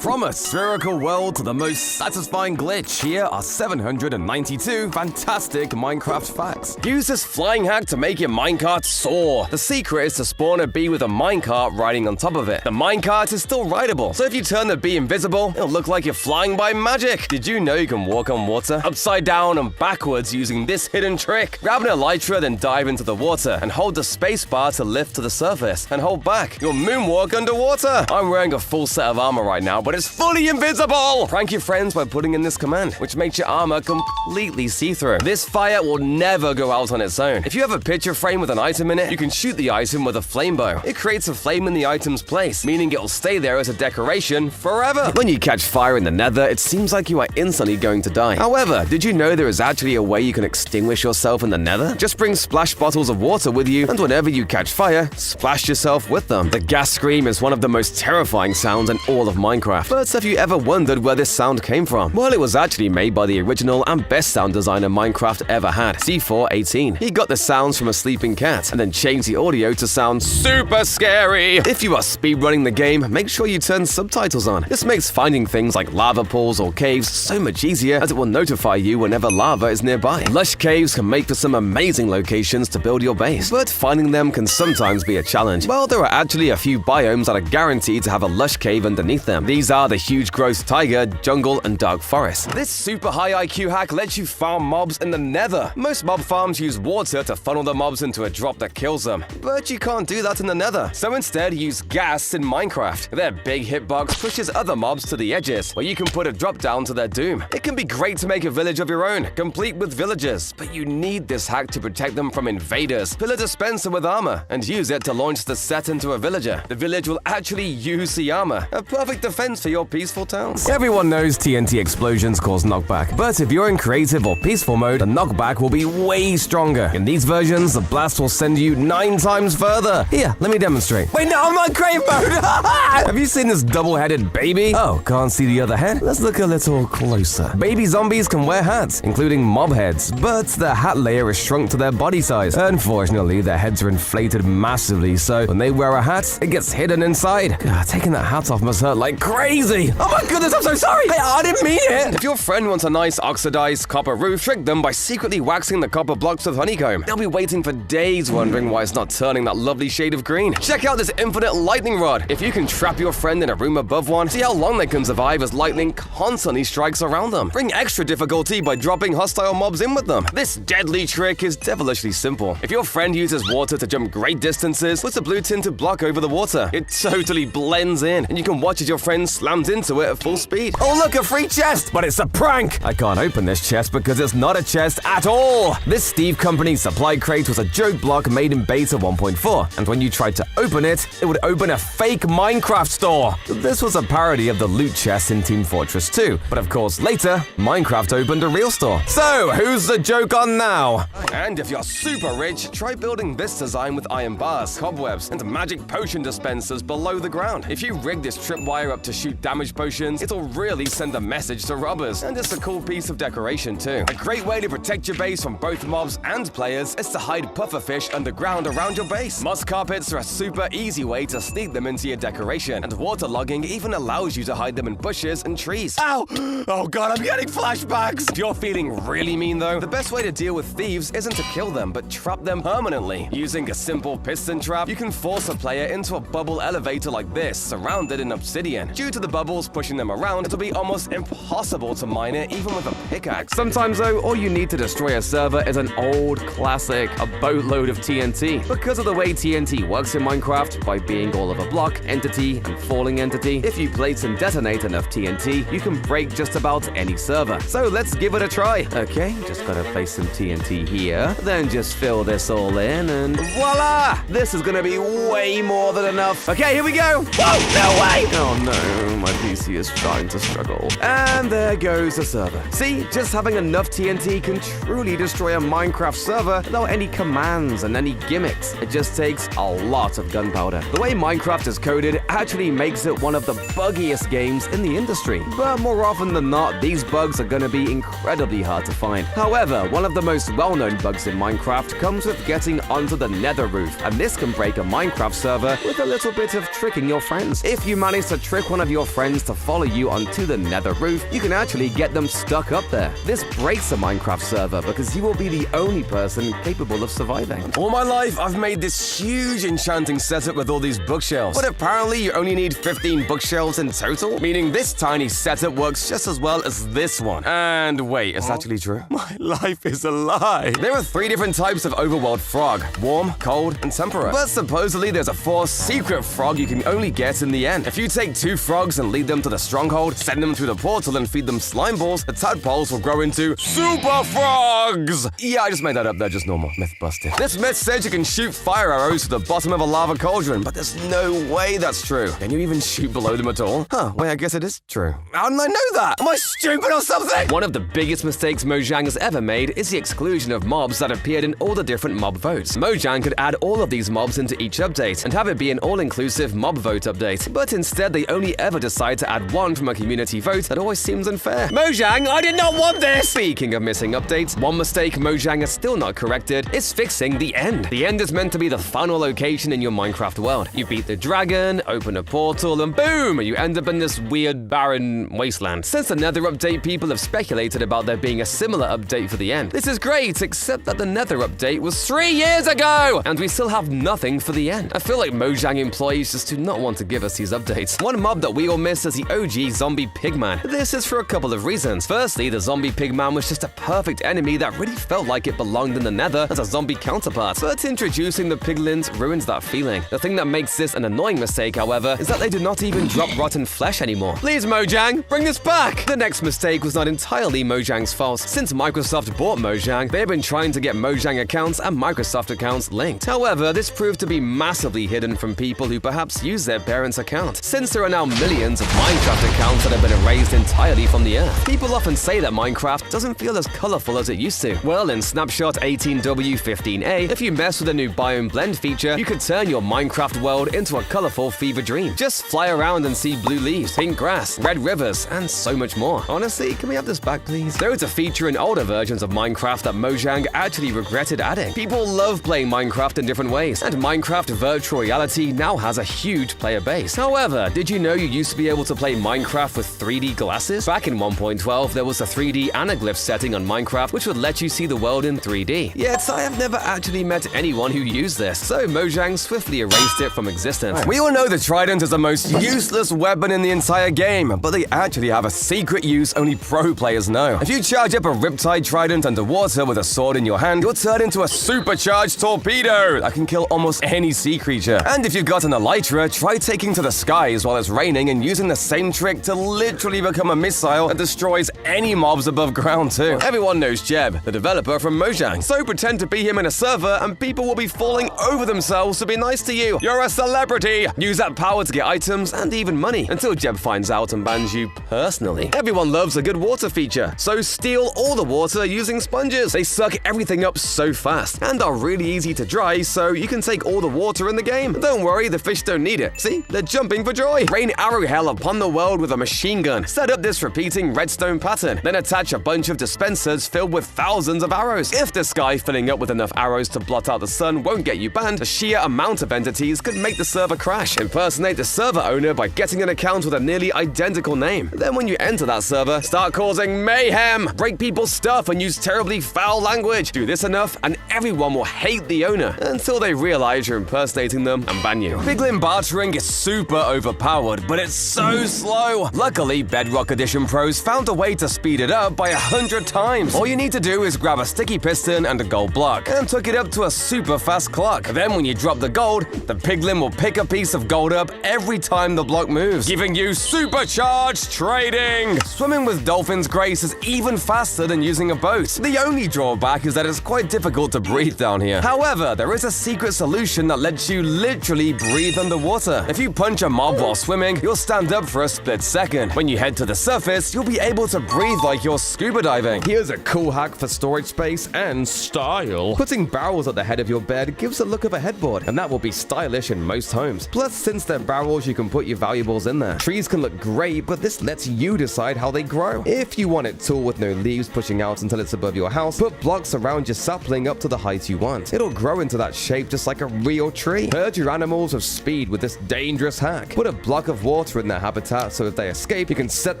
From a spherical world to the most satisfying glitch, here are 792 fantastic Minecraft facts. Use this flying hack to make your minecart soar. The secret is to spawn a bee with a minecart riding on top of it. The minecart is still rideable, so if you turn the bee invisible, it'll look like you're flying by magic. Did you know you can walk on water? Upside down and backwards using this hidden trick. Grab an elytra, then dive into the water, and hold the space bar to lift to the surface, and hold back. You'll moonwalk underwater. I'm wearing a full set of armor right now, but it's fully invisible! Prank your friends by putting in this command, which makes your armor completely see-through. This fire will never go out on its own. If you have a picture frame with an item in it, you can shoot the item with a flame bow. It creates a flame in the item's place, meaning it will stay there as a decoration forever. When you catch fire in the nether, it seems like you are instantly going to die. However, did you know there is actually a way you can extinguish yourself in the nether? Just bring splash bottles of water with you, and whenever you catch fire, splash yourself with them. The gas scream is one of the most terrifying sounds in all of Minecraft. But have you ever wondered where this sound came from? Well, it was actually made by the original and best sound designer Minecraft ever had, C418. He got the sounds from a sleeping cat, and then changed the audio to sound super scary. If you are speedrunning the game, make sure you turn subtitles on. This makes finding things like lava pools or caves so much easier, as it will notify you whenever lava is nearby. Lush caves can make for some amazing locations to build your base, but finding them can sometimes be a challenge. Well, there are actually a few biomes that are guaranteed to have a lush cave underneath them. These are the huge growth taiga, jungle, and dark forest. This super high IQ hack lets you farm mobs in the nether. Most mob farms use water to funnel the mobs into a drop that kills them, but you can't do that in the nether. So instead, use gas in Minecraft. Their big hitbox pushes other mobs to the edges, where you can put a drop down to their doom. It can be great to make a village of your own, complete with villagers, but you need this hack to protect them from invaders. Fill a dispenser with armor, and use it to launch the set into a villager. The village will actually use the armor, a perfect defense for your peaceful towns. Everyone knows TNT explosions cause knockback, but if you're in creative or peaceful mode, the knockback will be way stronger. In these versions, the blast will send you 9 times further. Here, let me demonstrate. Wait, no, I'm not creative mode! Have you seen this double-headed baby? Oh, can't see the other head? Let's look a little closer. Baby zombies can wear hats, including mob heads, but their hat layer is shrunk to their body size. Unfortunately, their heads are inflated massively, so when they wear a hat, it gets hidden inside. God, taking that hat off must hurt like crazy. Oh my goodness, I'm so sorry! Hey, I didn't mean it! If your friend wants a nice oxidized copper roof, trick them by secretly waxing the copper blocks with honeycomb. They'll be waiting for days wondering why it's not turning that lovely shade of green. Check out this infinite lightning rod. If you can trap your friend in a room above one, see how long they can survive as lightning constantly strikes around them. Bring extra difficulty by dropping hostile mobs in with them. This deadly trick is devilishly simple. If your friend uses water to jump great distances, put a blue tinted block over the water. It totally blends in, and you can watch as your friend slams into it at full speed. Oh look, a free chest! But it's a prank! I can't open this chest because it's not a chest at all! This Steve Company supply crate was a joke block made in beta 1.4, and when you tried to open it, it would open a fake Minecraft store! This was a parody of the loot chest in Team Fortress 2, but of course later, Minecraft opened a real store. So, who's the joke on now? And if you're super rich, try building this design with iron bars, cobwebs, and magic potion dispensers below the ground. If you rig this tripwire up to shoot damage potions, it'll really send a message to robbers. And it's a cool piece of decoration too. A great way to protect your base from both mobs and players is to hide pufferfish underground around your base. Moss carpets are a super easy way to sneak them into your decoration, and waterlogging even allows you to hide them in bushes and trees. Ow! Oh god, I'm getting flashbacks! If you're feeling really mean though, the best way to deal with thieves isn't to kill them, but trap them permanently. Using a simple piston trap, you can force a player into a bubble elevator like this, surrounded in obsidian. Due to the bubbles pushing them around, it'll be almost impossible to mine it even with a pickaxe. Sometimes though, all you need to destroy a server is an old classic, a boatload of TNT. Because of the way TNT works in Minecraft, by being all of a block, entity, and falling entity, if you place and detonate enough TNT, you can break just about any server. So let's give it a try. Okay, just gotta place some TNT here, then just fill this all in and voila! This is gonna be way more than enough. Okay, here we go! Whoa, no way! Oh no, my PC is starting to struggle. And there goes the server. See, just having enough TNT can truly destroy a Minecraft server without any commands and any gimmicks. It just takes a lot of gunpowder. The way Minecraft is coded actually makes it one of the buggiest games in the industry. But more often than not, these bugs are gonna be incredibly hard to find. However, one of the most well-known bugs in Minecraft comes with getting onto the nether roof, and this can break a Minecraft server with a little bit of tricking your friends. If you manage to trick one of of your friends to follow you onto the nether roof, you can actually get them stuck up there. This breaks a Minecraft server because you will be the only person capable of surviving. All my life, I've made this huge enchanting setup with all these bookshelves, but apparently you only need 15 bookshelves in total, meaning this tiny setup works just as well as this one. And wait, it's actually true? My life is a lie. There are 3 different types of overworld frog: warm, cold, and temperate. But supposedly there's a 4th secret frog you can only get in the end. If you take 2 frogs and lead them to the stronghold, send them through the portal and feed them slime balls, the tadpoles will grow into super frogs! Yeah, I just made that up, they're just normal. Myth busted. This myth says you can shoot fire arrows to the bottom of a lava cauldron, but there's no way that's true. Can you even shoot below them at all? Huh, wait, I guess it is true. How didn't I know that? Am I stupid or something? One of the biggest mistakes Mojang has ever made is the exclusion of mobs that appeared in all the different mob votes. Mojang could add all of these mobs into each update and have it be an all-inclusive mob vote update, but instead they only ever decide to add one from a community vote. That always seems unfair. Mojang, I did not want this! Speaking of missing updates, one mistake Mojang has still not corrected is fixing the end. The end is meant to be the final location in your Minecraft world. You beat the dragon, open a portal, and boom, you end up in this weird, barren wasteland. Since the Nether update, people have speculated about there being a similar update for the end. This is great, except that the Nether update was 3 years ago, and we still have nothing for the end. I feel like Mojang employees just do not want to give us these updates. One mob that we all miss is the OG zombie pigman. This is for a couple of reasons. Firstly, the zombie pigman was just a perfect enemy that really felt like it belonged in the Nether as a zombie counterpart, but introducing the piglins ruins that feeling. The thing that makes this an annoying mistake, however, is that they do not even drop rotten flesh anymore. Please, Mojang, bring this back! The next mistake was not entirely Mojang's fault. Since Microsoft bought Mojang, they have been trying to get Mojang accounts and Microsoft accounts linked. However, this proved to be massively hidden from people who perhaps use their parents' account. Since there are now millions of Minecraft accounts that have been erased entirely from the earth, people often say that Minecraft doesn't feel as colorful as it used to. Well, in Snapshot 18W15A, if you mess with the new biome blend feature, you could turn your Minecraft world into a colorful fever dream. Just fly around and see blue leaves, pink grass, red rivers, and so much more. Honestly, can we have this back, please? There is a feature in older versions of Minecraft that Mojang actually regretted adding. People love playing Minecraft in different ways, and Minecraft Virtual Reality now has a huge player base. However, did you know you used to be able to play Minecraft with 3D glasses? Back in 1.12, there was a 3D anaglyph setting on Minecraft which would let you see the world in 3D. Yet, I have never actually met anyone who used this, so Mojang swiftly erased it from existence. We all know the trident is the most useless weapon in the entire game, but they actually have a secret use only pro players know. If you charge up a Riptide trident underwater with a sword in your hand, you'll turn into a supercharged torpedo that can kill almost any sea creature. And if you've got an elytra, try taking to the skies while it's raining and using the same trick to literally become a missile that destroys any mobs above ground too. Everyone knows Jeb, the developer from Mojang, so pretend to be him in a server and people will be falling over themselves to be nice to you. You're a celebrity! Use that power to get items and even money until Jeb finds out and bans you personally. Everyone loves a good water feature, so steal all the water using sponges. They suck everything up so fast and are really easy to dry, so you can take all the water in the game. Don't worry, the fish don't need it. See? They're jumping for joy. Rain arrow hell upon the world with a machine gun. Set up this repeating redstone pattern, then attach a bunch of dispensers filled with thousands of arrows. If the sky filling up with enough arrows to blot out the sun won't get you banned, the sheer amount of entities could make the server crash. Impersonate the server owner by getting an account with a nearly identical name. Then when you enter that server, start causing mayhem, break people's stuff and use terribly foul language. Do this enough and everyone will hate the owner until they realize you're impersonating them and ban you. Piglin bartering is super overpowered, but it's so slow. Luckily, Bedrock Edition pros found a way to speed it up by 100 times. All you need to do is grab a sticky piston and a gold block and took it up to a super fast clock. Then when you drop the gold, the piglin will pick a piece of gold up every time the block moves, giving you supercharged trading. Swimming with Dolphin's Grace is even faster than using a boat. The only drawback is that it's quite difficult to breathe down here. However, there is a secret solution that lets you literally breathe underwater. If you punch a mob while swimming, you'll stand up for a split second. When you head to the surface, you'll be able to breathe like you're scuba diving. Here's a cool hack for storage space and style. Putting barrels at the head of your bed gives a look of a headboard, and that will be stylish in most homes. Plus, since they're barrels, you can put your valuables in there. Trees can look great, but this lets you decide how they grow. If you want it tall with no leaves pushing out until it's above your house, put blocks around your sapling up to the height you want. It'll grow into that shape just like a real tree. Herd your animals with speed with this dangerous hack. Put a block of wall water in their habitat, so if they escape, you can set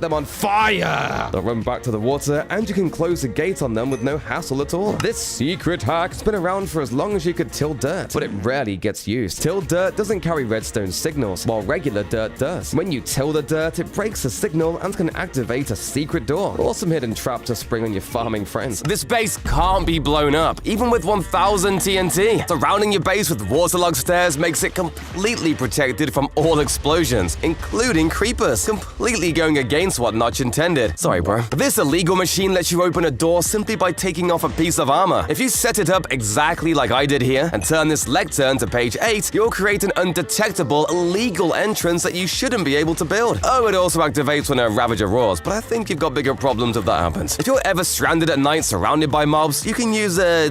them on fire. They'll run back to the water, and you can close the gate on them with no hassle at all. This secret hack's been around for as long as you could till dirt, but it rarely gets used. Till dirt doesn't carry redstone signals, while regular dirt does. When you till the dirt, it breaks the signal and can activate a secret door. Awesome hidden trap to spring on your farming friends. This base can't be blown up, even with 1000 TNT. Surrounding your base with waterlogged stairs makes it completely protected from all explosions, including creepers, completely going against what Notch intended. Sorry, bro. This illegal machine lets you open a door simply by taking off a piece of armor. If you set it up exactly like I did here and turn this lectern to page 8, you'll create an undetectable, illegal entrance that you shouldn't be able to build. Oh, it also activates when a Ravager roars, but I think you've got bigger problems if that happens. If you're ever stranded at night surrounded by mobs, you can use a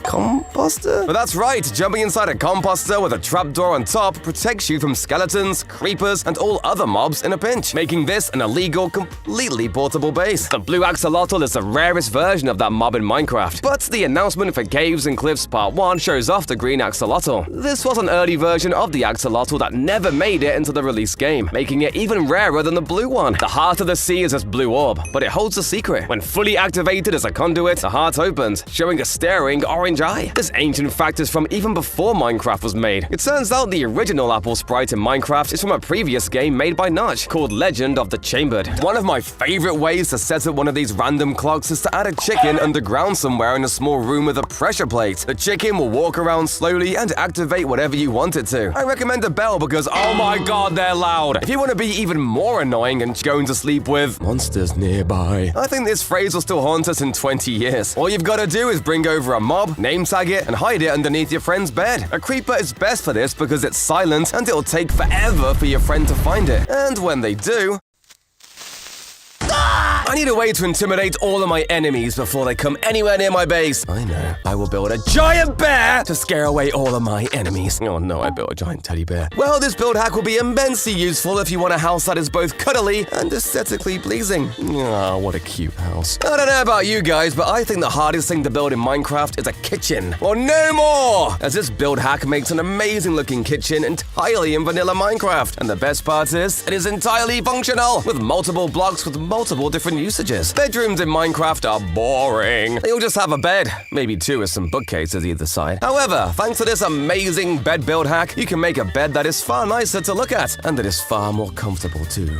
composter? But that's right, jumping inside a composter with a trapdoor on top protects you from skeletons, creepers, and all other mobs in a pinch, making this an illegal, completely portable base. The blue axolotl is the rarest version of that mob in Minecraft, but the announcement for Caves and Cliffs Part 1 shows off the green axolotl. This was an early version of the axolotl that never made it into the release game, making it even rarer than the blue one. The heart of the sea is this blue orb, but it holds a secret. When fully activated as a conduit, the heart opens, showing a staring orange eye. This ancient fact is from even before Minecraft was made. It turns out the original apple sprite in Minecraft is from a previous game made by Notch, called Legend of the Chambered. One of my favorite ways to set up one of these random clocks is to add a chicken underground somewhere in a small room with a pressure plate. The chicken will walk around slowly and activate whatever you want it to. I recommend a bell because, oh my god, they're loud. If you want to be even more annoying and going to sleep with monsters nearby, I think this phrase will still haunt us in 20 years. All you've got to do is bring over a mob, name tag it, and hide it underneath your friend's bed. A creeper is best for this because it's silent and it'll take forever for your friend to find it. And when they do, I need a way to intimidate all of my enemies before they come anywhere near my base. I know. I will build a giant bear to scare away all of my enemies. Oh no, I built a giant teddy bear. Well, this build hack will be immensely useful if you want a house that is both cuddly and aesthetically pleasing. Oh, what a cute house. I don't know about you guys, but I think the hardest thing to build in Minecraft is a kitchen. Well, no more! As this build hack makes an amazing looking kitchen entirely in vanilla Minecraft. And the best part is, it is entirely functional, with multiple blocks with multiple different usages. Bedrooms in Minecraft are boring. You'll just have a bed, maybe two with some bookcases either side. However, thanks to this amazing bed build hack, you can make a bed that is far nicer to look at, and that is far more comfortable too.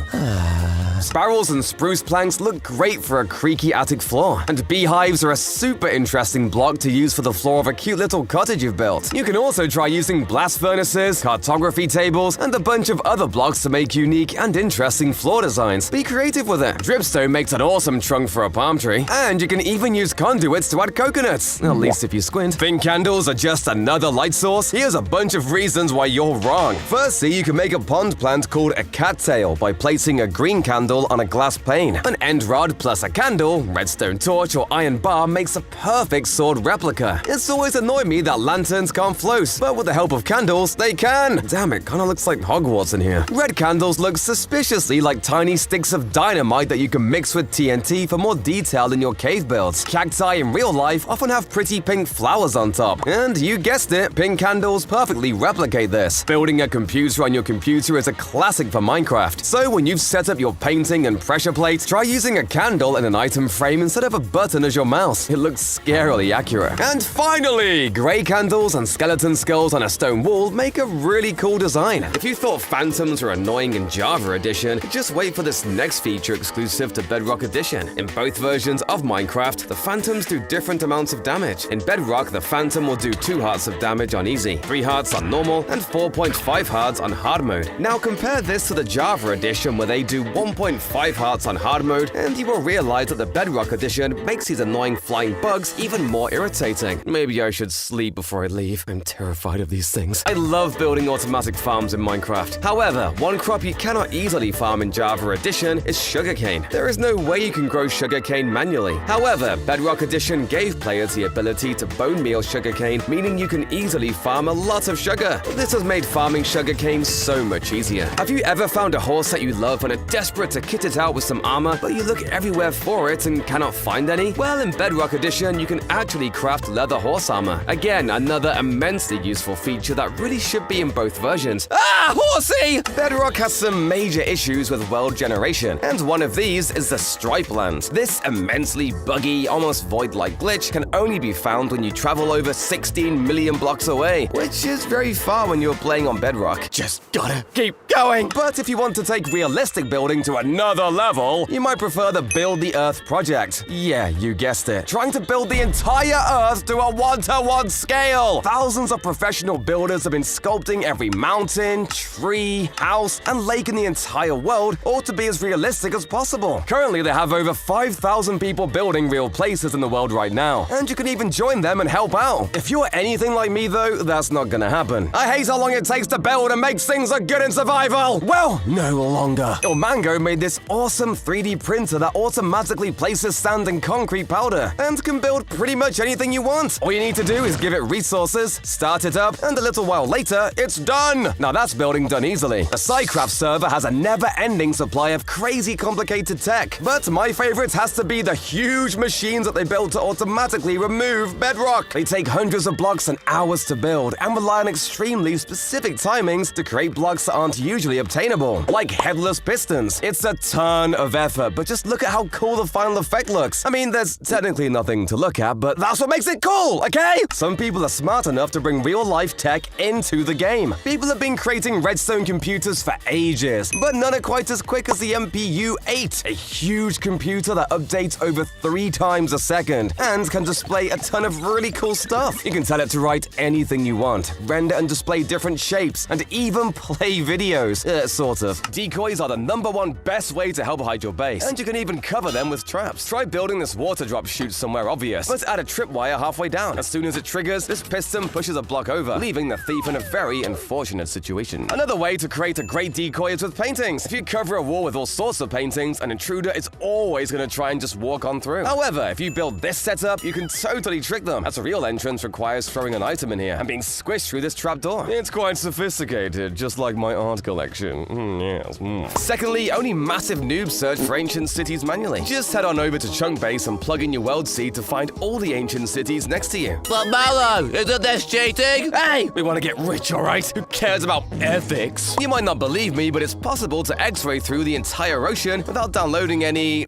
Sparrows and spruce planks look great for a creaky attic floor, and beehives are a super interesting block to use for the floor of a cute little cottage you've built. You can also try using blast furnaces, cartography tables, and a bunch of other blocks to make unique and interesting floor designs. Be creative with it. Dripstone makes an awesome trunk for a palm tree, and you can even use conduits to add coconuts, at least if you squint. Pink candles are just another light source. Here's a bunch of reasons why you're wrong. Firstly, you can make a pond plant called a cattail by placing a green candle on a glass pane. An end rod plus a candle, redstone torch, or iron bar makes a perfect sword replica. It's always annoyed me that lanterns can't float, but with the help of candles, they can. Damn, it kinda looks like Hogwarts in here. Red candles look suspiciously like tiny sticks of dynamite that you can mix with TNT for more detail in your cave builds. Cacti in real life often have pretty pink flowers on top. And you guessed it, pink candles perfectly replicate this. Building a computer on your computer is a classic for Minecraft. So when you've set up your painting and pressure plate, try using a candle in an item frame instead of a button as your mouse. It looks scarily accurate. And finally, grey candles and skeleton skulls on a stone wall make a really cool design. If you thought phantoms were annoying in Java Edition, just wait for this next feature exclusive to Bedrock Edition. In both versions of Minecraft, the phantoms do different amounts of damage. In Bedrock, the phantom will do 2 hearts of damage on easy, 3 hearts on normal, and 4.5 hearts on hard mode. Now compare this to the Java Edition where they do 1.5 hearts on hard mode, and you will realize that the Bedrock Edition makes these annoying flying bugs even more irritating. Maybe I should sleep before I leave. I'm terrified of these things. I love building automatic farms in Minecraft. However, one crop you cannot easily farm in Java Edition is sugarcane. There is no way you can grow sugarcane manually. However, Bedrock Edition gave players the ability to bone meal sugarcane, meaning you can easily farm a lot of sugar. This has made farming sugarcane so much easier. Have you ever found a horse that you love and are desperate to kit it out with some armor, but you look everywhere for it and cannot find any? Well, in Bedrock Edition, you can actually craft leather horse armor. Again, another immensely useful feature that really should be in both versions. Ah, horsey! Bedrock has some major issues with world generation, and one of these is the Stripe Land. This immensely buggy, almost void-like glitch can only be found when you travel over 16 million blocks away, which is very far when you're playing on Bedrock. Just gotta keep going! But if you want to take realistic building to another level, you might prefer the Build the Earth project. Yeah, you guessed it. Trying to build the entire Earth to a 1-to-1 scale! Thousands of professional builders have been sculpting every mountain, tree, house, and lake in the entire world, all to be as realistic as possible. Currently, they have over 5,000 people building real places in the world right now, and you can even join them and help out. If you're anything like me though, that's not gonna happen. I hate how long it takes to build and makes things look good in survival! Well, no longer. Mango made this awesome 3D printer that automatically places sand and concrete powder, and can build pretty much anything you want. All you need to do is give it resources, start it up, and a little while later, it's done! Now that's building done easily. The Psycraft server has a never-ending supply of crazy complicated tech, but my favorite has to be the huge machines that they built to automatically remove bedrock. They take hundreds of blocks and hours to build, and rely on extremely specific timings to create blocks that aren't usually obtainable, like headless pistons. It's a ton of effort, but just look at how cool the final effect looks. I mean, there's technically nothing to look at, but that's what makes it cool, okay? Some people are smart enough to bring real-life tech into the game. People have been creating Redstone computers for ages, but none are quite as quick as the MPU-8, a huge computer that updates over 3 times a second and can display a ton of really cool stuff. You can tell it to write anything you want, render and display different shapes, and even play videos. Sort of. Decoys are the #1 best way to help hide your base, and you can even cover them with traps. Try building this water drop chute somewhere obvious, but add a tripwire halfway down. As soon as it triggers, this piston pushes a block over, leaving the thief in a very unfortunate situation. Another way to create a great decoy is with paintings. If you cover a wall with all sorts of paintings, an intruder is always going to try and just walk on through. However, if you build this setup, you can totally trick them, as a real entrance requires throwing an item in here and being squished through this trapdoor. It's quite sophisticated, just like my art collection. Yes. Secondly, only massive noobs search for ancient cities manually. Just head on over to Chunkbase and plug in your world seed to find all the ancient cities next to you. But Mallow, isn't this cheating? Hey, we want to get rich, alright? Who cares about ethics? You might not believe me, but it's possible to x-ray through the entire ocean without downloading any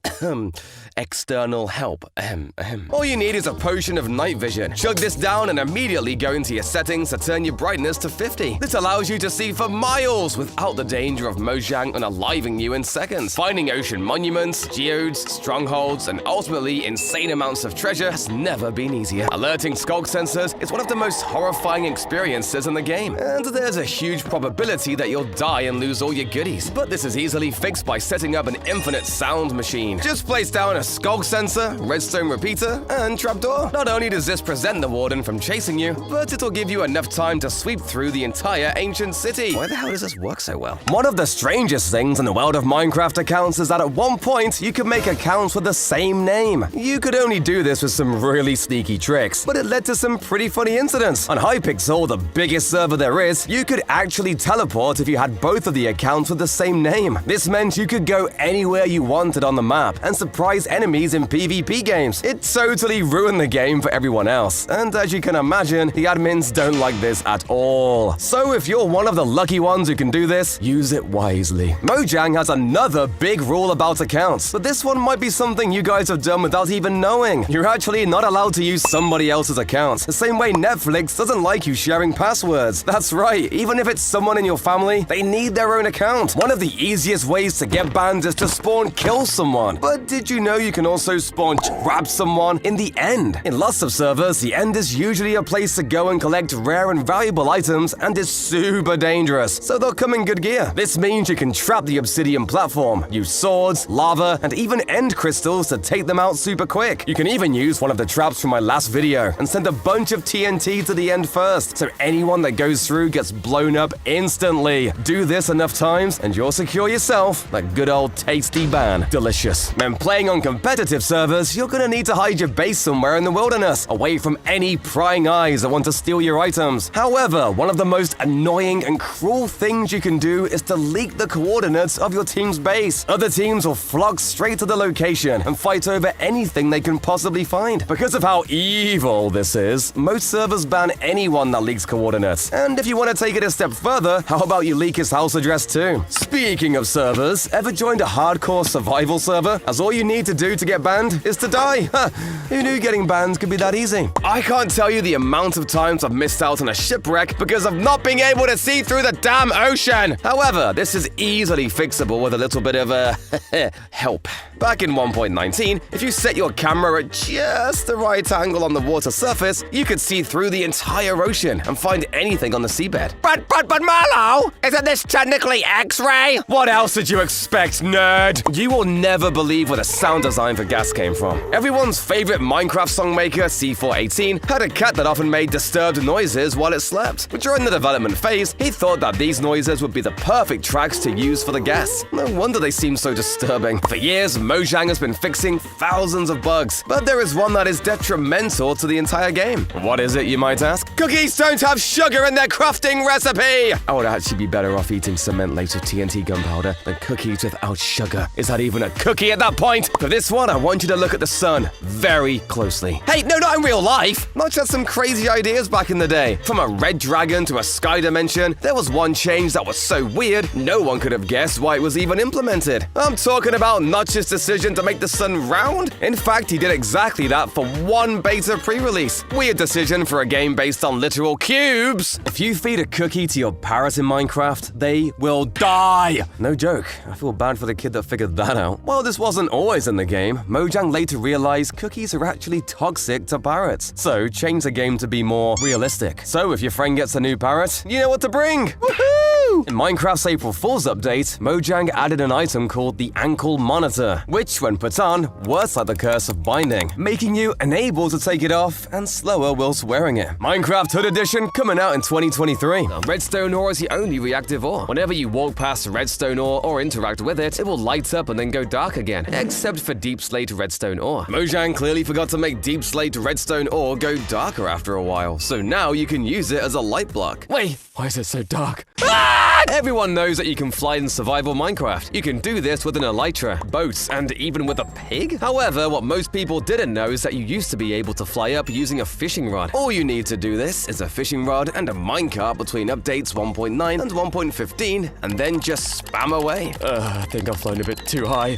external help. All you need is a potion of night vision. Chug this down and immediately go into your settings to turn your brightness to 50. This allows you to see for miles without the danger of Mojang unaliving you in seconds. Finding ocean monuments, geodes, strongholds, and ultimately insane amounts of treasure has never been easier. Alerting skulk sensors is one of the most horrifying experiences in the game, and there's a huge probability that you'll die and lose all your goodies. But this is easily fixed by setting up an infinite sound machine. Just place down a skulk sensor, redstone repeater, and trapdoor. Not only does this prevent the warden from chasing you, but it'll give you enough time to sweep through the entire ancient city. Why the hell does this work so well? One of the strangest things in the world of Minecraft accounts is that at one point, you could make accounts with the same name. You could only do this with some really sneaky tricks, but it led to some pretty funny incidents. On Hypixel, the biggest server there is, you could actually teleport if you had both of the accounts with the same name. This meant you could go anywhere you wanted on the map and surprise enemies in PvP games. It totally ruined the game for everyone else, and as you can imagine, the admins don't like this at all. So if you're one of the lucky ones who can do this, use it wisely. Mojang has another big rule about accounts, but this one might be something you guys have done without even knowing. You're actually not allowed to use somebody else's account, the same way Netflix doesn't like you sharing passwords. That's right, even if it's someone in your family, they need their own account. One of the easiest ways to get banned is to spawn kill someone. But did you know you can also spawn trap someone in the end? In lots of servers, the end is usually a place to go and collect rare and valuable items and is super dangerous, so they'll come in good gear. This means you can trap the obsidian platform, use swords, lava, and even end crystals to take them out super quick. You can even use one of the traps from my last video and send a bunch of TNT to the end first, so anyone that goes through gets blown up instantly. Do this enough times and you'll secure yourself that good old tasty ban. Delicious. When playing on competitive servers, you're gonna need to hide your base somewhere in the wilderness, away from any prying eyes that want to steal your items. However, one of the most annoying and cruel things you can do is to leak the coordinates of your team's team's base. Other teams will flock straight to the location and fight over anything they can possibly find. Because of how evil this is, most servers ban anyone that leaks coordinates. And if you want to take it a step further, how about you leak his house address too? Speaking of servers, ever joined a hardcore survival server? As all you need to do to get banned is to die. Who knew getting banned could be that easy? I can't tell you the amount of times I've missed out on a shipwreck because of not being able to see through the damn ocean. However, this is easily fixable with a little bit of help. Back in 1.19, if you set your camera at just the right angle on the water surface, you could see through the entire ocean and find anything on the seabed. But Mallow, isn't this technically X-ray? What else did you expect, nerd? You will never believe where the sound design for gas came from. Everyone's favorite Minecraft songmaker, C418, had a cat that often made disturbed noises while it slept. But during the development phase, he thought that these noises would be the perfect tracks to use for the gas. No wonder they seem so disturbing. For years, Mojang has been fixing thousands of bugs, but there is one that is detrimental to the entire game. What is it, you might ask? Cookies don't have sugar in their crafting recipe! I would actually be better off eating cement-laced with TNT gunpowder than cookies without sugar. Is that even a cookie at that point? For this one, I want you to look at the sun very closely. Hey, no, not in real life! Not just some crazy ideas back in the day. From a red dragon to a sky dimension, there was one change that was so weird, no one could have guessed why it was even implemented. I'm talking about Notch's decision to make the sun round. In fact, he did exactly that for one beta pre-release. Weird decision for a game based on literal cubes. If you feed a cookie to your parrot in Minecraft, they will die. No joke. I feel bad for the kid that figured that out. While this wasn't always in the game, Mojang later realized cookies are actually toxic to parrots, so changed the game to be more realistic. So if your friend gets a new parrot, you know what to bring. Woohoo! In Minecraft's April Fool's update, Mojang added an item called the Ankle Monitor, which, when put on, works like the curse of binding, making you unable to take it off and slower whilst wearing it. Minecraft Hood Edition coming out in 2023. Now, redstone ore is the only reactive ore. Whenever you walk past redstone ore or interact with it, it will light up and then go dark again, except for deep slate redstone ore. Mojang clearly forgot to make deep slate redstone ore go darker after a while, so now you can use it as a light block. Wait, why is it so dark? Everyone knows that you can fly in survival Minecraft. You can do this with an elytra, boats, and even with a pig. However, what most people didn't know is that you used to be able to fly up using a fishing rod. All you need to do this is a fishing rod and a minecart between updates 1.9 and 1.15, and then just spam away. I think I've flown a bit too high.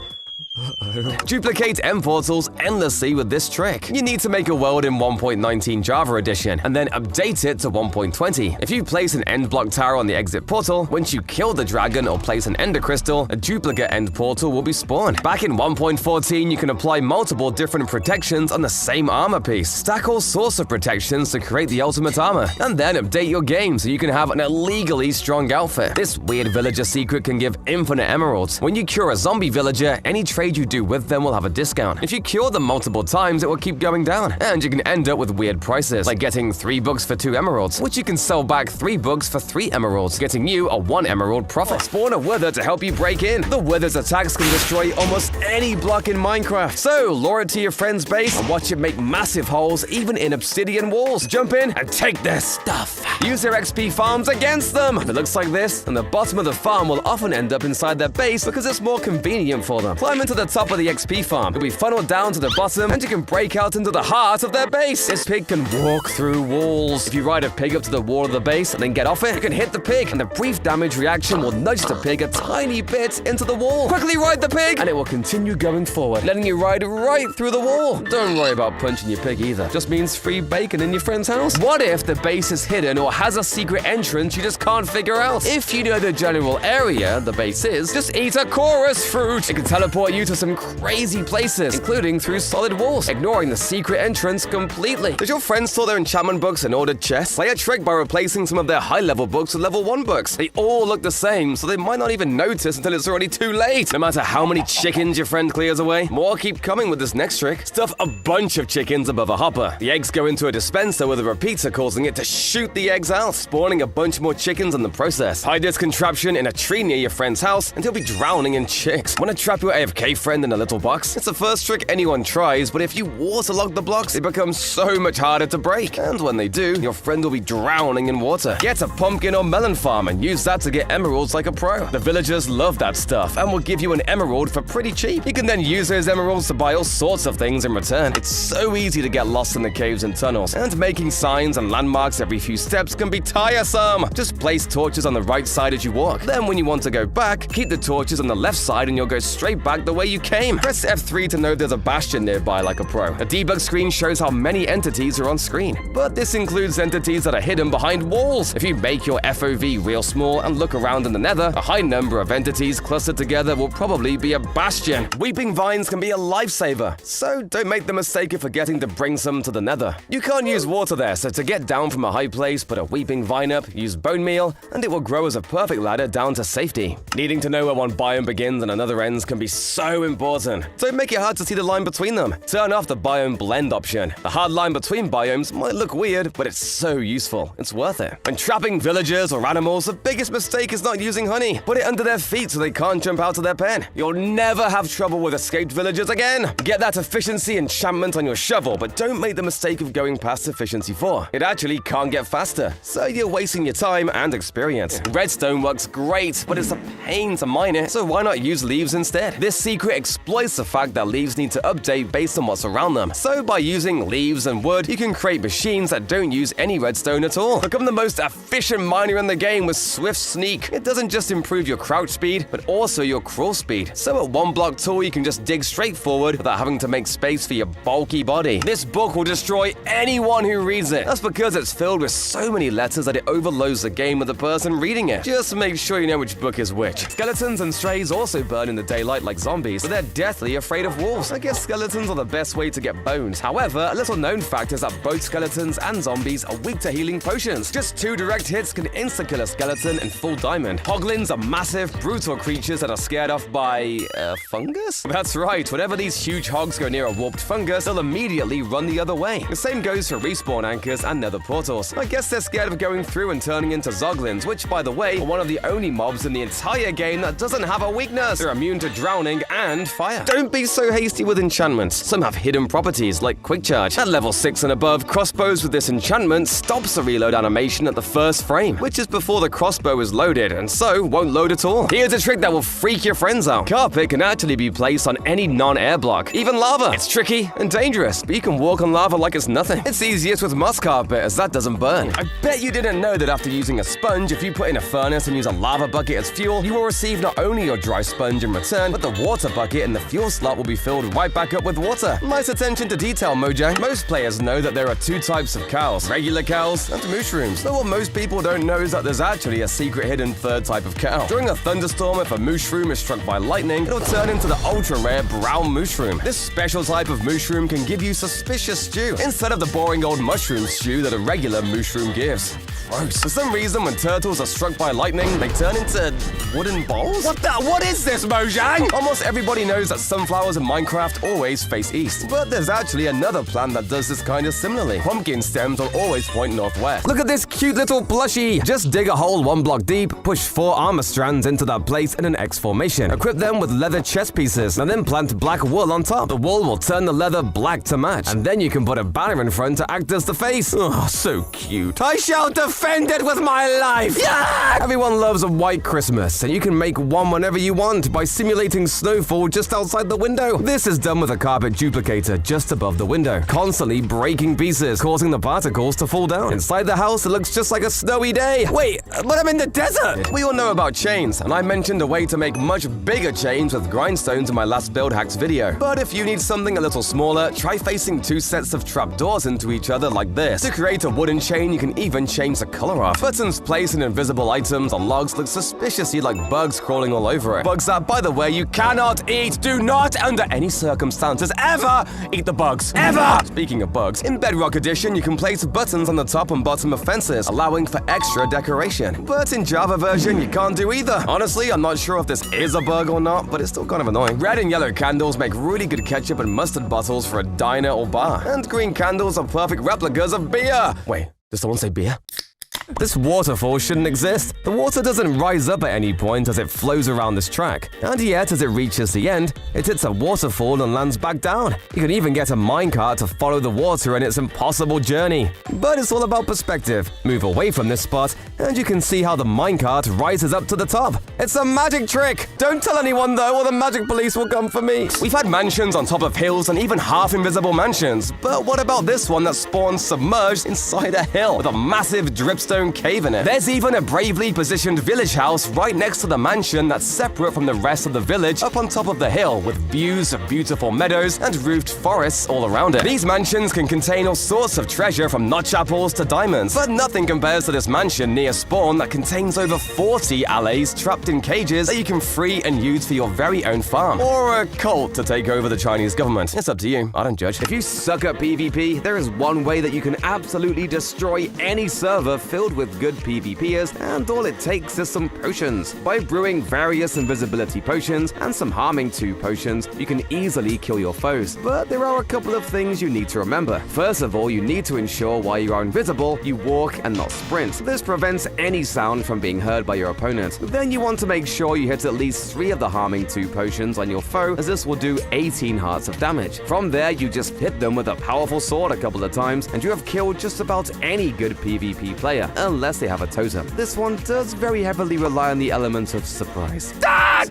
Duplicate end portals endlessly with this trick. You need to make a world in 1.19 Java Edition and then update it to 1.20. If you place an end block tower on the exit portal, once you kill the dragon or place an ender crystal, a duplicate end portal will be spawned. Back in 1.14, you can apply multiple different protections on the same armor piece. Stack all sorts of protections to create the ultimate armor, and then update your game so you can have an illegally strong outfit. This weird villager secret can give infinite emeralds. When you cure a zombie villager, any trade you do with them will have a discount. If you cure them multiple times, it will keep going down, and you can end up with weird prices, like getting 3 books for 2 emeralds, which you can sell back 3 books for 3 emeralds, getting you a 1 emerald profit. Spawn a wither to help you break in. The wither's attacks can destroy almost any block in Minecraft, so lure it to your friend's base and watch it make massive holes even in obsidian walls. Jump in and take their stuff. Use their XP farms against them. If it looks like this, then the bottom of the farm will often end up inside their base because it's more convenient for them. Climb into the top of the XP farm. It'll be funneled down to the bottom, and you can break out into the heart of their base. This pig can walk through walls. If you ride a pig up to the wall of the base and then get off it, you can hit the pig, and the brief damage reaction will nudge the pig a tiny bit into the wall. Quickly ride the pig, and it will continue going forward, letting you ride right through the wall. Don't worry about punching your pig either. Just means free bacon in your friend's house. What if the base is hidden or has a secret entrance you just can't figure out? If you know the general area the base is, just eat a chorus fruit. It can teleport you to some crazy places, including through solid walls, ignoring the secret entrance completely. Did your friends store their enchantment books and ordered chests? Play a trick by replacing some of their high-level books with level 1 books. They all look the same, so they might not even notice until it's already too late. No matter how many chickens your friend clears away, more keep coming with this next trick. Stuff a bunch of chickens above a hopper. The eggs go into a dispenser with a repeater, causing it to shoot the eggs out, spawning a bunch more chickens in the process. Hide this contraption in a tree near your friend's house, and he'll be drowning in chicks. Want to trap your AFK Stay friend in a little box. It's the first trick anyone tries, but if you waterlog the blocks, it becomes so much harder to break. And when they do, your friend will be drowning in water. Get a pumpkin or melon farm and use that to get emeralds like a pro. The villagers love that stuff and will give you an emerald for pretty cheap. You can then use those emeralds to buy all sorts of things in return. It's so easy to get lost in the caves and tunnels, and making signs and landmarks every few steps can be tiresome. Just place torches on the right side as you walk. Then when you want to go back, keep the torches on the left side and you'll go straight back the way you came. Press F3 to know there's a bastion nearby like a pro. A debug screen shows how many entities are on screen, but this includes entities that are hidden behind walls. If you make your FOV real small and look around in the nether, a high number of entities clustered together will probably be a bastion. Weeping vines can be a lifesaver, so don't make the mistake of forgetting to bring some to the nether. You can't use water there, so to get down from a high place, put a weeping vine up, use bone meal, and it will grow as a perfect ladder down to safety. Needing to know where one biome begins and another ends can be so important. Don't make it hard to see the line between them. Turn off the biome blend option. The hard line between biomes might look weird, but it's so useful. It's worth it. When trapping villagers or animals, the biggest mistake is not using honey. Put it under their feet so they can't jump out of their pen. You'll never have trouble with escaped villagers again. Get that efficiency enchantment on your shovel, but don't make the mistake of going past efficiency 4. It actually can't get faster, so you're wasting your time and experience. Redstone works great, but it's a pain to mine it, so why not use leaves instead? This secret exploits the fact that leaves need to update based on what's around them. So by using leaves and wood, you can create machines that don't use any redstone at all. Become the most efficient miner in the game with Swift Sneak. It doesn't just improve your crouch speed, but also your crawl speed. So at one block tall, you can just dig straight forward without having to make space for your bulky body. This book will destroy anyone who reads it. That's because it's filled with so many letters that it overloads the game of the person reading it. Just make sure you know which book is which. Skeletons and strays also burn in the daylight like zombies, but they're deathly afraid of wolves. I guess skeletons are the best way to get bones. However, a little known fact is that both skeletons and zombies are weak to healing potions. Just 2 direct hits can insta-kill a skeleton in full diamond. Hoglins are massive, brutal creatures that are scared off by fungus? That's right, whenever these huge hogs go near a warped fungus, they'll immediately run the other way. The same goes for respawn anchors and nether portals. I guess they're scared of going through and turning into zoglins, which, by the way, are one of the only mobs in the entire game that doesn't have a weakness. They're immune to drowning and fire. Don't be so hasty with enchantments. Some have hidden properties like quick charge. At level 6 and above, crossbows with this enchantment stops the reload animation at the first frame, which is before the crossbow is loaded, and so won't load at all. Here's a trick that will freak your friends out. Carpet can actually be placed on any non-air block, even lava. It's tricky and dangerous, but you can walk on lava like it's nothing. It's easiest with moss carpet, as that doesn't burn. I bet you didn't know that after using a sponge, if you put in a furnace and use a lava bucket as fuel, you will receive not only your dry sponge in return, but the water bucket in the fuel slot will be filled right back up with water. Nice attention to detail, Mojang. Most players know that there are 2 types of cows, regular cows and mushrooms. But what most people don't know is that there's actually a secret hidden 3rd type of cow. During a thunderstorm, if a mushroom is struck by lightning, it'll turn into the ultra-rare brown mushroom. This special type of mushroom can give you suspicious stew, instead of the boring old mushroom stew that a regular mushroom gives. Gross. For some reason, when turtles are struck by lightning, they turn into wooden balls? What is this, Mojang? Almost everybody knows that sunflowers in Minecraft always face east, but there's actually another plant that does this kind of similarly. Pumpkin stems will always point northwest. Look at this cute little plushie! Just dig a hole 1 block deep, push 4 armor strands into that place in an X formation. Equip them with leather chest pieces, and then plant black wool on top. The wool will turn the leather black to match, and then you can put a banner in front to act as the face. Oh, so cute. I shall defend it with my life! Yeah! Everyone loves a white Christmas, and you can make one whenever you want by simulating snowfall just outside the window. This is done with a carpet duplicator just above the window, constantly breaking pieces, causing the particles to fall down. Inside the house, it looks just like a snowy day. Wait, but I'm in the desert! We all know about chains, and I mentioned a way to make much bigger chains with grindstones in my last build hacks video. But if you need something a little smaller, try facing 2 sets of trapdoors into each other like this. To create a wooden chain, you can even change the color off. Buttons placed in invisible items on logs look suspiciously like bugs crawling all over it. Bugs that, by the way, you cannot eat. Do not, under any circumstances, ever eat the bugs. Ever! Speaking of bugs, in Bedrock Edition, you can place buttons on the top and bottom of fences, allowing for extra decoration. But in Java version, you can't do either. Honestly, I'm not sure if this is a bug or not, but it's still kind of annoying. Red and yellow candles make really good ketchup and mustard bottles for a diner or bar. And green candles are perfect replicas of beer. Wait, did someone say beer? This waterfall shouldn't exist. The water doesn't rise up at any point as it flows around this track, and yet as it reaches the end, it hits a waterfall and lands back down. You can even get a minecart to follow the water in its impossible journey. But it's all about perspective. Move away from this spot, and you can see how the minecart rises up to the top. It's a magic trick! Don't tell anyone though, or the magic police will come for me. We've had mansions on top of hills and even half-invisible mansions, but what about this one that spawns submerged inside a hill with a massive dripstone cave in it? There's even a bravely positioned village house right next to the mansion that's separate from the rest of the village up on top of the hill with views of beautiful meadows and roofed forests all around it. These mansions can contain all sorts of treasure from notch apples to diamonds, but nothing compares to this mansion near spawn that contains over 40 allays trapped in cages that you can free and use for your very own farm. Or a cult to take over the Chinese government. It's up to you. I don't judge. If you suck at PvP, there is one way that you can absolutely destroy any server filled with good PvPers, and all it takes is some potions. By brewing various invisibility potions and some harming 2 potions, you can easily kill your foes. But there are a couple of things you need to remember. First of all, you need to ensure while you are invisible, you walk and not sprint. This prevents any sound from being heard by your opponent. Then you want to make sure you hit at least 3 of the harming 2 potions on your foe, as this will do 18 hearts of damage. From there, you just hit them with a powerful sword a couple of times, and you have killed just about any good PvP player, unless they have a totem. This one does very heavily rely on the element of surprise.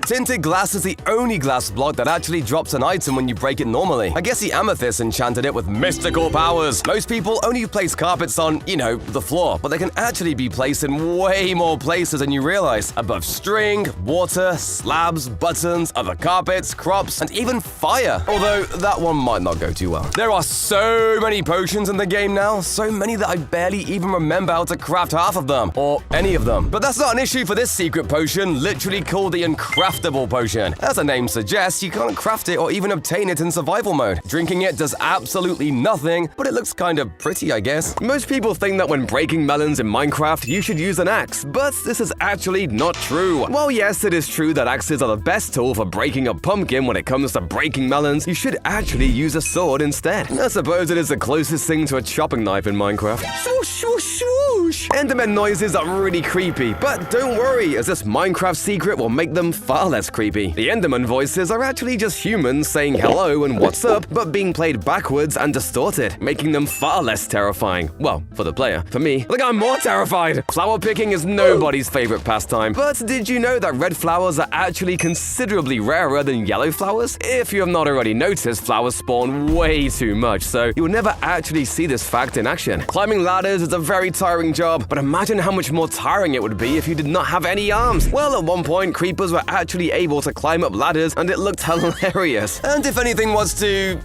Tinted glass is the only glass block that actually drops an item when you break it normally. I guess the amethyst enchanted it with mystical powers. Most people only place carpets on, the floor, but they can actually be placed in way more places than you realize. Above string, water, slabs, buttons, other carpets, crops, and even fire. Although that one might not go too well. There are so many potions in the game now, so many that I barely even remember how to craft half of them, or any of them. But that's not an issue for this secret potion, literally called the Uncraftable Potion. As the name suggests, you can't craft it or even obtain it in survival mode. Drinking it does absolutely nothing, but it looks kind of pretty, I guess. Most people think that when breaking melons in Minecraft, you should use an axe, but this is actually not true. While yes, it is true that axes are the best tool for breaking a pumpkin when it comes to breaking melons, you should actually use a sword instead. I suppose it is the closest thing to a chopping knife in Minecraft. Swoosh, swoosh, swoosh. Enderman noises are really creepy, but don't worry, as this Minecraft secret will make them far less creepy. The Enderman voices are actually just humans saying hello and what's up, but being played backwards and distorted, making them far less terrifying. Well, for the player. For me, look, I'm more terrified. Flower picking is nobody's favorite pastime, but did you know that red flowers are actually considerably rarer than yellow flowers? If you have not already noticed, flowers spawn way too much, so you will never actually see this fact in action. Climbing ladders is a very tiring job, but imagine how much more tiring it would be if you did not have any arms. Well, at one point, creepers were actually able to climb up ladders, and it looked hilarious. And if anything was to,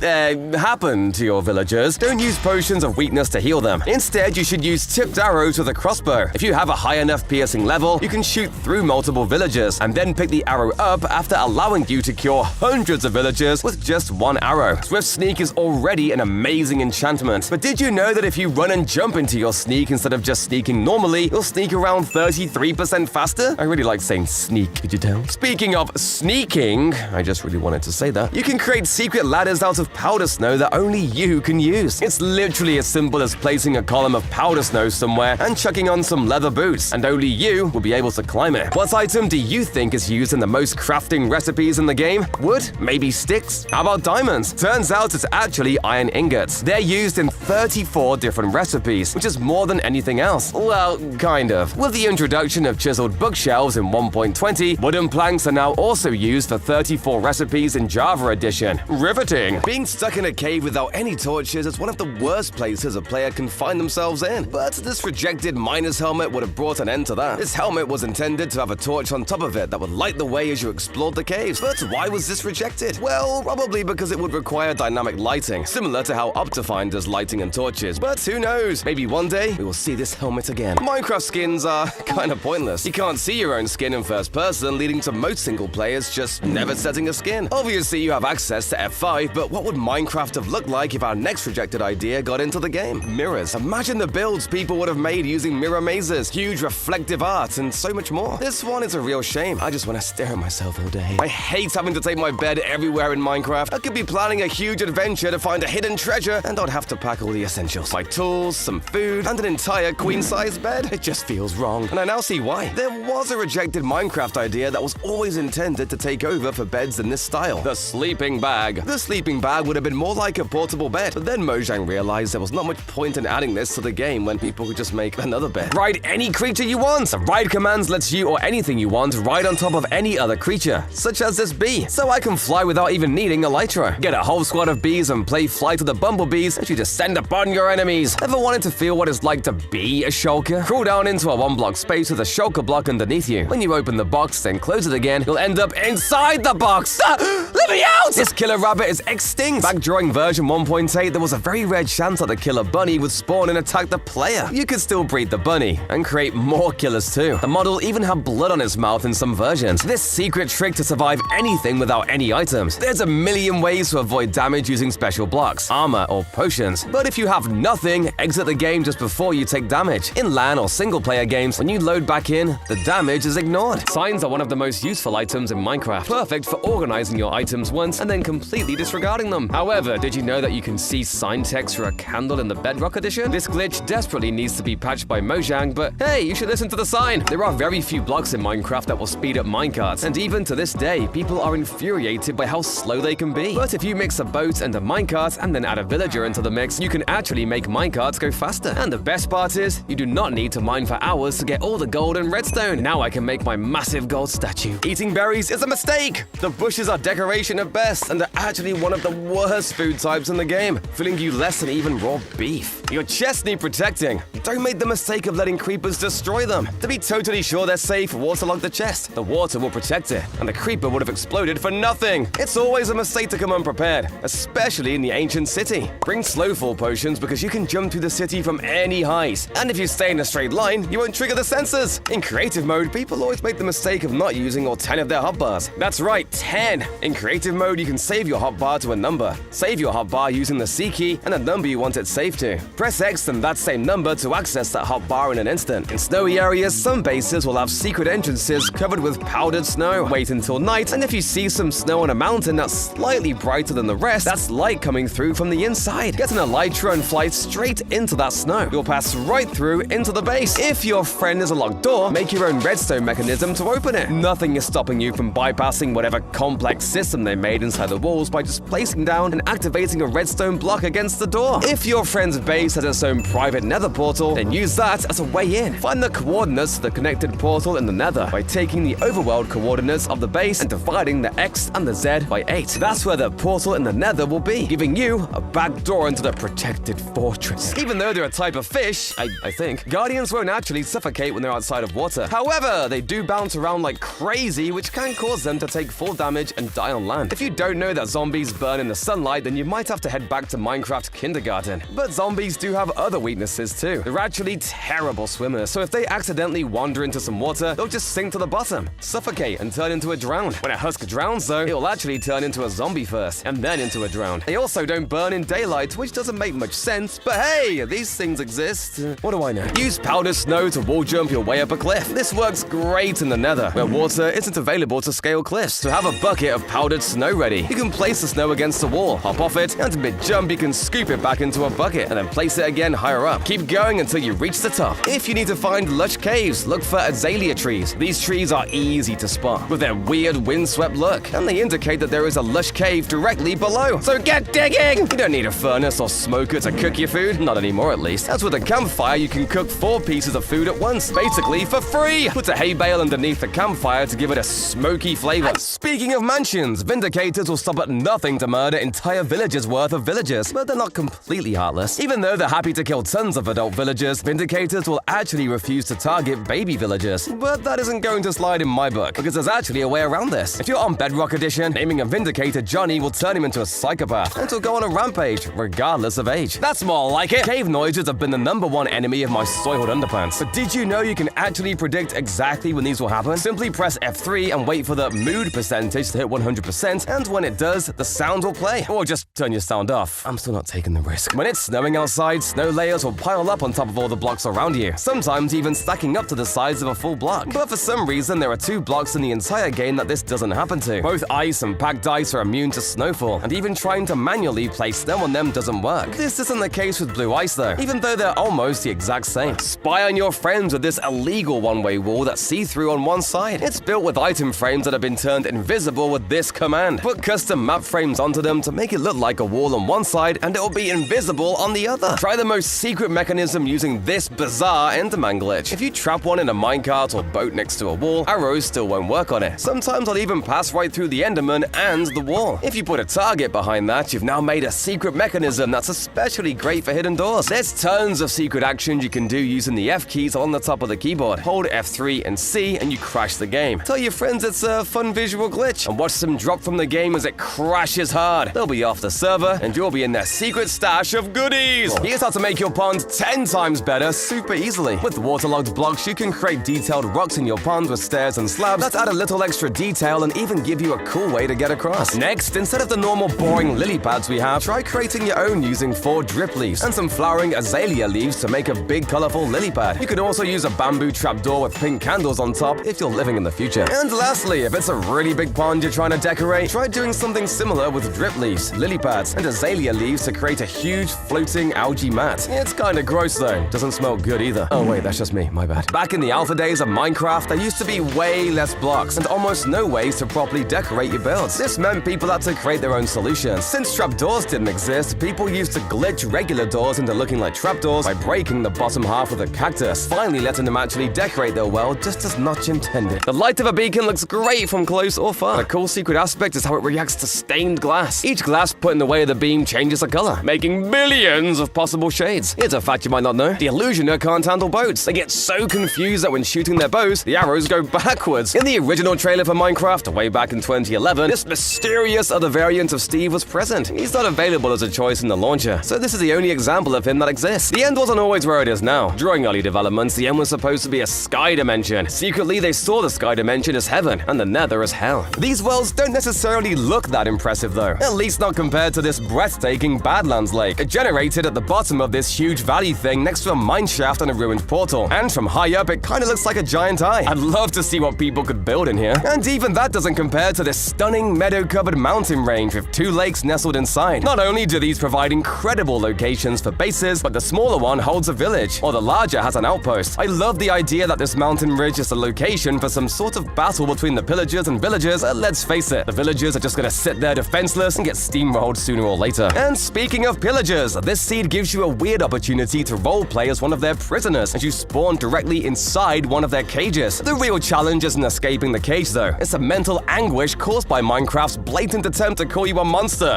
happen to your villagers, don't use potions of weakness to heal them. Instead, you should use tipped arrows with a crossbow. If you have a high enough piercing level, you can shoot through multiple villagers, and then pick the arrow up after allowing you to cure hundreds of villagers with just 1 arrow. Swift Sneak is already an amazing enchantment, but did you know that if you run and jump into your sneak instead of just sneaking normally, you'll sneak around 33% faster? I really like saying sneak, could you tell? Speaking of sneaking, I just really wanted to say that, you can create secret ladders out of powder snow that only you can use. It's literally as simple as placing a column of powder snow somewhere and chucking on some leather boots, and only you will be able to climb it. What item do you think is used in the most crafting recipes in the game? Wood? Maybe sticks? How about diamonds? Turns out it's actually iron ingots. They're used in 34 different recipes, which is more than anything else. Well, kind of. With the introduction of chiseled bookshelves in 1.20, wooden planks are now also used for 34 recipes in Java Edition. Riveting! Being stuck in a cave without any torches is one of the worst places a player can find themselves in, but this rejected miner's helmet would have brought an end to that. This helmet was intended to have a torch on top of it that would light the way as you explored the caves. But why was this rejected? Well, probably because it would require dynamic lighting, similar to how Optifine does lighting and torches. But who knows? Maybe one day we will see this helmet again. Minecraft skins are kinda pointless. You can't see your own skin in first person, leading to most single players just never setting a skin. Obviously, you have access to F5, but what would Minecraft have looked like if our next rejected idea got into the game? Mirrors. Imagine the builds people would have made using mirror mazes, huge reflective art, and so much more. This one is a real shame. I just want to stare at myself all day. I hate having to take my bed everywhere in Minecraft. I could be planning a huge adventure to find a hidden treasure, and I'd have to pack all the essentials, like tools, some food, and an entire queen queen-size bed? It just feels wrong, and I now see why. There was a rejected Minecraft idea that was always intended to take over for beds in this style: the sleeping bag. The sleeping bag would have been more like a portable bed, but then Mojang realized there was not much point in adding this to the game when people could just make another bed. Ride any creature you want. The ride commands lets you or anything you want ride on top of any other creature, such as this bee, so I can fly without even needing elytra. Get a whole squad of bees and play Fly to the Bumblebees that you just send upon your enemies. Ever wanted to feel what it's like to be a shulker? Crawl down into a 1-block space with a shulker block underneath you. When you open the box, then close it again, you'll end up inside the box. Let me out! This killer rabbit is extinct. Back during version 1.8, there was a very rare chance that the killer bunny would spawn and attack the player. You could still breed the bunny and create more killers too. The model even had blood on its mouth in some versions. This secret trick to survive anything without any items. There's a million ways to avoid damage using special blocks, armor, or potions. But if you have nothing, exit the game just before you take damage. In LAN or single-player games, when you load back in, the damage is ignored. Signs are one of the most useful items in Minecraft, perfect for organizing your items once and then completely disregarding them. However, did you know that you can see sign text through a candle in the Bedrock edition? This glitch desperately needs to be patched by Mojang, but hey, you should listen to the sign. There are very few blocks in Minecraft that will speed up minecarts, and even to this day, people are infuriated by how slow they can be. But if you mix a boat and a minecart and then add a villager into the mix, you can actually make minecarts go faster. And the best part is, you do not need to mine for hours to get all the gold and redstone. Now I can make my massive gold statue. Eating berries is a mistake. The bushes are decoration at best, and they're actually one of the worst food types in the game, filling you less than even raw beef. Your chests need protecting. Don't make the mistake of letting creepers destroy them. To be totally sure they're safe, waterlog the chest. The water will protect it, and the creeper would have exploded for nothing. It's always a mistake to come unprepared, especially in the ancient city. Bring slowfall potions because you can jump through the city from any height. And if you stay in a straight line, you won't trigger the sensors. In creative mode, people always make the mistake of not using all 10 of their hotbars. That's right, 10. In creative mode, you can save your hotbar to a number. Save your hotbar using the C key and the number you want it saved to. Press X and that same number to access that hotbar in an instant. In snowy areas, some bases will have secret entrances covered with powdered snow. Wait until night, and if you see some snow on a mountain that's slightly brighter than the rest, that's light coming through from the inside. Get an elytra and fly straight into that snow. You'll pass right through into the base. If your friend has a locked door, make your own redstone mechanism to open it. Nothing is stopping you from bypassing whatever complex system they made inside the walls by just placing down and activating a redstone block against the door. If your friend's base has its own private nether portal, then use that as a way in. Find the coordinates to the connected portal in the nether by taking the overworld coordinates of the base and dividing the X and the Z by 8. That's where the portal in the nether will be, giving you a back door into the protected fortress. Even though they're a type of fish, I think, guardians won't actually suffocate when they're outside of water. However, they do bounce around like crazy, which can cause them to take full damage and die on land. If you don't know that zombies burn in the sunlight, then you might have to head back to Minecraft kindergarten. But zombies do have other weaknesses too. They're actually terrible swimmers, so if they accidentally wander into some water, they'll just sink to the bottom, suffocate, and turn into a drowned. When a husk drowns though, it will actually turn into a zombie first, and then into a drowned. They also don't burn in daylight, which doesn't make much sense, but hey, these things exist. What do I know? Use powdered snow to wall jump your way up a cliff. This works great in the nether, where water isn't available to scale cliffs. So have a bucket of powdered snow ready. You can place the snow against the wall, hop off it, and mid-jump you can scoop it back into a bucket, and then place it again higher up. Keep going until you reach the top. If you need to find lush caves, look for azalea trees. These trees are easy to spot, with their weird windswept look, and they indicate that there is a lush cave directly below. So get digging! You don't need a furnace or smoker to cook your food, not anymore at least. As with a campfire, you can cook 4 pieces of food at once, basically for free! Put a hay bale underneath the campfire to give it a smoky flavor. Speaking of mansions, Vindicators will stop at nothing to murder entire villages worth of villagers, but they're not completely heartless. Even though they're happy to kill tons of adult villagers, Vindicators will actually refuse to target baby villagers. But that isn't going to slide in my book, because there's actually a way around this. If you're on Bedrock Edition, naming a Vindicator Johnny will turn him into a psychopath, and he'll go on a rampage, regardless of age. That's more like it! Cave noises have been the #1 enemy of my soiled underpants. But did you know you can actually predict exactly when these will happen? Simply press F3 and wait for the mood percentage to hit 100%, and when it does, the sound will play. Or just turn your sound off. I'm still not taking the risk. When it's snowing outside, snow layers will pile up on top of all the blocks around you, sometimes even stacking up to the size of a full block. But for some reason, there are 2 blocks in the entire game that this doesn't happen to. Both ice and packed ice are immune to snowfall, and even trying to manually place snow on them doesn't work. This isn't the case with blue ice though. Even though they're almost the exact exact same. Spy on your friends with this illegal one-way wall that's see-through on one side. It's built with item frames that have been turned invisible with this command. Put custom map frames onto them to make it look like a wall on one side and it will be invisible on the other. Try the most secret mechanism using this bizarre Enderman glitch. If you trap one in a minecart or boat next to a wall, arrows still won't work on it. Sometimes I'll even pass right through the Enderman and the wall. If you put a target behind that, you've now made a secret mechanism that's especially great for hidden doors. There's tons of secret actions you can do using the F keys on the top of the keyboard. Hold F3 and C and you crash the game. Tell your friends it's a fun visual glitch and watch them drop from the game as it crashes hard. They'll be off the server and you'll be in their secret stash of goodies. Here's how to make your pond 10 times better super easily. With waterlogged blocks, you can create detailed rocks in your pond with stairs and slabs that add a little extra detail and even give you a cool way to get across. Next, instead of the normal boring lily pads we have, try creating your own using 4 drip leaves and some flowering azalea leaves to make a big colorful lily pad. You could also use a bamboo trapdoor with pink candles on top if you're living in the future. And lastly, if it's a really big pond you're trying to decorate, try doing something similar with drip leaves, lily pads, and azalea leaves to create a huge floating algae mat. It's kinda gross though, doesn't smell good either. Oh wait, that's just me, my bad. Back in the alpha days of Minecraft, there used to be way less blocks and almost no ways to properly decorate your builds. This meant people had to create their own solutions. Since trapdoors didn't exist, people used to glitch regular doors into looking like trapdoors by breaking the bottom half of a cactus, finally letting them actually decorate their world just as Notch intended. The light of a beacon looks great from close or far. The cool secret aspect is how it reacts to stained glass. Each glass put in the way of the beam changes the color, making billions of possible shades. Here's a fact you might not know. The illusioner can't handle boats. They get so confused that when shooting their bows, the arrows go backwards. In the original trailer for Minecraft, way back in 2011, this mysterious other variant of Steve was present. He's not available as a choice in the launcher, so this is the only example of him that exists. The end wasn't always where it is now. During early developments, the end was supposed to be a sky dimension. Secretly, they saw the sky dimension as heaven and the nether as hell. These worlds don't necessarily look that impressive though, at least not compared to this breathtaking Badlands lake. It generated at the bottom of this huge valley thing next to a mine shaft and a ruined portal. And from high up, it kinda looks like a giant eye. I'd love to see what people could build in here. And even that doesn't compare to this stunning meadow-covered mountain range with 2 lakes nestled inside. Not only do these provide incredible locations for bases, but the smaller one holds a village, or the larger has an outpost. I love the idea that this mountain ridge is a location for some sort of battle between the pillagers and villagers. Let's face it, the villagers are just gonna sit there defenseless and get steamrolled sooner or later. And speaking of pillagers, this seed gives you a weird opportunity to roleplay as one of their prisoners as you spawn directly inside one of their cages. The real challenge isn't escaping the cage though, it's the mental anguish caused by Minecraft's blatant attempt to call you a monster.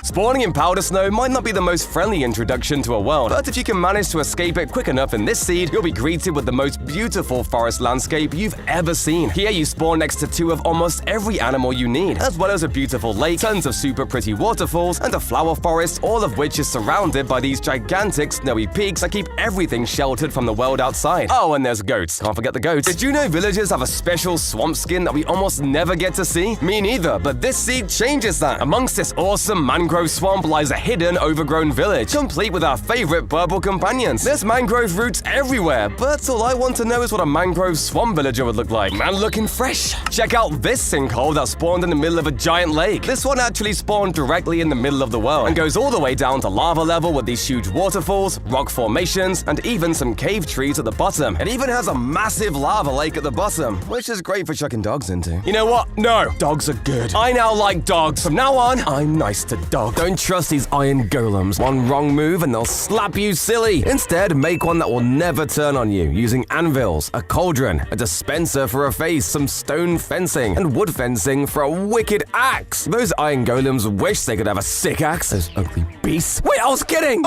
Spawning in powder snow might not be the most friendly introduction to a world, but if you can manage to escape it quick enough in this seed, you'll be greeted with the most beautiful forest landscape you've ever seen. Here you spawn next to 2 of almost every animal you need, as well as a beautiful lake, tons of super pretty waterfalls, and a flower forest, all of which is surrounded by these gigantic snowy peaks that keep everything sheltered from the world outside. Oh, and there's goats. Can't forget the goats. Did you know villagers have a special swamp skin that we almost never get to see? Me neither, but this seed changes that. Amongst this awesome mangrove swamp lies a hidden, overgrown village, complete with our favorite purple companions. There's mangrove roots everywhere, but all I want to know is what a mangrove swamp villager would look like. Man looking fresh. Check out this sinkhole that spawned in the middle of a giant lake. This one actually spawned directly in the middle of the world and goes all the way down to lava level with these huge waterfalls, rock formations, and even some cave trees at the bottom. It even has a massive lava lake at the bottom, which is great for chucking dogs into. You know what? No, dogs are good. I now like dogs. From now on, I'm nice to dogs. Don't trust these iron golems. One wrong move and they'll slap you silly. Instead, make one that will never turn on you using anvils, a cauldron, a dispenser for a face, some stone fencing, and wood fencing for a wicked axe. Those iron golems wish they could have a sick axe. Those ugly beasts. Wait, I was kidding!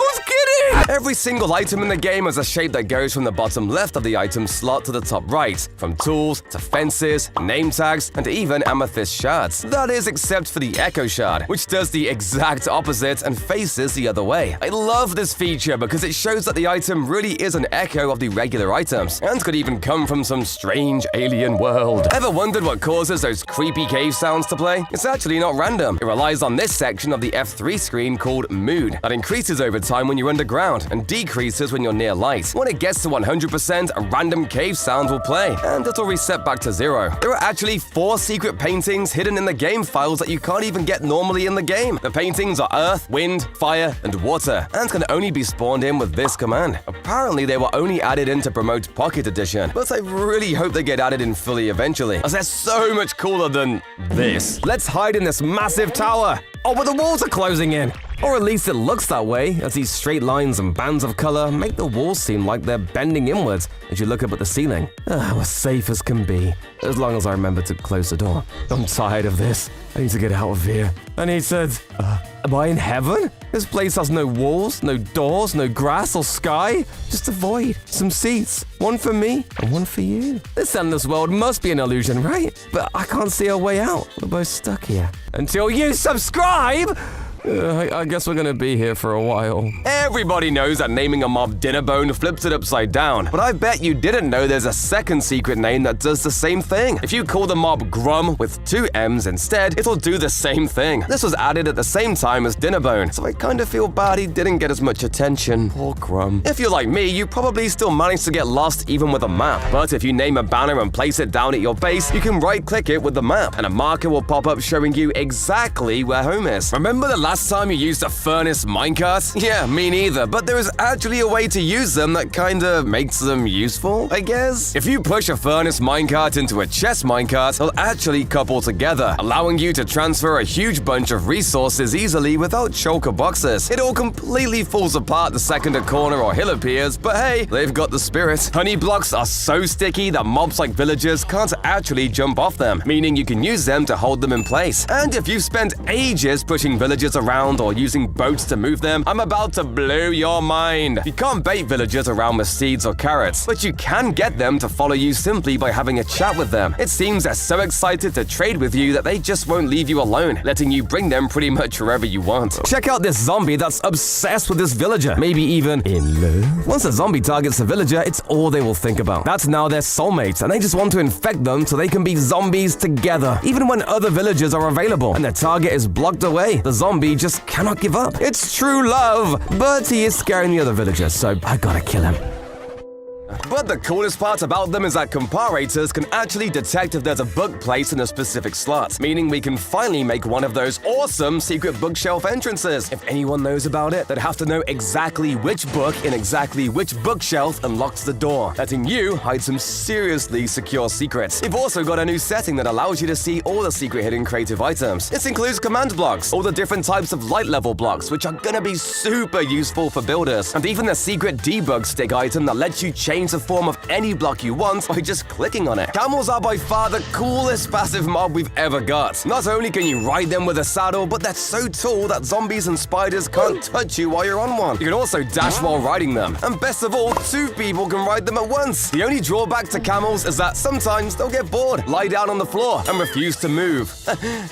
Every single item in the game has a shape that goes from the bottom left of the item slot to the top right, from tools to fences, name tags, and even amethyst shards. That is, except for the echo shard, which does the exact opposite and faces the other way. I love this feature because it shows that the item really is an echo of the regular items, and could even come from some strange alien world. Ever wondered what causes those creepy cave sounds to play? It's actually not random. It relies on this section of the F3 screen called mood, that increases over time when you're underground. ground and decreases when you're near light. When it gets to 100%, a random cave sound will play, and it'll reset back to 0. There are actually 4 secret paintings hidden in the game files that you can't even get normally in the game. The paintings are earth, wind, fire, and water, and can only be spawned in with this command. Apparently, they were only added in to promote Pocket Edition, but I really hope they get added in fully eventually, as they're so much cooler than this. Let's hide in this massive tower. Oh, but the walls are closing in. Or at least it looks that way, as these straight lines and bands of color make the walls seem like they're bending inwards as you look up at the ceiling. We're safe as can be, as long as I remember to close the door. I'm tired of this. I need to get out of here. And he said, am I in heaven? This place has no walls, no doors, no grass or sky. Just a void, some seats, one for me and one for you. This endless world must be an illusion, right? But I can't see a way out. We're both stuck here. Until you subscribe! I guess we're gonna be here for a while. Everybody knows that naming a mob Dinnerbone flips it upside down, but I bet you didn't know there's a second secret name that does the same thing. If you call the mob Grum with 2 M's instead, it'll do the same thing. This was added at the same time as Dinnerbone, so I kinda feel bad he didn't get as much attention. Poor Grum. If you're like me, you probably still manage to get lost even with a map. But if you name a banner and place it down at your base, you can right-click it with the map, and a marker will pop up showing you exactly where home is. Remember the last time you used a furnace minecart? Yeah, me neither, but there is actually a way to use them that kinda makes them useful, I guess? If you push a furnace minecart into a chest minecart, they'll actually couple together, allowing you to transfer a huge bunch of resources easily without choker boxes. It all completely falls apart the second a corner or hill appears, but hey, they've got the spirit. Honey blocks are so sticky that mobs like villagers can't actually jump off them, meaning you can use them to hold them in place. And if you've spent ages pushing villagers around or using boats to move them, I'm about to blow your mind. You can't bait villagers around with seeds or carrots, but you can get them to follow you simply by having a chat with them. It seems they're so excited to trade with you that they just won't leave you alone, letting you bring them pretty much wherever you want. Check out this zombie that's obsessed with this villager, maybe even in love. Once a zombie targets a villager, it's all they will think about. That's now their soulmates, and they just want to infect them so they can be zombies together. Even when other villagers are available and their target is blocked away, the zombie just cannot give up. It's true love, but he is scaring the other villagers, so I gotta kill him. But the coolest part about them is that comparators can actually detect if there's a book placed in a specific slot, meaning we can finally make one of those awesome secret bookshelf entrances. If anyone knows about it, they'd have to know exactly which book in exactly which bookshelf unlocks the door, letting you hide some seriously secure secrets. We've also got a new setting that allows you to see all the secret hidden creative items. This includes command blocks, all the different types of light level blocks, which are gonna be super useful for builders, and even the secret debug stick item that lets you change the form of any block you want by just clicking on it. Camels are by far the coolest passive mob we've ever got. Not only can you ride them with a saddle, but they're so tall that zombies and spiders can't touch you while you're on one. You can also dash while riding them. And best of all, 2 people can ride them at once. The only drawback to camels is that sometimes they'll get bored, lie down on the floor, and refuse to move.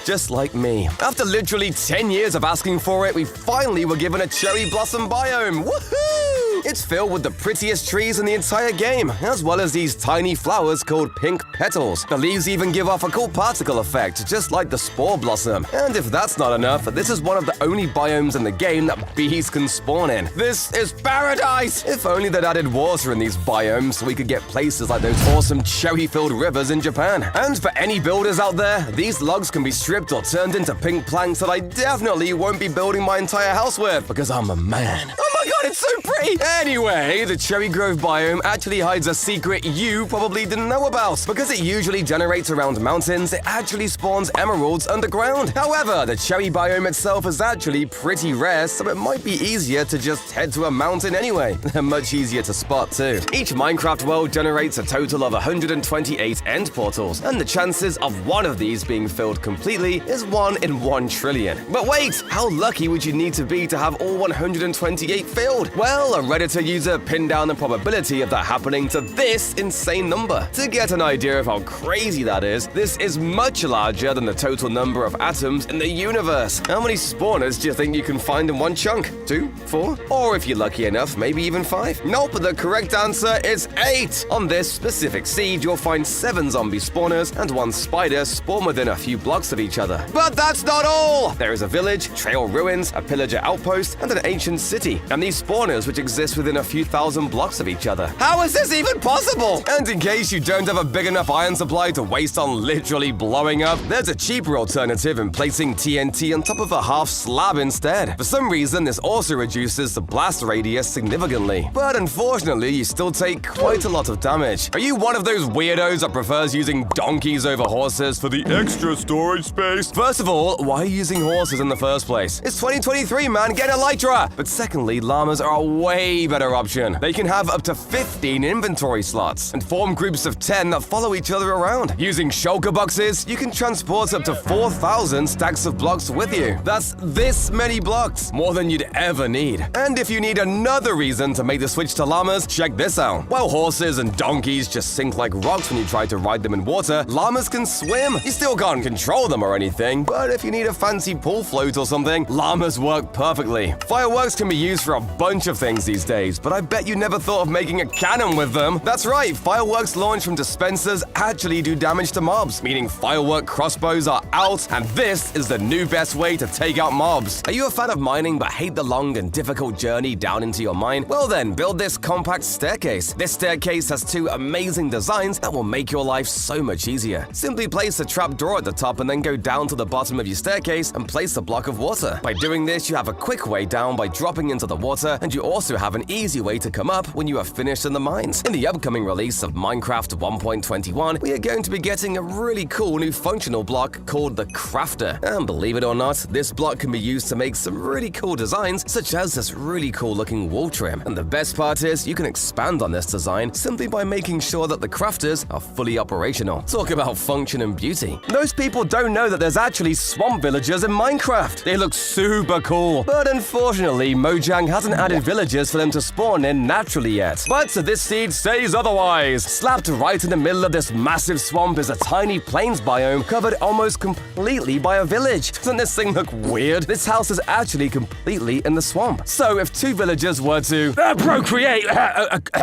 Just like me. After literally 10 years of asking for it, we finally were given a cherry blossom biome. Woohoo! It's filled with the prettiest trees in the entire game, as well as these tiny flowers called pink petals. The leaves even give off a cool particle effect, just like the spore blossom. And if that's not enough, this is one of the only biomes in the game that bees can spawn in. This is paradise! If only they'd added water in these biomes so we could get places like those awesome cherry-filled rivers in Japan. And for any builders out there, these logs can be stripped or turned into pink planks that I definitely won't be building my entire house with, because I'm a man. Oh my god, it's so pretty! Anyway, the Cherry Grove biome actually hides a secret you probably didn't know about. Because it usually generates around mountains, it actually spawns emeralds underground. However, the cherry biome itself is actually pretty rare, so it might be easier to just head to a mountain anyway. They're much easier to spot too. Each Minecraft world generates a total of 128 end portals, and the chances of one of these being filled completely is 1 in 1 trillion. But wait, how lucky would you need to be to have all 128 filled? Well, a Redditor user pinned down the probability of that happening to this insane number. To get an idea of how crazy that is, this is much larger than the total number of atoms in the universe. How many spawners do you think you can find in one chunk? 2? 4? Or if you're lucky enough, maybe even 5? Nope, the correct answer is 8! On this specific seed, you'll find 7 zombie spawners and 1 spider spawn within a few blocks of each other. But that's not all! There is a village, trail ruins, a pillager outpost, and an ancient city. And the many spawners which exist within a few thousand blocks of each other. How is this even possible? And in case you don't have a big enough iron supply to waste on literally blowing up, there's a cheaper alternative in placing TNT on top of a half slab instead. For some reason, this also reduces the blast radius significantly. But unfortunately, you still take quite a lot of damage. Are you one of those weirdos that prefers using donkeys over horses for the extra storage space? First of all, why are you using horses in the first place? It's 2023, man, get an elytra! But secondly, llamas are a way better option. They can have up to 15 inventory slots and form groups of 10 that follow each other around. Using shulker boxes, you can transport up to 4,000 stacks of blocks with you. That's this many blocks, more than you'd ever need. And if you need another reason to make the switch to llamas, check this out. While horses and donkeys just sink like rocks when you try to ride them in water, llamas can swim. You still can't control them or anything, but if you need a fancy pool float or something, llamas work perfectly. Fireworks can be used for a bunch of things these days, but I bet you never thought of making a cannon with them. That's right, fireworks launched from dispensers actually do damage to mobs, meaning firework crossbows are out, and this is the new best way to take out mobs. Are you a fan of mining but hate the long and difficult journey down into your mine? Well then, build this compact staircase. This staircase has two amazing designs that will make your life so much easier. Simply place a trapdoor at the top and then go down to the bottom of your staircase and place a block of water. By doing this, you have a quick way down by dropping into the water, and you also have an easy way to come up when you are finished in the mines. In the upcoming release of Minecraft 1.21, we are going to be getting a really cool new functional block called the Crafter. And believe it or not, this block can be used to make some really cool designs, such as this really cool looking wall trim. And the best part is, you can expand on this design simply by making sure that the crafters are fully operational. Talk about function and beauty. Most people don't know that there's actually swamp villagers in Minecraft. They look super cool. But unfortunately, Mojang hasn't added villagers for them to spawn in naturally yet. But this seed says otherwise. Slapped right in the middle of this massive swamp is a tiny plains biome covered almost completely by a village. Doesn't this thing look weird? This house is actually completely in the swamp. So if two villagers were to procreate,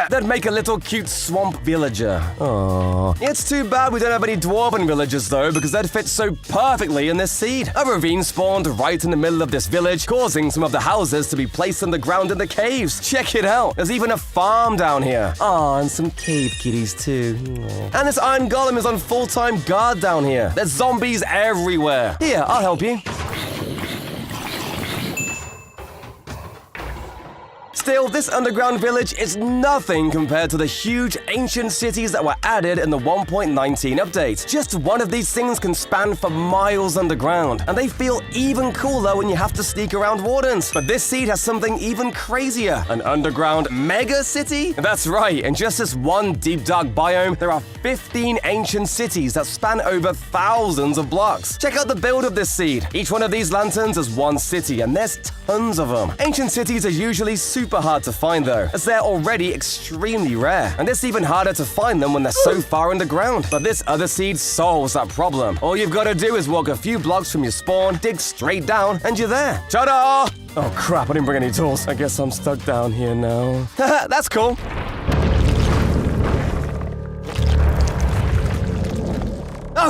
they'd make a little cute swamp villager. Aww. It's too bad we don't have any dwarven villagers though, because they'd fit so perfectly in this seed. A ravine spawned right in the middle of this village, causing some of the houses to be placed underground in the caves. Check it out. There's even a farm down here. Aw, and some cave kitties too. Aww. And this iron golem is on full-time guard down here. There's zombies everywhere. Here, I'll help you. Still, this underground village is nothing compared to the huge ancient cities that were added in the 1.19 update. Just one of these things can span for miles underground, and they feel even cooler when you have to sneak around wardens. But this seed has something even crazier, an underground mega city? That's right, in just this one deep dark biome, there are 15 ancient cities that span over thousands of blocks. Check out the build of this seed. Each one of these lanterns is one city, and there's tons of them. Ancient cities are usually super hard to find though, as they're already extremely rare, and it's even harder to find them when they're so far underground. But this other seed solves that problem. All you've got to do is walk a few blocks from your spawn, dig straight down, and you're there. Ta-da! Oh crap, I didn't bring any tools. I guess I'm stuck down here now. That's cool. Oh,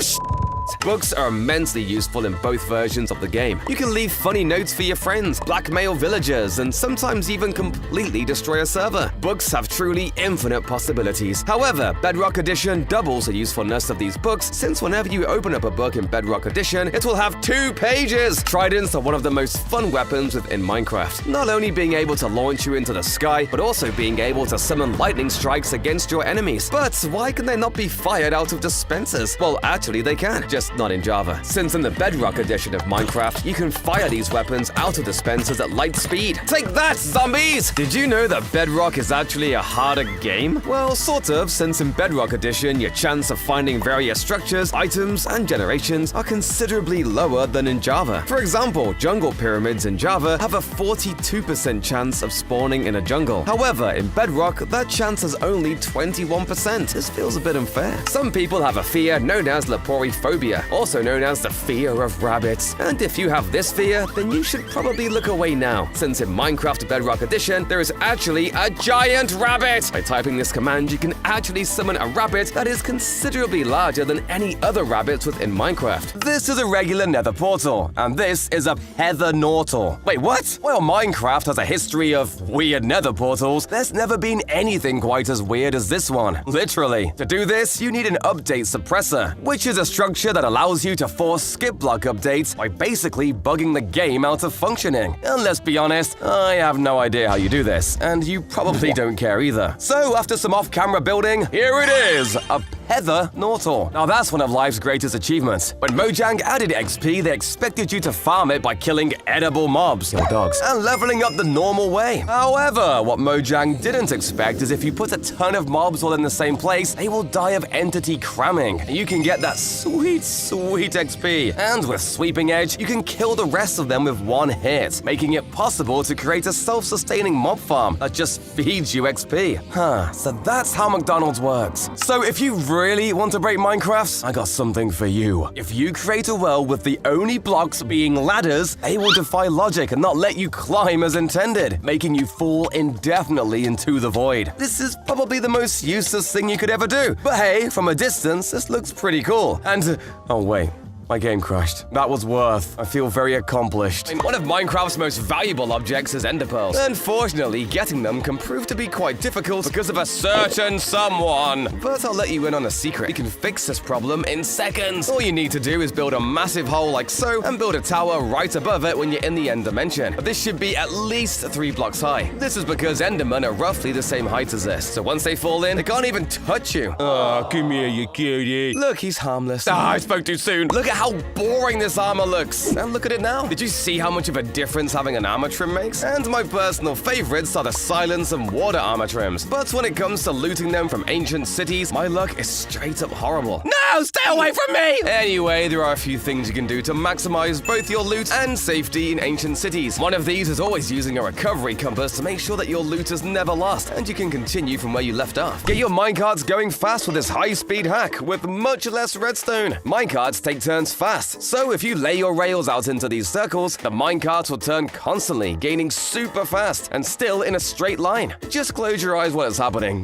Books are immensely useful in both versions of the game. You can leave funny notes for your friends, blackmail villagers, and sometimes even completely destroy a server. Books have truly infinite possibilities. However, Bedrock Edition doubles the usefulness of these books, since whenever you open up a book in Bedrock Edition, it will have 2 pages! Tridents are one of the most fun weapons within Minecraft. Not only being able to launch you into the sky, but also being able to summon lightning strikes against your enemies. But why can they not be fired out of dispensers? Well, actually they can, just not in Java. Since in the Bedrock edition of Minecraft, you can fire these weapons out of dispensers at light speed. Take that, zombies! Did you know that Bedrock is actually a harder game? Well, sort of, since in Bedrock edition, your chance of finding various structures, items, and generations are considerably lower than in Java. For example, jungle pyramids in Java have a 42% chance of spawning in a jungle. However, in Bedrock, that chance is only 21%. This feels a bit unfair. Some people have a fear known as leporiphobia, fear, also known as the fear of rabbits. And if you have this fear, then you should probably look away now, since in Minecraft Bedrock Edition, there is actually a giant rabbit! By typing this command, you can actually summon a rabbit that is considerably larger than any other rabbits within Minecraft. This is a regular nether portal, and this is a heather nortal. Wait, what? While Minecraft has a history of weird nether portals, there's never been anything quite as weird as this one. Literally. To do this, you need an update suppressor, which is a structure that allows you to force skip block updates by basically bugging the game out of functioning. And let's be honest, I have no idea how you do this, and you probably don't care either. So after some off-camera building, here it is, a heather nortal. Now that's one of life's greatest achievements. When Mojang added XP, they expected you to farm it by killing edible mobs, your dogs, and leveling up the normal way. However, what Mojang didn't expect is if you put a ton of mobs all in the same place, they will die of entity cramming. You can get that sweet XP. And with Sweeping Edge, you can kill the rest of them with one hit, making it possible to create a self-sustaining mob farm that just feeds you XP. So that's how McDonald's works. So if you really want to break Minecraft, I got something for you. If you create a world with the only blocks being ladders, they will defy logic and not let you climb as intended, making you fall indefinitely into the void. This is probably the most useless thing you could ever do. But hey, from a distance, this looks pretty cool. And, oh wait. My game crashed. That was worth. I feel very accomplished. One of Minecraft's most valuable objects is ender pearls. Unfortunately, getting them can prove to be quite difficult because of a certain someone. But I'll let you in on a secret. You can fix this problem in seconds. All you need to do is build a massive hole like so and build a tower right above it when you're in the end dimension. This should be at least 3 blocks high. This is because endermen are roughly the same height as this. So once they fall in, they can't even touch you. Oh, come here, you cutie. Look, he's harmless. I spoke too soon. Look at how boring this armor looks. And look at it now. Did you see how much of a difference having an armor trim makes? And my personal favorites are the silence and water armor trims. But when it comes to looting them from ancient cities, my luck is straight up horrible. No, stay away from me! Anyway, there are a few things you can do to maximize both your loot and safety in ancient cities. One of these is always using a recovery compass to make sure that your loot is never lost and you can continue from where you left off. Get your minecarts going fast with this high-speed hack with much less redstone. Minecarts take turns fast, so if you lay your rails out into these circles, the minecarts will turn constantly, gaining super fast and still in a straight line. Just close your eyes while it's happening.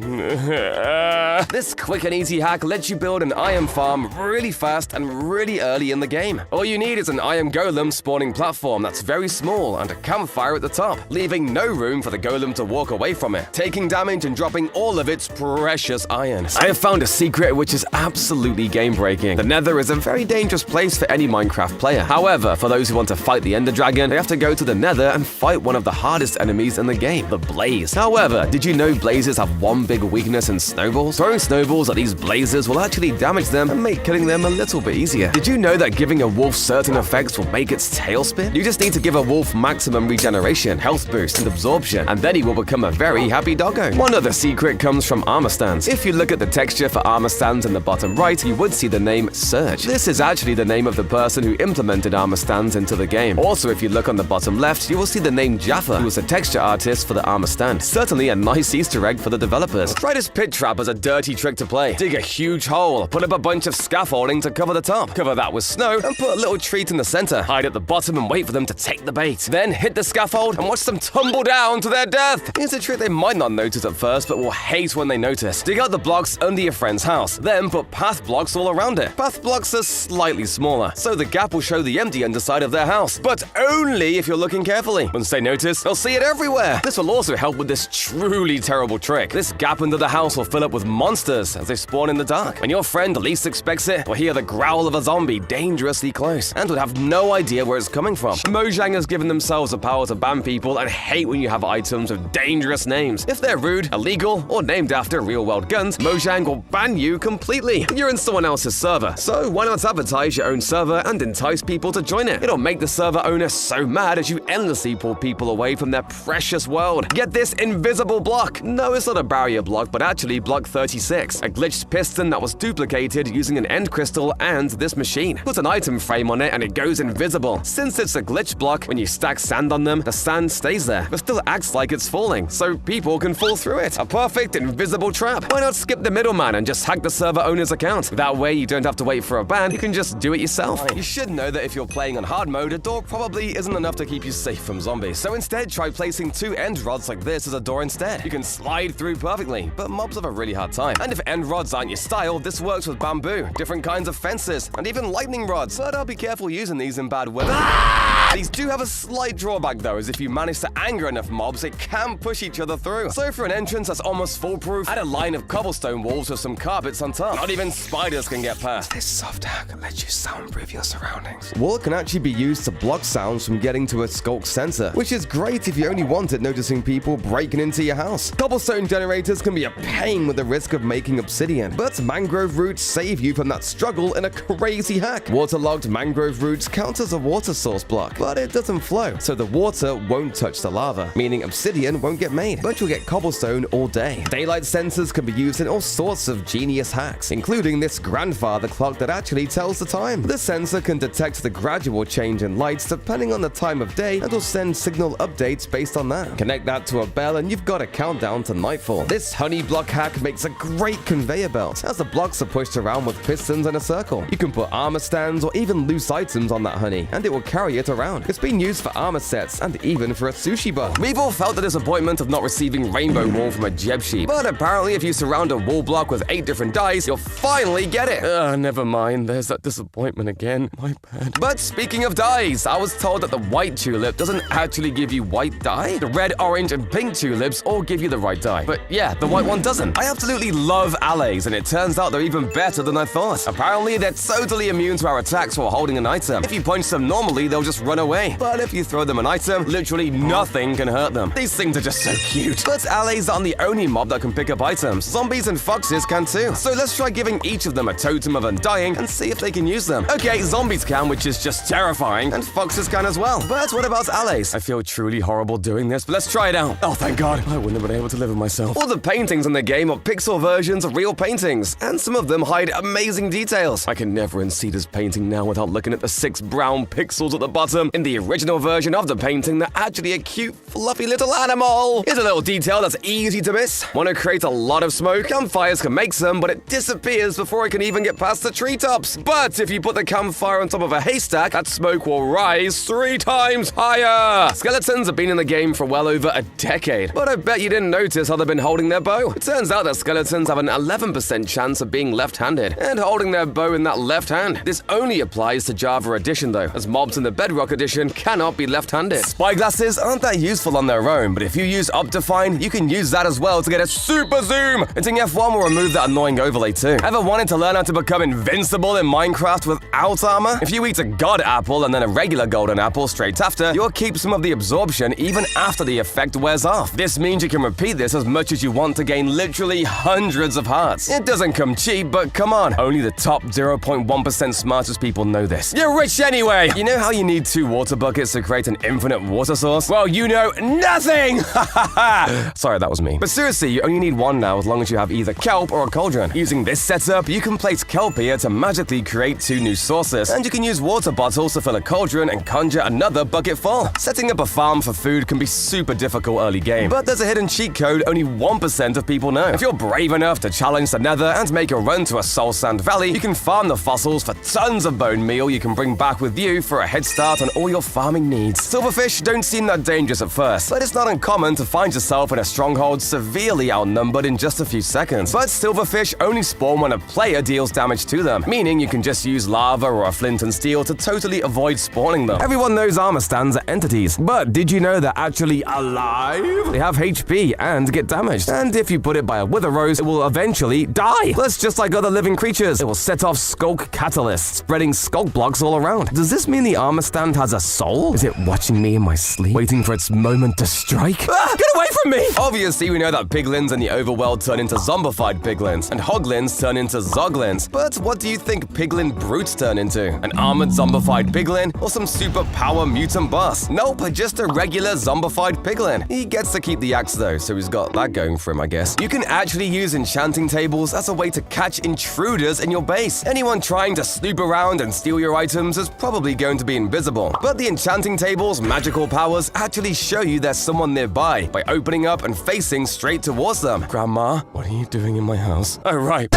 This quick and easy hack lets you build an iron farm really fast and really early in the game. All you need is an iron golem spawning platform that's very small and a campfire at the top, leaving no room for the golem to walk away from it, taking damage and dropping all of its precious iron. I have found a secret which is absolutely game-breaking. The Nether is a very dangerous place for any Minecraft player. However, for those who want to fight the Ender Dragon, they have to go to the Nether and fight one of the hardest enemies in the game, the Blaze. However, did you know blazes have one big weakness in snowballs? Throwing snowballs at these blazes will actually damage them and make killing them a little bit easier. Did you know that giving a wolf certain effects will make its tail spin? You just need to give a wolf maximum regeneration, health boost, and absorption, and then he will become a very happy doggo. One other secret comes from armor stands. If you look at the texture for armor stands in the bottom right, you would see the name Surge. This is actually the name of the person who implemented armor stands into the game. Also, if you look on the bottom left, you will see the name Jaffa, who was a texture artist for the armor stand. Certainly a nice Easter egg for the developers. Try this pit trap as a dirty trick to play. Dig a huge hole, put up a bunch of scaffolding to cover the top, cover that with snow, and put a little treat in the center. Hide at the bottom and wait for them to take the bait. Then hit the scaffold and watch them tumble down to their death. Here's a trick they might not notice at first, but will hate when they notice. Dig out the blocks under your friend's house, then put path blocks all around it. Path blocks are slightly smaller, so the gap will show the empty underside of their house, but only if you're looking carefully. Once they notice, they'll see it everywhere. This will also help with this truly terrible trick. This gap under the house will fill up with monsters as they spawn in the dark. When your friend least expects it, will hear the growl of a zombie dangerously close and would have no idea where it's coming from. Mojang has given themselves the power to ban people and hate when you have items with dangerous names. If they're rude, illegal, or named after real-world guns, Mojang will ban you completely. You're in someone else's server, so why not advertise your own server and entice people to join it? It'll make the server owner so mad as you endlessly pull people away from their precious world. Get this invisible block. No, it's not a barrier block, but actually block 36, a glitched piston that was duplicated using an end crystal and this machine. Put an item frame on it and it goes invisible. Since it's a glitch block, when you stack sand on them, the sand stays there, but still acts like it's falling, so people can fall through it. A perfect invisible trap. Why not skip the middleman and just hack the server owner's account? That way you don't have to wait for a ban, you can just do do it yourself. You should know that if you're playing on hard mode, a door probably isn't enough to keep you safe from zombies. So instead, try placing 2 end rods like this as a door instead. You can slide through perfectly, but mobs have a really hard time. And if end rods aren't your style, this works with bamboo, different kinds of fences, and even lightning rods. But I'll be careful using these in bad weather. These do have a slight drawback though, as if you manage to anger enough mobs, it can push each other through. So for an entrance that's almost foolproof, add a line of cobblestone walls with some carpets on top. Not even spiders can get past. This soft hack lets you soundproof your surroundings. Wool can actually be used to block sounds from getting to a skulk sensor, which is great if you only want it noticing people breaking into your house. Cobblestone generators can be a pain with the risk of making obsidian, but mangrove roots save you from that struggle in a crazy hack. Waterlogged mangrove roots count as a water source block, but it doesn't flow, so the water won't touch the lava, meaning obsidian won't get made, but you'll get cobblestone all day. Daylight sensors can be used in all sorts of genius hacks, including this grandfather clock that actually tells the time. This sensor can detect the gradual change in lights depending on the time of day and will send signal updates based on that. Connect that to a bell and you've got a countdown to nightfall. This honey block hack makes a great conveyor belt, as the blocks are pushed around with pistons in a circle. You can put armor stands or even loose items on that honey, and it will carry it around. It's been used for armor sets and even for a sushi bar. We've all felt the disappointment of not receiving rainbow wool from a Jeb sheep, but apparently if you surround a wool block with 8 different dyes, you'll finally get it. Never mind, there's that disappointment again. My bad. But speaking of dyes, I was told that the white tulip doesn't actually give you white dye. The red, orange, and pink tulips all give you the right dye. But yeah, the white one doesn't. I absolutely love allays, and it turns out they're even better than I thought. Apparently, they're totally immune to our attacks while holding an item. If you punch them normally, they'll just run away. But if you throw them an item, literally nothing can hurt them. These things are just so cute. But allays aren't the only mob that can pick up items. Zombies and foxes can too. So let's try giving each of them a totem of undying and see if they can use them. Okay, zombies can, which is just terrifying, and foxes can as well. But what about allays? I feel truly horrible doing this, but let's try it out. Oh, thank God. I wouldn't have been able to live with myself. All the paintings in the game are pixel versions of real paintings, and some of them hide amazing details. I can never unsee this painting now without looking at the 6 brown pixels at the bottom. In the original version of the painting, they're actually a cute, fluffy little animal. Here's a little detail that's easy to miss. Want to create a lot of smoke? Campfires can make some, but it disappears before it can even get past the treetops. But if you put the campfire on top of a haystack, that smoke will rise 3 times higher. Skeletons have been in the game for well over a decade, but I bet you didn't notice how they've been holding their bow. It turns out that skeletons have an 11% chance of being left-handed and holding their bow in that left hand. This only applies to Java Edition though, as mobs in the Bedrock Edition cannot be left-handed. Spyglasses aren't that useful on their own, but if you use Optifine, you can use that as well to get a super zoom. Hitting F1 will remove that annoying overlay too. Ever wanted to learn how to become invincible in Minecraft without armor? If you eat a god apple and then a regular golden apple straight after, you'll keep some of the absorption even after the effect wears off. This means you can repeat this as much as you want to gain literally hundreds of hearts. It doesn't come cheap, but come on, only the top 0.1% smartest people know this. You're rich anyway! You know how you need 2 water buckets to create an infinite water source? Well, you know nothing! Sorry, that was me. But seriously, you only need 1 now as long as you have either kelp or a cauldron. Using this setup, you can place kelp here to magically create 2 new sources, and you can use water bottles to fill a cauldron and conjure another bucket full. Setting up a farm for food can be super difficult early game, but there's a hidden cheat code only 1% of people know. If you're brave enough to challenge the nether and make a run to a soul sand valley, you can farm the fossils for tons of bone meal you can bring back with you for a head start on all your farming needs. Silverfish don't seem that dangerous at first, but it's not uncommon to find yourself in a stronghold severely outnumbered in just a few seconds. But silverfish only spawn when a player deals damage to them, meaning you can just use lava or a flint and steel to totally avoid spawning them. Everyone knows armor stands are entities, but did you know they're actually alive? They have HP and get damaged, and if you put it by a wither rose, it will eventually die. Plus, just like other living creatures, it will set off skulk catalysts, spreading skulk blocks all around. Does this mean the armor stand has a soul? Is it watching me in my sleep, waiting for its moment to strike? Get away from me! Obviously, we know that piglins in the overworld turn into zombified piglins, and hoglins turn into zoglins. But what do you think piglin brutes turn into? An armored zombified piglin, or some superpower mutant boss? Nope, just a regular zombified piglin. He gets to keep the axe though, so he's got that going for him, I guess. You can actually use enchanting tables as a way to catch intruders in your base. Anyone trying to snoop around and steal your items is probably going to be invisible, invisible. But the enchanting table's magical powers actually show you there's someone nearby by opening up and facing straight towards them. Grandma, what are you doing in my house? Oh, right.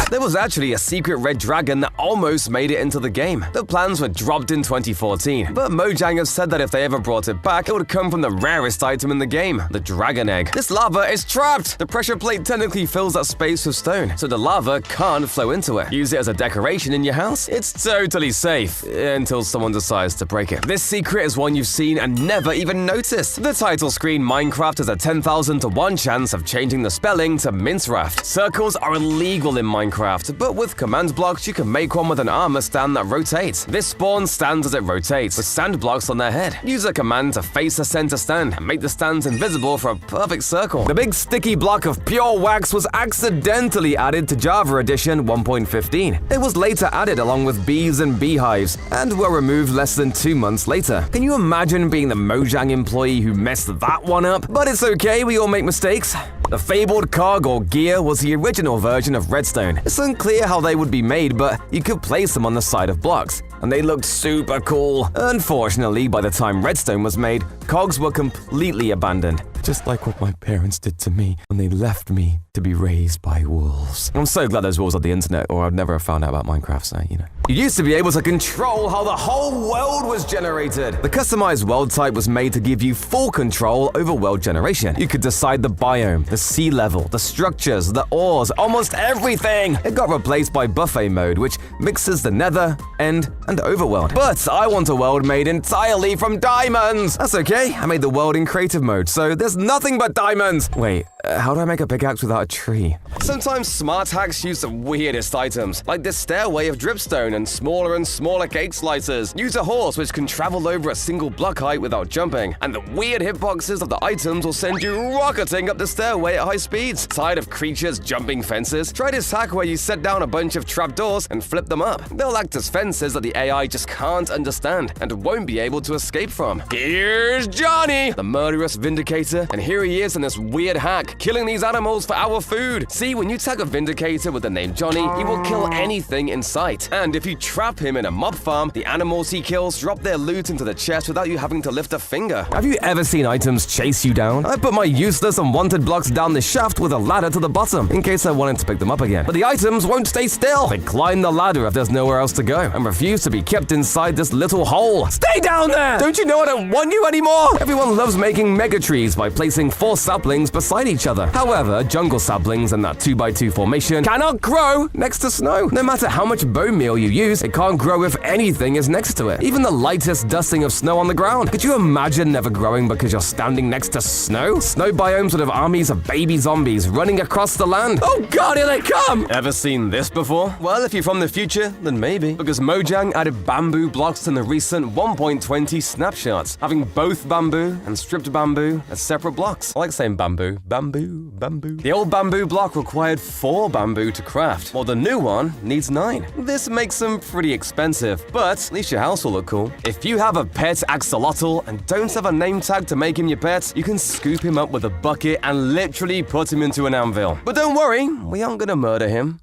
There was actually a secret red dragon that almost made it into the game. The plans were dropped in 2014, but Mojang has said that if they ever brought it back, it would come from the rarest item in the game, the dragon egg. This lava is trapped! The pressure plate technically fills that space with stone, so the lava can't flow into it. Use it as a decoration in your house. It's totally safe, until someone decides to break it. This secret is one you've seen and never even noticed. The title screen Minecraft has a 10,000 to 1 chance of changing the spelling to Minecraft. Circles are illegal in Minecraft, but with command blocks you can make one with an armor stand that rotates. This spawns stands as it rotates, with sand blocks on their head. Use a command to face the center stand and make the stands invisible for a perfect circle. The big sticky block of pure wax was accidentally added to Java Edition 1.15. It was later added along with bees and beehives, and were removed less than 2 months later. Can you imagine being the Mojang employee who messed that one up? But it's okay, we all make mistakes. The fabled cog or gear was the original version of Redstone. It's unclear how they would be made, but you could place them on the side of blocks, and they looked super cool. Unfortunately, by the time Redstone was made, cogs were completely abandoned. Just like what my parents did to me when they left me to be raised by wolves. I'm so glad there's rules on the internet, or I'd never have found out about Minecraft, so, you know. You used to be able to control how the whole world was generated. The customized world type was made to give you full control over world generation. You could decide the biome, the sea level, the structures, the ores, almost everything. It got replaced by buffet mode, which mixes the nether, end, and overworld. But I want a world made entirely from diamonds. That's okay, I made the world in creative mode, so there's nothing but diamonds. Wait, how do I make a pickaxe without a tree? Sometimes smart hacks use the weirdest items, like this stairway of dripstone and smaller cake slices. Use a horse which can travel over a single block height without jumping, and the weird hitboxes of the items will send you rocketing up the stairway at high speeds. Tired of creatures jumping fences? Try this hack where you set down a bunch of trapdoors and flip them up. They'll act as fences that the AI just can't understand and won't be able to escape from. Here's Johnny, the murderous vindicator, and here he is in this weird hack, killing these animals for our food. See, when you tag a vindicator with the name Johnny, he will kill anything in sight. And if you trap him in a mob farm, the animals he kills drop their loot into the chest without you having to lift a finger. Have you ever seen items chase you down? I put my useless and wanted blocks down the shaft with a ladder to the bottom, in case I wanted to pick them up again. But the items won't stay still. They climb the ladder if there's nowhere else to go, and refuse to be kept inside this little hole. Stay down there! Don't you know I don't want you anymore? Everyone loves making mega trees by placing 4 saplings beside each other. However, jungle saplings in that 2x2 formation cannot grow next to snow. No matter how much bone meal you use, it can't grow if anything is next to it. Even the lightest dusting of snow on the ground. Could you imagine never growing because you're standing next to snow? Snow biomes would have armies of baby zombies running across the land. Oh god, here they come! Ever seen this before? Well, if you're from the future, then maybe. Because Mojang added bamboo blocks in the recent 1.20 snapshots, having both bamboo and stripped bamboo as separate blocks. I like saying bamboo. Bamboo, bamboo. The old bamboo block required 4 bamboo to craft, while the new one needs 9. This makes them pretty expensive, but at least your house will look cool. If you have a pet axolotl and don't have a name tag to make him your pet, you can scoop him up with a bucket and literally put him into an anvil. But don't worry, we aren't gonna murder him.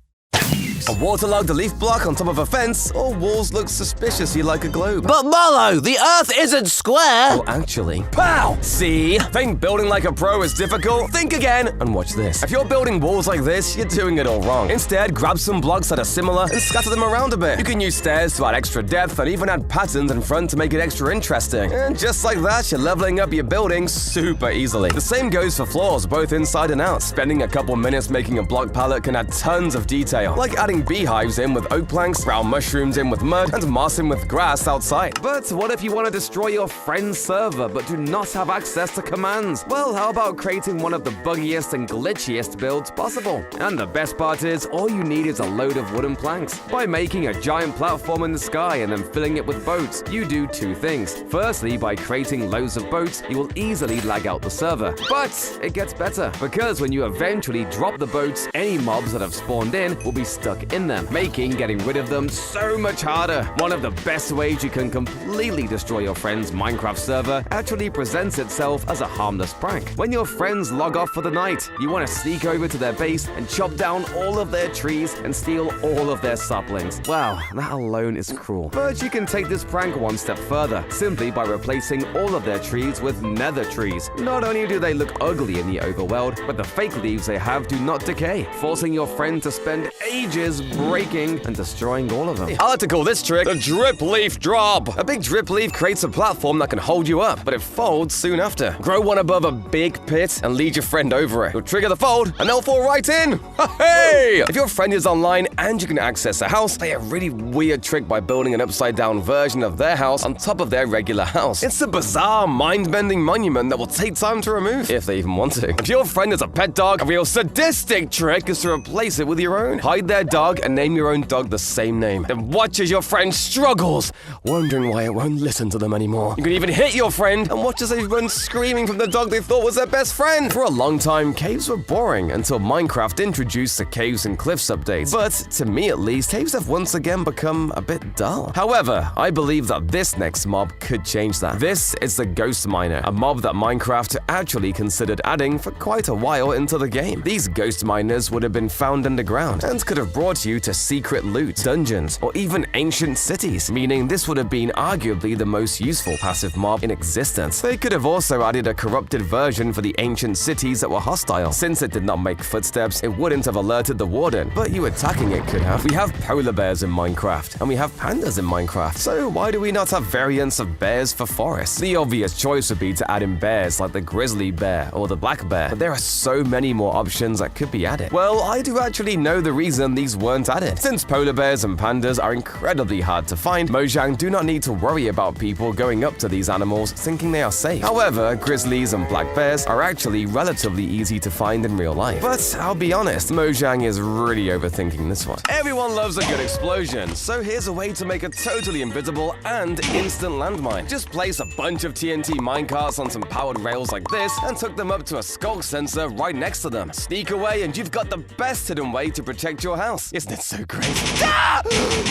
A waterlogged leaf block on top of a fence, or walls look suspiciously like a globe. But Mallow, the Earth isn't square! Oh, actually. Pow! See? Think building like a pro is difficult? Think again, and watch this. If you're building walls like this, you're doing it all wrong. Instead, grab some blocks that are similar and scatter them around a bit. You can use stairs to add extra depth and even add patterns in front to make it extra interesting. And just like that, you're leveling up your building super easily. The same goes for floors, both inside and out. Spending a couple minutes making a block palette can add tons of detail, like adding beehives in with oak planks, brown mushrooms in with mud, and moss in with grass outside. But what if you want to destroy your friend's server but do not have access to commands? Well, how about creating one of the buggiest and glitchiest builds possible? And the best part is, all you need is a load of wooden planks. By making a giant platform in the sky and then filling it with boats, you do 2 things. Firstly, by creating loads of boats, you will easily lag out the server. But it gets better, because when you eventually drop the boats, any mobs that have spawned in will be stuck in in them, making getting rid of them so much harder. One of the best ways you can completely destroy your friend's Minecraft server actually presents itself as a harmless prank. When your friends log off for the night, you want to sneak over to their base and chop down all of their trees and steal all of their saplings. Wow, that alone is cruel. But you can take this prank one step further, simply by replacing all of their trees with nether trees. Not only do they look ugly in the overworld, but the fake leaves they have do not decay, forcing your friend to spend ages breaking and destroying all of them. I like to call this trick the drip leaf drop. A big drip leaf creates a platform that can hold you up, but it folds soon after. Grow one above a big pit and lead your friend over it. You'll trigger the fold and they'll fall right in. Hey! If your friend is online and you can access a house, play a really weird trick by building an upside-down version of their house on top of their regular house. It's a bizarre, mind-bending monument that will take time to remove, if they even want to. If your friend is a pet dog, a real sadistic trick is to replace it with your own. Hide their dog and name your own dog the same name. Then watch as your friend struggles, wondering why it won't listen to them anymore. You can even hit your friend and watch as they run screaming from the dog they thought was their best friend. For a long time, caves were boring until Minecraft introduced the Caves and Cliffs update. But to me at least, caves have once again become a bit dull. However, I believe that this next mob could change that. This is the Ghost Miner, a mob that Minecraft actually considered adding for quite a while into the game. These ghost miners would have been found underground and could have brought you to secret loot, dungeons, or even ancient cities, meaning this would have been arguably the most useful passive mob in existence. They could have also added a corrupted version for the ancient cities that were hostile. Since it did not make footsteps, it wouldn't have alerted the warden, but you attacking it could have. We have polar bears in Minecraft, and we have pandas in Minecraft, so why do we not have variants of bears for forests? The obvious choice would be to add in bears like the grizzly bear or the black bear, but there are so many more options that could be added. Well, I do actually know the reason these weren't added. Since polar bears and pandas are incredibly hard to find, Mojang do not need to worry about people going up to these animals thinking they are safe. However, grizzlies and black bears are actually relatively easy to find in real life. But I'll be honest, Mojang is really overthinking this one. Everyone loves a good explosion, so here's a way to make a totally invisible and instant landmine. Just place a bunch of TNT minecarts on some powered rails like this and hook them up to a skulk sensor right next to them. Sneak away and you've got the best hidden way to protect your house. Isn't it so crazy? Ah!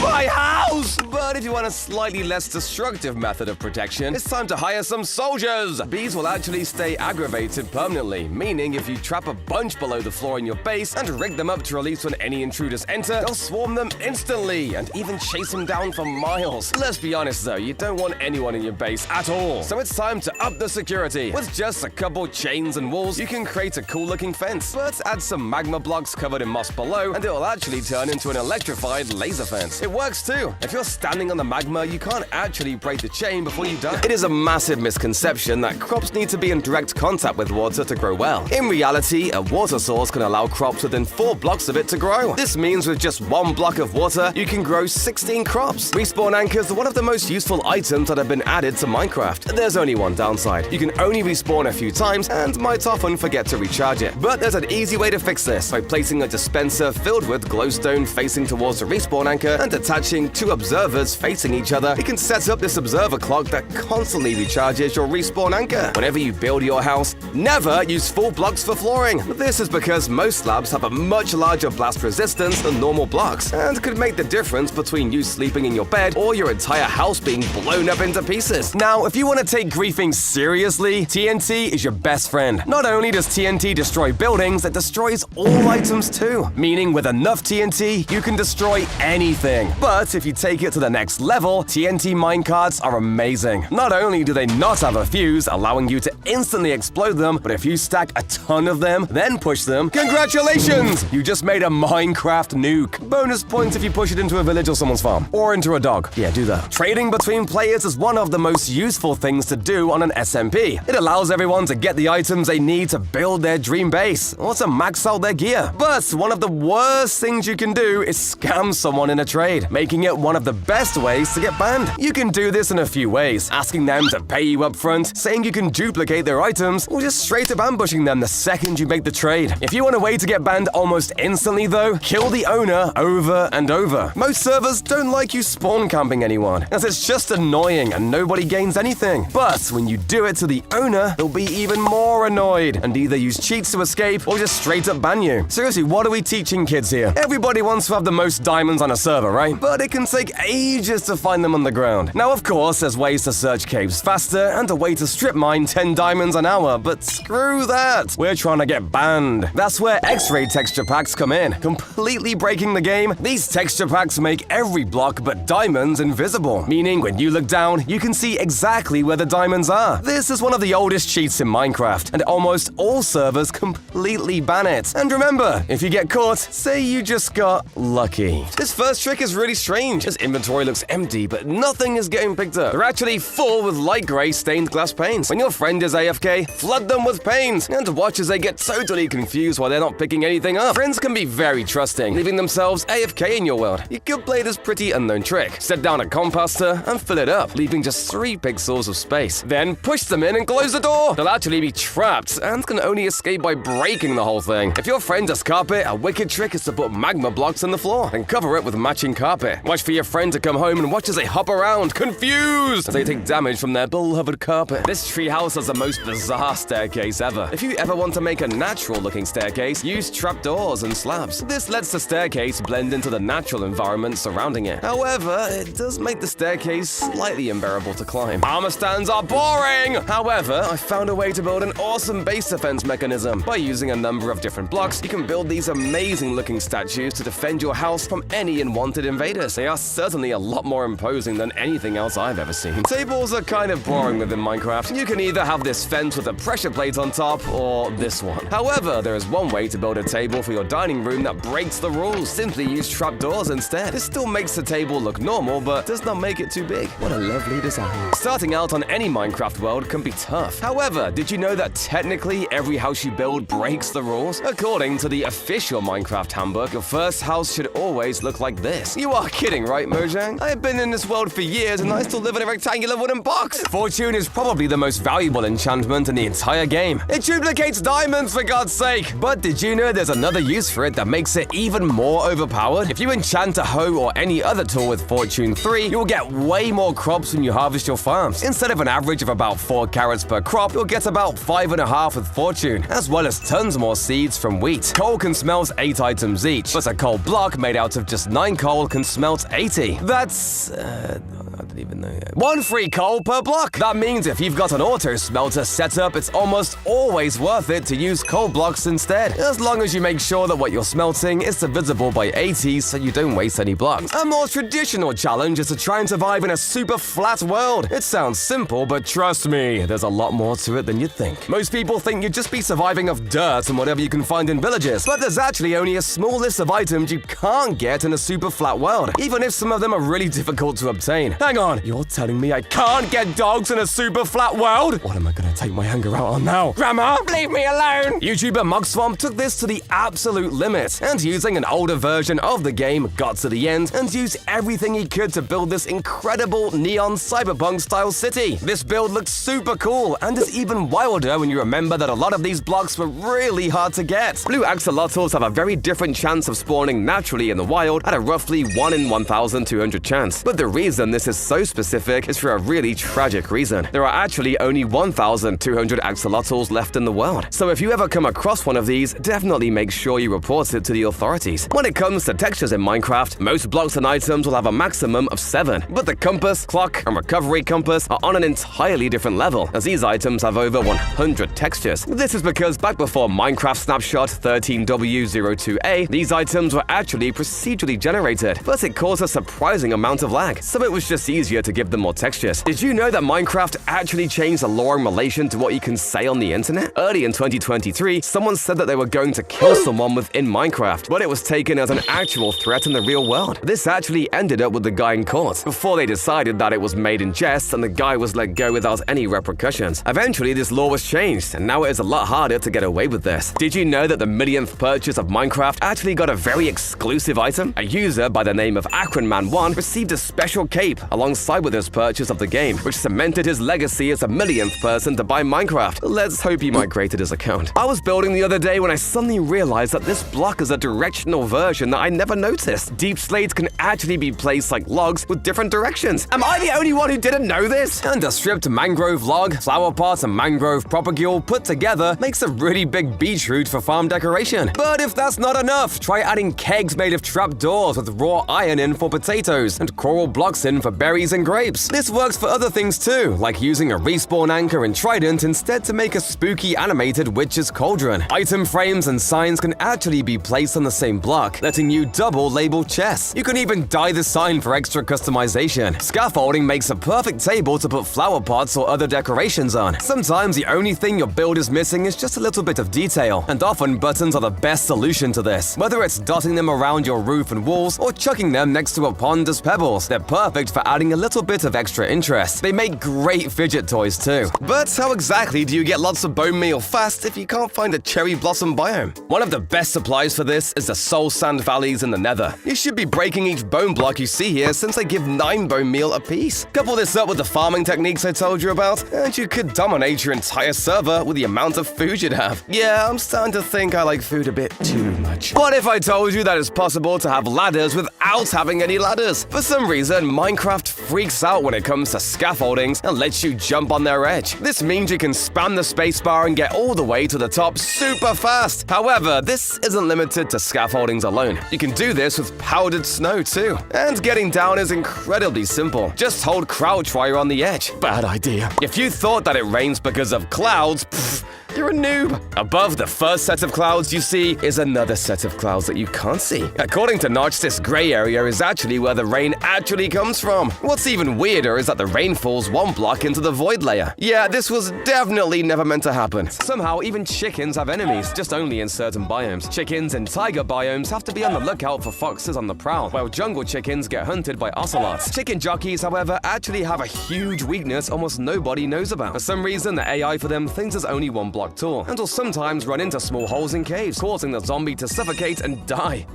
My house! But if you want a slightly less destructive method of protection, it's time to hire some soldiers. Bees will actually stay aggravated permanently, meaning if you trap a bunch below the floor in your base and rig them up to release when any intruders enter, they'll swarm them instantly and even chase them down for miles. Let's be honest though, you don't want anyone in your base at all. So it's time to up the security. With just a couple chains and walls, you can create a cool looking fence, but add some magma blocks covered in moss below and it will actually turn into an electrified laser fence. It works too. If you're standing on the magma, you can't actually break the chain before you die. It is a massive misconception that crops need to be in direct contact with water to grow well. In reality, a water source can allow crops within 4 blocks of it to grow. This means with just 1 block of water, you can grow 16 crops. Respawn anchors are one of the most useful items that have been added to Minecraft. There's only one downside. You can only respawn a few times and might often forget to recharge it. But there's an easy way to fix this by placing a dispenser filled with glowstone facing towards the respawn anchor and attaching 2 observers facing each other. You can set up this observer clock that constantly recharges your respawn anchor. Whenever you build your house, never use full blocks for flooring. This is because most slabs have a much larger blast resistance than normal blocks and could make the difference between you sleeping in your bed or your entire house being blown up into pieces. Now, if you want to take griefing seriously, TNT is your best friend. Not only does TNT destroy buildings, it destroys all items too. Meaning with enough TNT, you can destroy anything. But if you take it to the next level, TNT minecarts are amazing. Not only do they not have a fuse, allowing you to instantly explode them, but if you stack a ton of them, then push them, congratulations! You just made a Minecraft nuke. Bonus points if you push it into a village or someone's farm. Or into a dog. Yeah, do that. Trading between players is one of the most useful things to do on an SMP. It allows everyone to get the items they need to build their dream base, or to max out their gear. But one of the worst things you can do is scam someone in a trade, making it one of the best ways to get banned. You can do this in a few ways, asking them to pay you up front, saying you can duplicate their items, or just straight up ambushing them the second you make the trade. If you want a way to get banned almost instantly though, kill the owner over and over. Most servers don't like you spawn camping anyone, as it's just annoying and nobody gains anything. But when you do it to the owner, they'll be even more annoyed and either use cheats to escape or just straight up ban you. Seriously, what are we teaching kids here? Everybody Everybody wants to have the most diamonds on a server, right? But it can take ages to find them on the ground. Now, of course, there's ways to search caves faster and a way to strip mine 10 diamonds an hour, but screw that. We're trying to get banned. That's where X-ray texture packs come in, completely breaking the game. These texture packs make every block but diamonds invisible, meaning when you look down, you can see exactly where the diamonds are. This is one of the oldest cheats in Minecraft, and almost all servers completely ban it. And remember, if you get caught, say you just got lucky. This first trick is really strange. His inventory looks empty, but nothing is getting picked up. They're actually full with light gray stained glass panes. When your friend is AFK, flood them with panes, and watch as they get totally confused while they're not picking anything up. Friends can be very trusting, leaving themselves AFK in your world. You could play this pretty unknown trick. Set down a compastor and fill it up, leaving just 3 pixels of space. Then push them in and close the door. They'll actually be trapped and can only escape by breaking the whole thing. If your friend does carpet, a wicked trick is to put magma blocks in the floor and cover it with matching carpet. Watch for your friend to come home and watch as they hop around, confused, as they take damage from their beloved carpet. This treehouse has the most bizarre staircase ever. If you ever want to make a natural-looking staircase, use trapdoors and slabs. This lets the staircase blend into the natural environment surrounding it. However, it does make the staircase slightly unbearable to climb. Armor stands are boring! However, I found a way to build an awesome base defense mechanism. By using a number of different blocks, you can build these amazing-looking statues to defend your house from any unwanted invaders. They are certainly a lot more imposing than anything else I've ever seen. Tables are kind of boring within Minecraft. You can either have this fence with a pressure plate on top, or this one. However, there is one way to build a table for your dining room that breaks the rules. Simply use trapdoors instead. This still makes the table look normal, but does not make it too big. What a lovely design. Starting out on any Minecraft world can be tough. However, did you know that technically every house you build breaks the rules? According to the official Minecraft handbook, your first house should always look like this. You are kidding, right, Mojang? I have been in this world for years and I still live in a rectangular wooden box. Fortune is probably the most valuable enchantment in the entire game. It duplicates diamonds, for God's sake. But did you know there's another use for it that makes it even more overpowered? If you enchant a hoe or any other tool with Fortune 3, you'll get way more crops when you harvest your farms. Instead of an average of about 4 carrots per crop, you'll get about 5.5 with Fortune, as well as tons more seeds from wheat. Coal can smelt 8 items each, but a coal block made out of just 9 coal can smelt 80. That's, I don't even know yet. 1 free coal per block. That means if you've got an auto smelter set up, it's almost always worth it to use coal blocks instead, as long as you make sure that what you're smelting is divisible by 80 so you don't waste any blocks. A more traditional challenge is to try and survive in a super flat world. It sounds simple, but trust me, there's a lot more to it than you'd think. Most people think you'd just be surviving off dirt and whatever you can find in villages, but there's actually only a small list of items you can't get in a super flat world, even if some of them are really difficult to obtain. Hang on, you're telling me I can't get dogs in a super flat world? What am I gonna take my anger out on now? Grandma, leave me alone! YouTuber Mugswamp took this to the absolute limit, and using an older version of the game, got to the end and used everything he could to build this incredible neon cyberpunk-style city. This build looks super cool, and is even wilder when you remember that a lot of these blocks were really hard to get. Blue axolotls have a very different chance of spawning naturally in the wild at a roughly 1 in 1,200 chance. But the reason this is so specific is for a really tragic reason. There are actually only 1,200 axolotls left in the world. So if you ever come across one of these, definitely make sure you report it to the authorities. When it comes to textures in Minecraft, most blocks and items will have a maximum of 7, but the compass, clock, and recovery compass are on an entirely different level, as these items have over 100 textures. This is because back before Minecraft Snapshot 13W02A, these items were actually procedurally generated, but it caused a surprising amount of lag, so it was just easier to give them more textures. Did you know that Minecraft actually changed the law in relation to what you can say on the internet? Early in 2023, someone said that they were going to kill someone within Minecraft, but it was taken as an actual threat in the real world. This actually ended up with the guy in court, before they decided that it was made in jest and the guy was let go without any repercussions. Eventually, this law was changed, and now it is a lot harder to get away with this. Did you know that the millionth purchase of Minecraft actually got a very exclusive item? A user by the name of AkronMan1 received a special cape along alongside with his purchase of the game, which cemented his legacy as the millionth person to buy Minecraft. Let's hope he migrated his account. I was building the other day when I suddenly realized that this block is a directional version that I never noticed. Deep slates can actually be placed like logs with different directions. Am I the only one who didn't know this? And a stripped mangrove log, flower pot, and mangrove propagule put together makes a really big beetroot for farm decoration. But if that's not enough, try adding kegs made of trapdoors with raw iron in for potatoes and coral blocks in for berries and grapes. This works for other things too, like using a respawn anchor and trident instead to make a spooky animated witch's cauldron. Item frames and signs can actually be placed on the same block, letting you double label chests. You can even dye the sign for extra customization. Scaffolding makes a perfect table to put flower pots or other decorations on. Sometimes the only thing your build is missing is just a little bit of detail, and often buttons are the best solution to this. Whether it's dotting them around your roof and walls or chucking them next to a pond as pebbles, they're perfect for adding a little bit of extra interest. They make great fidget toys too. But how exactly do you get lots of bone meal fast if you can't find a cherry blossom biome? One of the best supplies for this is the soul sand valleys in the nether. You should be breaking each bone block you see here since they give 9 bone meal apiece. Couple this up with the farming techniques I told you about, and you could dominate your entire server with the amount of food you'd have. Yeah, I'm starting to think I like food a bit too much. What if I told you that it's possible to have ladders without having any ladders? For some reason, Minecraft freaks out when it comes to scaffoldings and lets you jump on their edge. This means you can spam the spacebar and get all the way to the top super fast. However, this isn't limited to scaffoldings alone. You can do this with powdered snow too. And getting down is incredibly simple. Just hold crouch while you're on the edge. Bad idea. If you thought that it rains because of clouds, you're a noob. Above the first set of clouds you see is another set of clouds that you can't see. According to Notch, this gray area is actually where the rain actually comes from. What's even weirder is that the rain falls 1 block into the void layer. Yeah, this was definitely never meant to happen. Somehow, even chickens have enemies, just only in certain biomes. Chickens in tiger biomes have to be on the lookout for foxes on the prowl, while jungle chickens get hunted by ocelots. Chicken jockeys, however, actually have a huge weakness almost nobody knows about. For some reason, the AI for them thinks there's only 1 block tall, and will sometimes run into small holes in caves, causing the zombie to suffocate and die.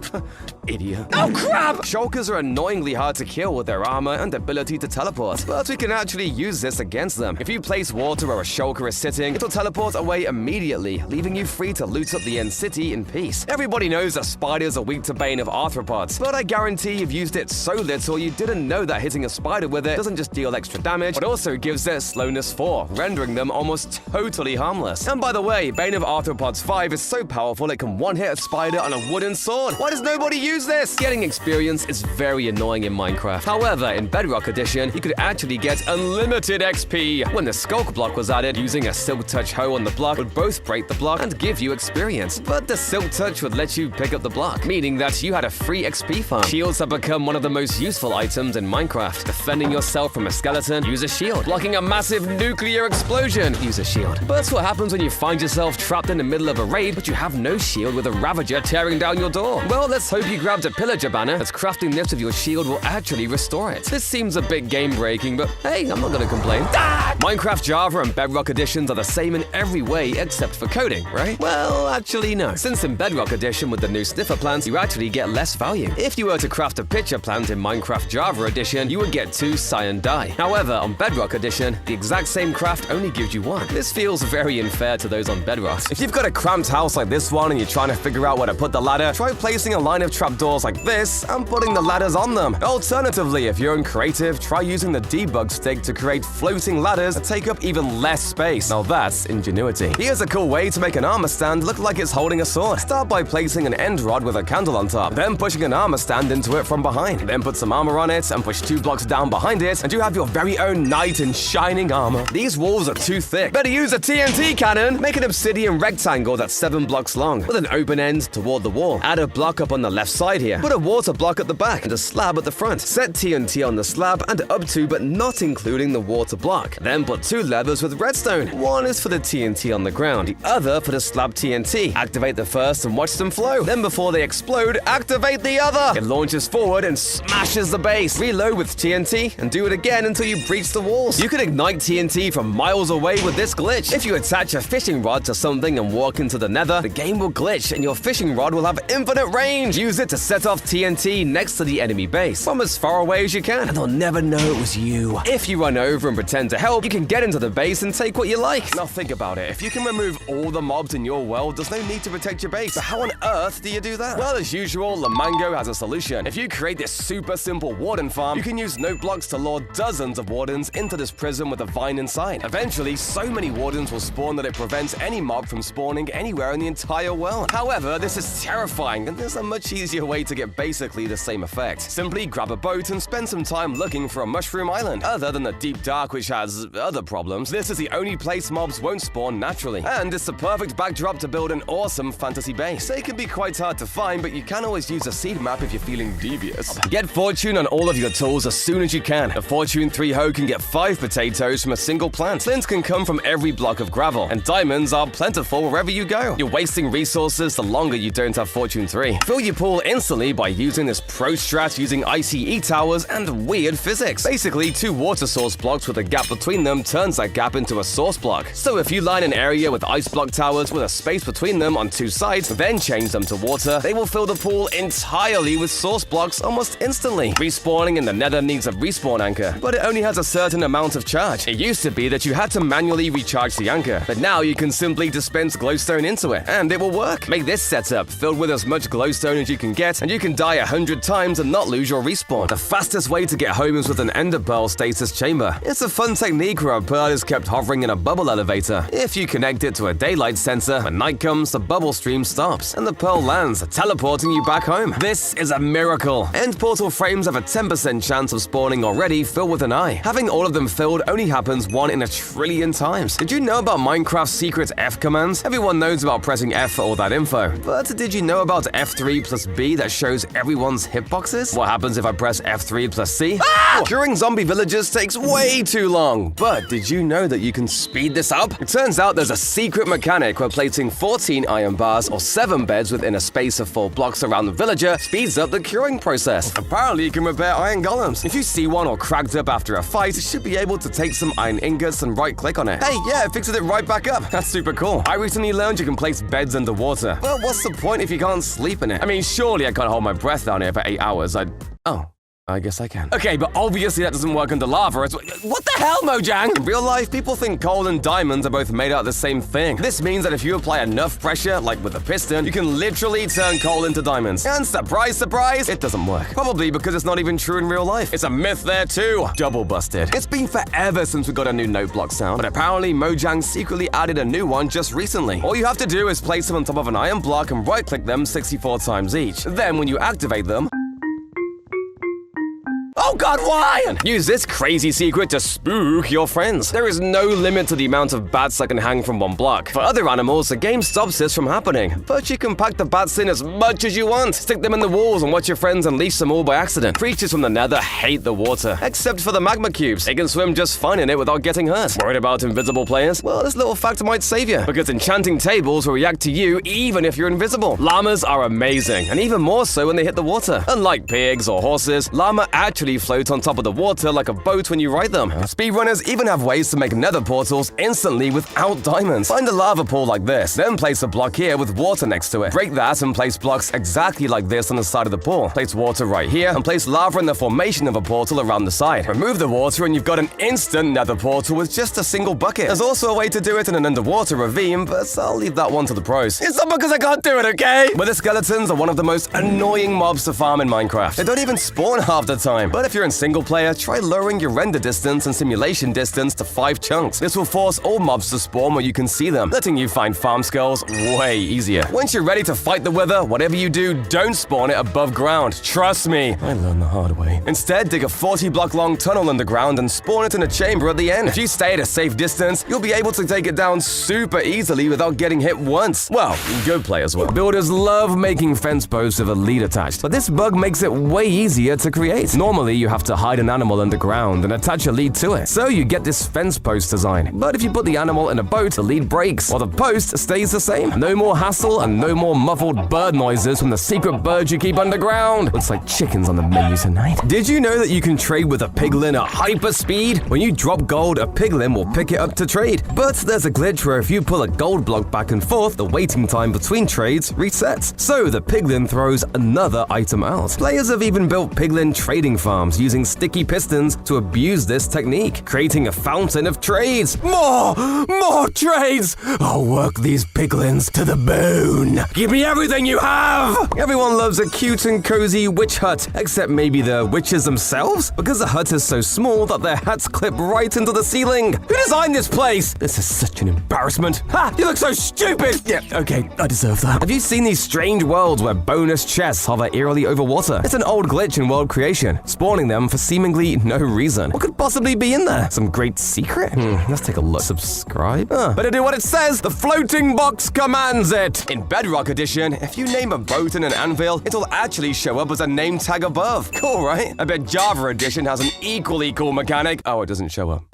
Idiot. Oh crap! Shulkers are annoyingly hard to kill with their armor and ability to teleport, but we can actually use this against them. If you place water where a shulker is sitting, it'll teleport away immediately, leaving you free to loot up the end city in peace. Everybody knows that spiders are weak to bane of arthropods, but I guarantee you've used it so little you didn't know that hitting a spider with it doesn't just deal extra damage, but also gives it slowness 4, rendering them almost totally harmless. And by the way, Bane of Arthropods 5 is so powerful it can one-hit a spider on a wooden sword. Why does nobody use this? Getting experience is very annoying in Minecraft. However, in Bedrock Edition, you could actually get unlimited XP. When the Skulk block was added, using a Silk Touch hoe on the block would both break the block and give you experience. But the Silk Touch would let you pick up the block, meaning that you had a free XP farm. Shields have become one of the most useful items in Minecraft. Defending yourself from a skeleton, use a shield. Blocking a massive nuclear explosion, use a shield. But what happens when you find yourself trapped in the middle of a raid, but you have no shield with a Ravager tearing down your door? Well, let's hope you grabbed a Pillager banner, as crafting this with your shield will actually restore it. This seems a bit game-breaking, but hey, I'm not gonna complain. Minecraft Java and Bedrock Editions are the same in every way except for coding, right? Well, actually no. Since in Bedrock Edition with the new sniffer plants, you actually get less value. If you were to craft a pitcher plant in Minecraft Java Edition, you would get 2 cyan dye. However, on Bedrock Edition, the exact same craft only gives you 1. This feels very unfair to those on Bedrock. If you've got a cramped house like this one and you're trying to figure out where to put the ladder, try placing a line of trapdoors like this and putting the ladders on them. Alternatively, if you're creative, try using the debug stick to create floating ladders that take up even less space. Now that's ingenuity. Here's a cool way to make an armor stand look like it's holding a sword. Start by placing an end rod with a candle on top, then pushing an armor stand into it from behind. Then put some armor on it and push 2 blocks down behind it, and you have your very own knight in shining armor. These walls are too thick. Better use a TNT cannon. Make an obsidian rectangle that's 7 blocks long, with an open end toward the wall. Add a block up on the left side here. Put a water block at the back and a slab at the front. Set TNT on the slab and up to but not including the water block. Then put 2 levers with redstone. One is for the TNT on the ground, the other for the slab TNT. Activate the first and watch them flow. Then before they explode, activate the other. It launches forward and smashes the base. Reload with TNT and do it again until you breach the walls. You can ignite TNT from miles away with this glitch. If you attach a fishing rod to something and walk into the nether, the game will glitch and your fishing rod will have infinite range. Use it to set off TNT next to the enemy base from as far away as you can, and they'll never know it was you. If you run over and pretend to help, you can get into the base and take what you like. Now think about it. If you can remove all the mobs in your world, there's no need to protect your base. So how on earth do you do that? Well, as usual, Lamango has a solution. If you create this super simple warden farm, you can use note blocks to lure dozens of wardens into this prison with a vine inside. Eventually, so many wardens will spawn that it prevents any mob from spawning anywhere in the entire world. However, this is terrifying, and there's a much easier way to get basically the same effect. Simply grab a boat and spend some time looking for a mushroom island. Other than the deep dark, which has other problems, this is the only place mobs won't spawn naturally. And it's the perfect backdrop to build an awesome fantasy base. They can be quite hard to find, but you can always use a seed map if you're feeling devious. Get fortune on all of your tools as soon as you can. A fortune 3 hoe can get 5 potatoes from a single plant. Flint can come from every block of gravel, and diamonds are plentiful wherever you go. You're wasting resources the longer you don't have fortune 3. Fill your pool instantly by using this pro strat using ICE towers and weird physics. Basically, 2 water source blocks with a gap between them turns that gap into a source block. So if you line an area with ice block towers with a space between them on 2 sides, then change them to water, they will fill the pool entirely with source blocks almost instantly. Respawning in the nether needs a respawn anchor, but it only has a certain amount of charge. It used to be that you had to manually recharge the anchor, but now you can simply dispense glowstone into it, and it will work. Make this setup filled with as much glowstone as you can get, and you can die 100 times and not lose your respawn. The fastest way to get home is with an ender pearl stasis chamber. It's a fun technique where a pearl is kept hovering in a bubble elevator. If you connect it to a daylight sensor, when night comes, the bubble stream stops, and the pearl lands, teleporting you back home. This is a miracle. End portal frames have a 10% chance of spawning already filled with an eye. Having all of them filled only happens 1 in a trillion times. Did you know about Minecraft's secret F commands? Everyone knows about pressing F for all that info, but did you know about F3 plus B that shows everyone's hitboxes? What happens if I press F3 plus C? Ah! Curing zombie villagers takes way too long, but did you know that you can speed this up? It turns out there's a secret mechanic where placing 14 iron bars or 7 beds within a space of 4 blocks around the villager speeds up the curing process. Apparently you can repair iron golems. If you see one all cracked up after a fight, you should be able to take some iron ingots and right-click on it. Hey, yeah, it fixes it right back up. That's super cool. I recently learned you can place beds underwater. Well, what's the point if you can't sleep in it? I mean, surely I can't hold my breath down here for 8 hours. Oh. I guess I can. Okay, but obviously that doesn't work under lava. What the hell, Mojang? In real life, people think coal and diamonds are both made out of the same thing. This means that if you apply enough pressure, like with a piston, you can literally turn coal into diamonds. And surprise, surprise, it doesn't work. Probably because it's not even true in real life. It's a myth there too. Double busted. It's been forever since we got a new note block sound, but apparently Mojang secretly added a new one just recently. All you have to do is place them on top of an iron block and right-click them 64 times each. Then when you activate them, oh god, why? Use this crazy secret to spook your friends. There is no limit to the amount of bats that can hang from 1 block. For other animals, the game stops this from happening, but you can pack the bats in as much as you want. Stick them in the walls and watch your friends unleash them all by accident. Creatures from the nether hate the water, except for the magma cubes. They can swim just fine in it without getting hurt. Worried about invisible players? Well, this little fact might save you, because enchanting tables will react to you even if you're invisible. Llamas are amazing, and even more so when they hit the water. Unlike pigs or horses, llama actually float on top of the water like a boat when you ride them. Speedrunners even have ways to make nether portals instantly without diamonds. Find a lava pool like this, then place a block here with water next to it. Break that and place blocks exactly like this on the side of the pool. Place water right here and place lava in the formation of a portal around the side. Remove the water and you've got an instant nether portal with just a single bucket. There's also a way to do it in an underwater ravine, but I'll leave that one to the pros. It's not because I can't do it, okay? Wither skeletons are one of the most annoying mobs to farm in Minecraft. They don't even spawn half the time, but if you're in single player, try lowering your render distance and simulation distance to 5 chunks. This will force all mobs to spawn where you can see them, letting you find farm skulls way easier. Once you're ready to fight the wither, whatever you do, don't spawn it above ground. Trust me, I learned the hard way. Instead, dig a 40-block long tunnel underground and spawn it in a chamber at the end. If you stay at a safe distance, you'll be able to take it down super easily without getting hit once. Well, good players will. Builders love making fence posts with a lead attached, but this bug makes it way easier to create. Normally, you have to hide an animal underground and attach a lead to it. So you get this fence post design. But if you put the animal in a boat, the lead breaks, while the post stays the same. No more hassle and no more muffled bird noises from the secret birds you keep underground. Looks like chickens on the menu tonight. Did you know that you can trade with a piglin at hyper speed? When you drop gold, a piglin will pick it up to trade. But there's a glitch where if you pull a gold block back and forth, the waiting time between trades resets. So the piglin throws another item out. Players have even built piglin trading farms using sticky pistons to abuse this technique, creating a fountain of trades. More trades! I'll work these piglins to the bone. Give me everything you have! Everyone loves a cute and cozy witch hut, except maybe the witches themselves, because the hut is so small that their hats clip right into the ceiling. Who designed this place? This is such an embarrassment. Ha! You look so stupid! Yeah, okay, I deserve that. Have you seen these strange worlds where bonus chests hover eerily over water? It's an old glitch in world creation, spawning them for seemingly no reason. What could possibly be in there? Some great secret? Let's take a look. Subscribe? Better do what it says! The floating box commands it! In Bedrock Edition, if you name a boat and an anvil, it'll actually show up as a name tag above. Cool, right? I bet Java Edition has an equally cool mechanic. Oh, it doesn't show up.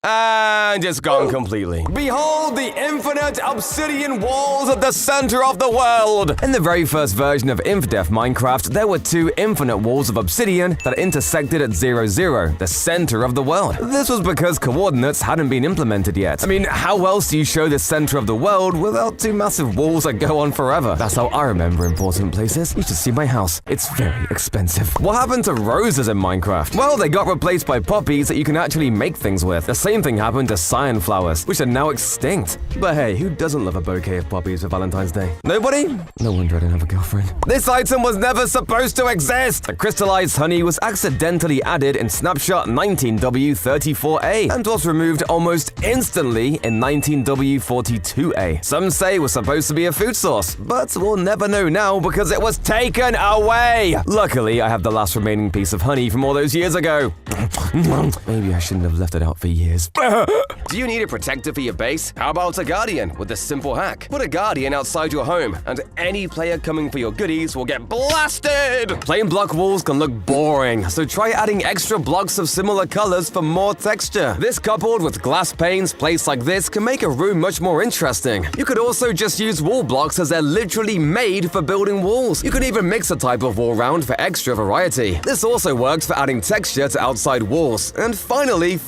And it's gone completely. Behold the infinite obsidian walls at the center of the world! In the very first version of InfDef Minecraft, there were two infinite walls of obsidian that intersected at 0, 0, the center of the world. This was because coordinates hadn't been implemented yet. I mean, how else do you show the center of the world without two massive walls that go on forever? That's how I remember important places. You should see my house. It's very expensive. What happened to roses in Minecraft? Well, they got replaced by poppies that you can actually make things with. The same thing happened to cyan flowers, which are now extinct. But hey, who doesn't love a bouquet of poppies for Valentine's Day? Nobody? No wonder I don't have a girlfriend. This item was never supposed to exist! The crystallized honey was accidentally added in snapshot 19W34A and was removed almost instantly in 19W42A. Some say it was supposed to be a food source, but we'll never know now because it was taken away! Luckily, I have the last remaining piece of honey from all those years ago. Maybe I shouldn't have left it out for years. Do you need a protector for your base? How about a guardian with a simple hack? Put a guardian outside your home, and any player coming for your goodies will get blasted! Plain block walls can look boring, so try adding extra blocks of similar colors for more texture. This coupled with glass panes placed like this can make a room much more interesting. You could also just use wall blocks as they're literally made for building walls. You can even mix a type of wall round for extra variety. This also works for adding texture to outside walls. And finally,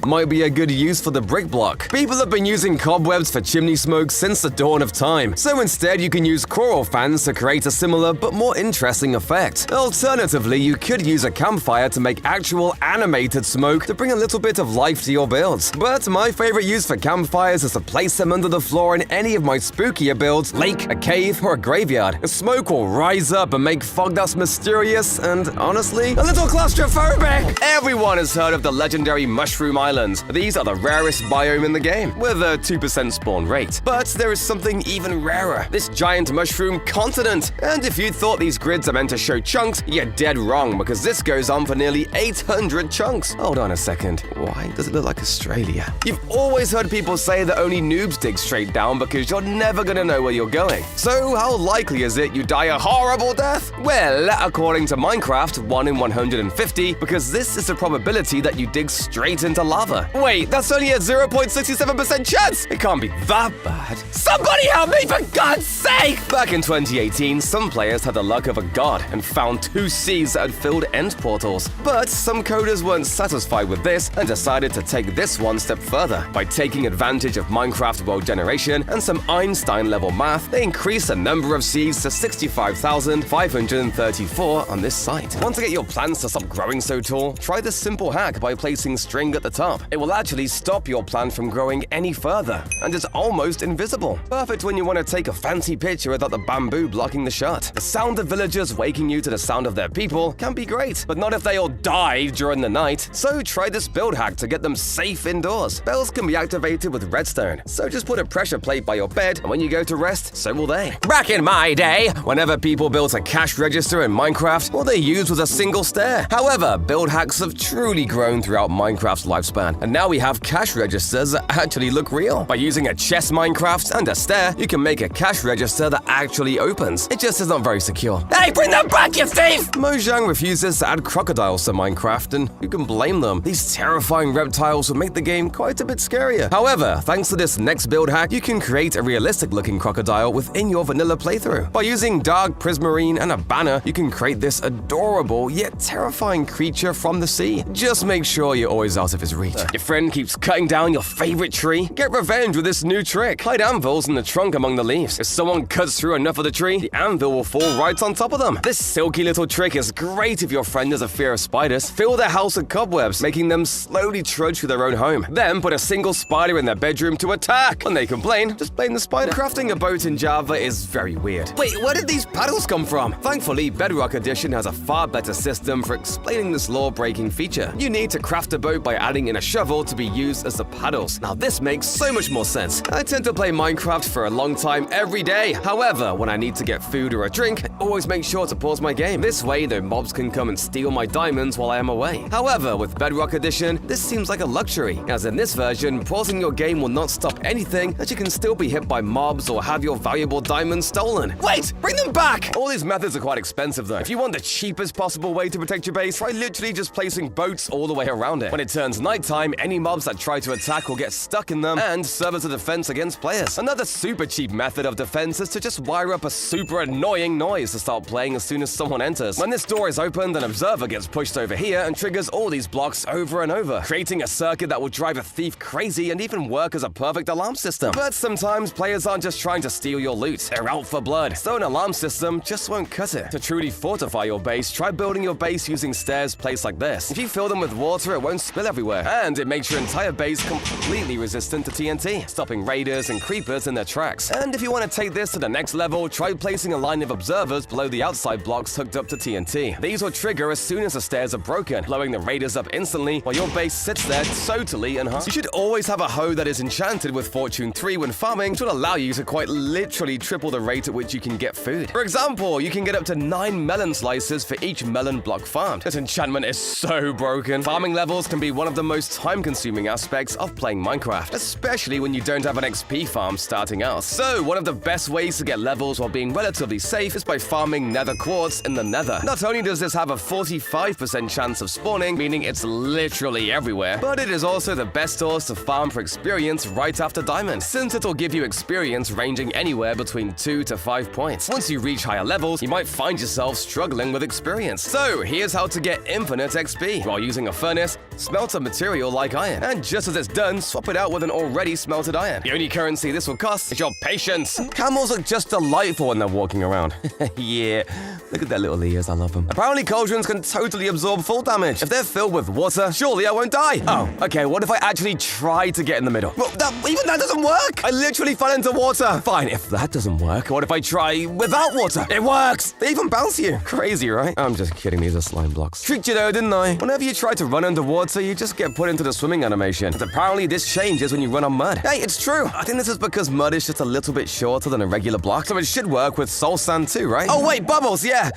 might be a good use for the brick block. People have been using cobwebs for chimney smoke since the dawn of time, so instead you can use coral fans to create a similar but more interesting effect. Alternatively, you could use a campfire to make actual animated smoke to bring a little bit of life to your builds. But my favorite use for campfires is to place them under the floor in any of my spookier builds, lake, a cave, or a graveyard. The smoke will rise up and make fog that's mysterious and, honestly, a little claustrophobic. Everyone has heard of the legendary Mushroom Islands. These are the rarest biome in the game, with a 2% spawn rate. But there is something even rarer, this giant mushroom continent. And if you thought these grids are meant to show chunks, you're dead wrong, because this goes on for nearly 800 chunks. Hold on a second, why does it look like Australia? You've always heard people say that only noobs dig straight down because you're never gonna know where you're going. So how likely is it you die a horrible death? Well, according to Minecraft, 1 in 150, because this is the probability that you dig straight into lava. Wait, that's only a 0.67% chance! It can't be that bad. Somebody help me, for God's sake! Back in 2018, some players had the luck of a god and found 2 seas that had filled end portals. But some coders weren't satisfied with this and decided to take this one step further. By taking advantage of Minecraft world generation and some Einstein-level math, they increased the number of seas to 65,534 on this site. Want to get your plants to stop growing so tall? Try this simple hack by placing string at the top. It will actually stop your plant from growing any further, and it's almost invisible. Perfect when you want to take a fancy picture without the bamboo blocking the shot. The sound of villagers waking you to the sound of their people can be great, but not if they all die during the night. So try this build hack to get them safe indoors. Bells can be activated with redstone, so just put a pressure plate by your bed, and when you go to rest, so will they. Back in my day, whenever people built a cash register in Minecraft, all they used was a single stair. However, build hacks have truly grown throughout Minecraft's life lifespan. And now we have cash registers that actually look real. By using a chest Minecraft and a stair, you can make a cash register that actually opens. It just is not very secure. Hey, bring them back, you thief! Mojang refuses to add crocodiles to Minecraft, and who can blame them? These terrifying reptiles would make the game quite a bit scarier. However, thanks to this next build hack, you can create a realistic-looking crocodile within your vanilla playthrough. By using dark prismarine and a banner, you can create this adorable yet terrifying creature from the sea. Just make sure you're always out of his reach. Your friend keeps cutting down your favorite tree? Get revenge with this new trick. Hide anvils in the trunk among the leaves. If someone cuts through enough of the tree, the anvil will fall right on top of them. This silky little trick is great if your friend has a fear of spiders. Fill their house with cobwebs, making them slowly trudge through their own home. Then put a single spider in their bedroom to attack. When they complain, just blame the spider. Crafting a boat in Java is very weird. Wait, where did these paddles come from? Thankfully, Bedrock Edition has a far better system for explaining this law-breaking feature. You need to craft a boat by adding in a shovel to be used as the paddles. Now this makes so much more sense. I tend to play Minecraft for a long time every day. However, when I need to get food or a drink, I always make sure to pause my game. This way, no mobs can come and steal my diamonds while I am away. However, with Bedrock Edition, this seems like a luxury, as in this version, pausing your game will not stop anything, as you can still be hit by mobs or have your valuable diamonds stolen. Wait! Bring them back! All these methods are quite expensive though. If you want the cheapest possible way to protect your base, try literally just placing boats all the way around it. When it turns nighttime, any mobs that try to attack will get stuck in them and serve as a defense against players. Another super cheap method of defense is to just wire up a super annoying noise to start playing as soon as someone enters. When this door is opened, an observer gets pushed over here and triggers all these blocks over and over, creating a circuit that will drive a thief crazy and even work as a perfect alarm system. But sometimes players aren't just trying to steal your loot, they're out for blood, so an alarm system just won't cut it. To truly fortify your base, try building your base using stairs placed like this. If you fill them with water, it won't spill everywhere, and it makes your entire base completely resistant to TNT, stopping raiders and creepers in their tracks. And if you want to take this to the next level, try placing a line of observers below the outside blocks hooked up to TNT. These will trigger as soon as the stairs are broken, blowing the raiders up instantly while your base sits there totally unharmed. You should always have a hoe that is enchanted with Fortune 3 when farming, which will allow you to quite literally triple the rate at which you can get food. For example, you can get up to 9 melon slices for each melon block farmed. This enchantment is so broken. Farming levels can be one of the most time-consuming aspects of playing Minecraft, especially when you don't have an XP farm starting out. So, one of the best ways to get levels while being relatively safe is by farming nether quartz in the nether. Not only does this have a 45% chance of spawning, meaning it's literally everywhere, but it is also the best source to farm for experience right after diamond, since it'll give you experience ranging anywhere between 2 to 5 points. Once you reach higher levels, you might find yourself struggling with experience. So, here's how to get infinite XP. While using a furnace, smelt a material like iron, and just as it's done, swap it out with an already smelted iron. The only currency this will cost is your patience. Camels look just delightful when they're walking around. Yeah, look at their little ears, I love them. Apparently cauldrons can totally absorb full damage. If they're filled with water, surely I won't die. Oh, okay, what if I actually try to get in the middle? Well, even that doesn't work! I literally fell into water. Fine, if that doesn't work, what if I try without water? It works! They even bounce you. Crazy, right? I'm just kidding, these are slime blocks. Tricked you though, didn't I? Whenever you try to run underwater, you just get put into the swimming animation. But apparently this changes when you run on mud. Hey, it's true. I think this is because mud is just a little bit shorter than a regular block, so it should work with soul sand too, right? Oh wait, bubbles, yeah!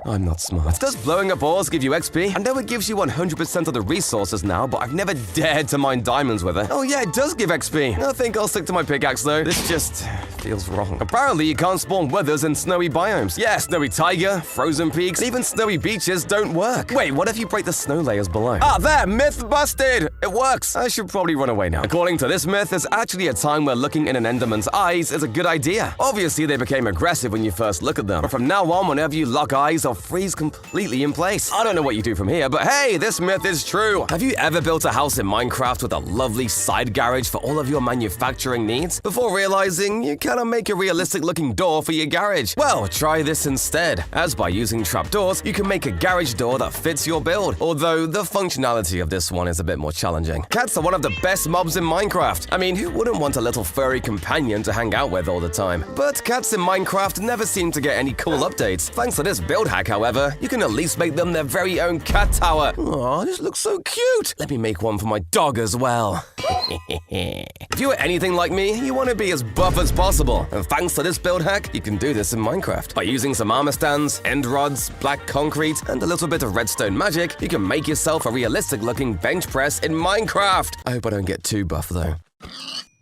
I'm not smart. Does blowing up ores give you XP? I know it gives you 100% of the resources now, but I've never dared to mine diamonds with it. Oh yeah, it does give XP. I think I'll stick to my pickaxe though. This just feels wrong. Apparently you can't spawn withers in snowy biomes. Yeah, snowy taiga, frozen peaks, and even snowy beaches don't work. Wait, what if you break the snow layers below? Ah, there! Myth busted! It works! I should probably run away now. According to this myth, there's actually a time where looking in an enderman's eyes is a good idea. Obviously, they became aggressive when you first look at them, but from now on, whenever you lock eyes, they'll freeze completely in place. I don't know what you do from here, but hey, this myth is true. Have you ever built a house in Minecraft with a lovely side garage for all of your manufacturing needs, before realizing you cannot make a realistic-looking door for your garage? Well, try this instead, as by using trapdoors, you can make a garage door that fits your build, although the functionality of this one is a bit more challenging. Cats are one of the best mobs in Minecraft. I mean, who wouldn't want a little furry companion to hang out with all the time? But cats in Minecraft never seem to get any cool updates. Thanks to this build hack, however, you can at least make them their very own cat tower. Aw, this looks so cute. Let me make one for my dog as well. If you are anything like me, you want to be as buff as possible. And thanks to this build hack, you can do this in Minecraft. By using some armor stands, end rods, black concrete, and a little bit of redstone magic, you can make yourself a realistic looking looking bench press in Minecraft. I hope I don't get too buff though.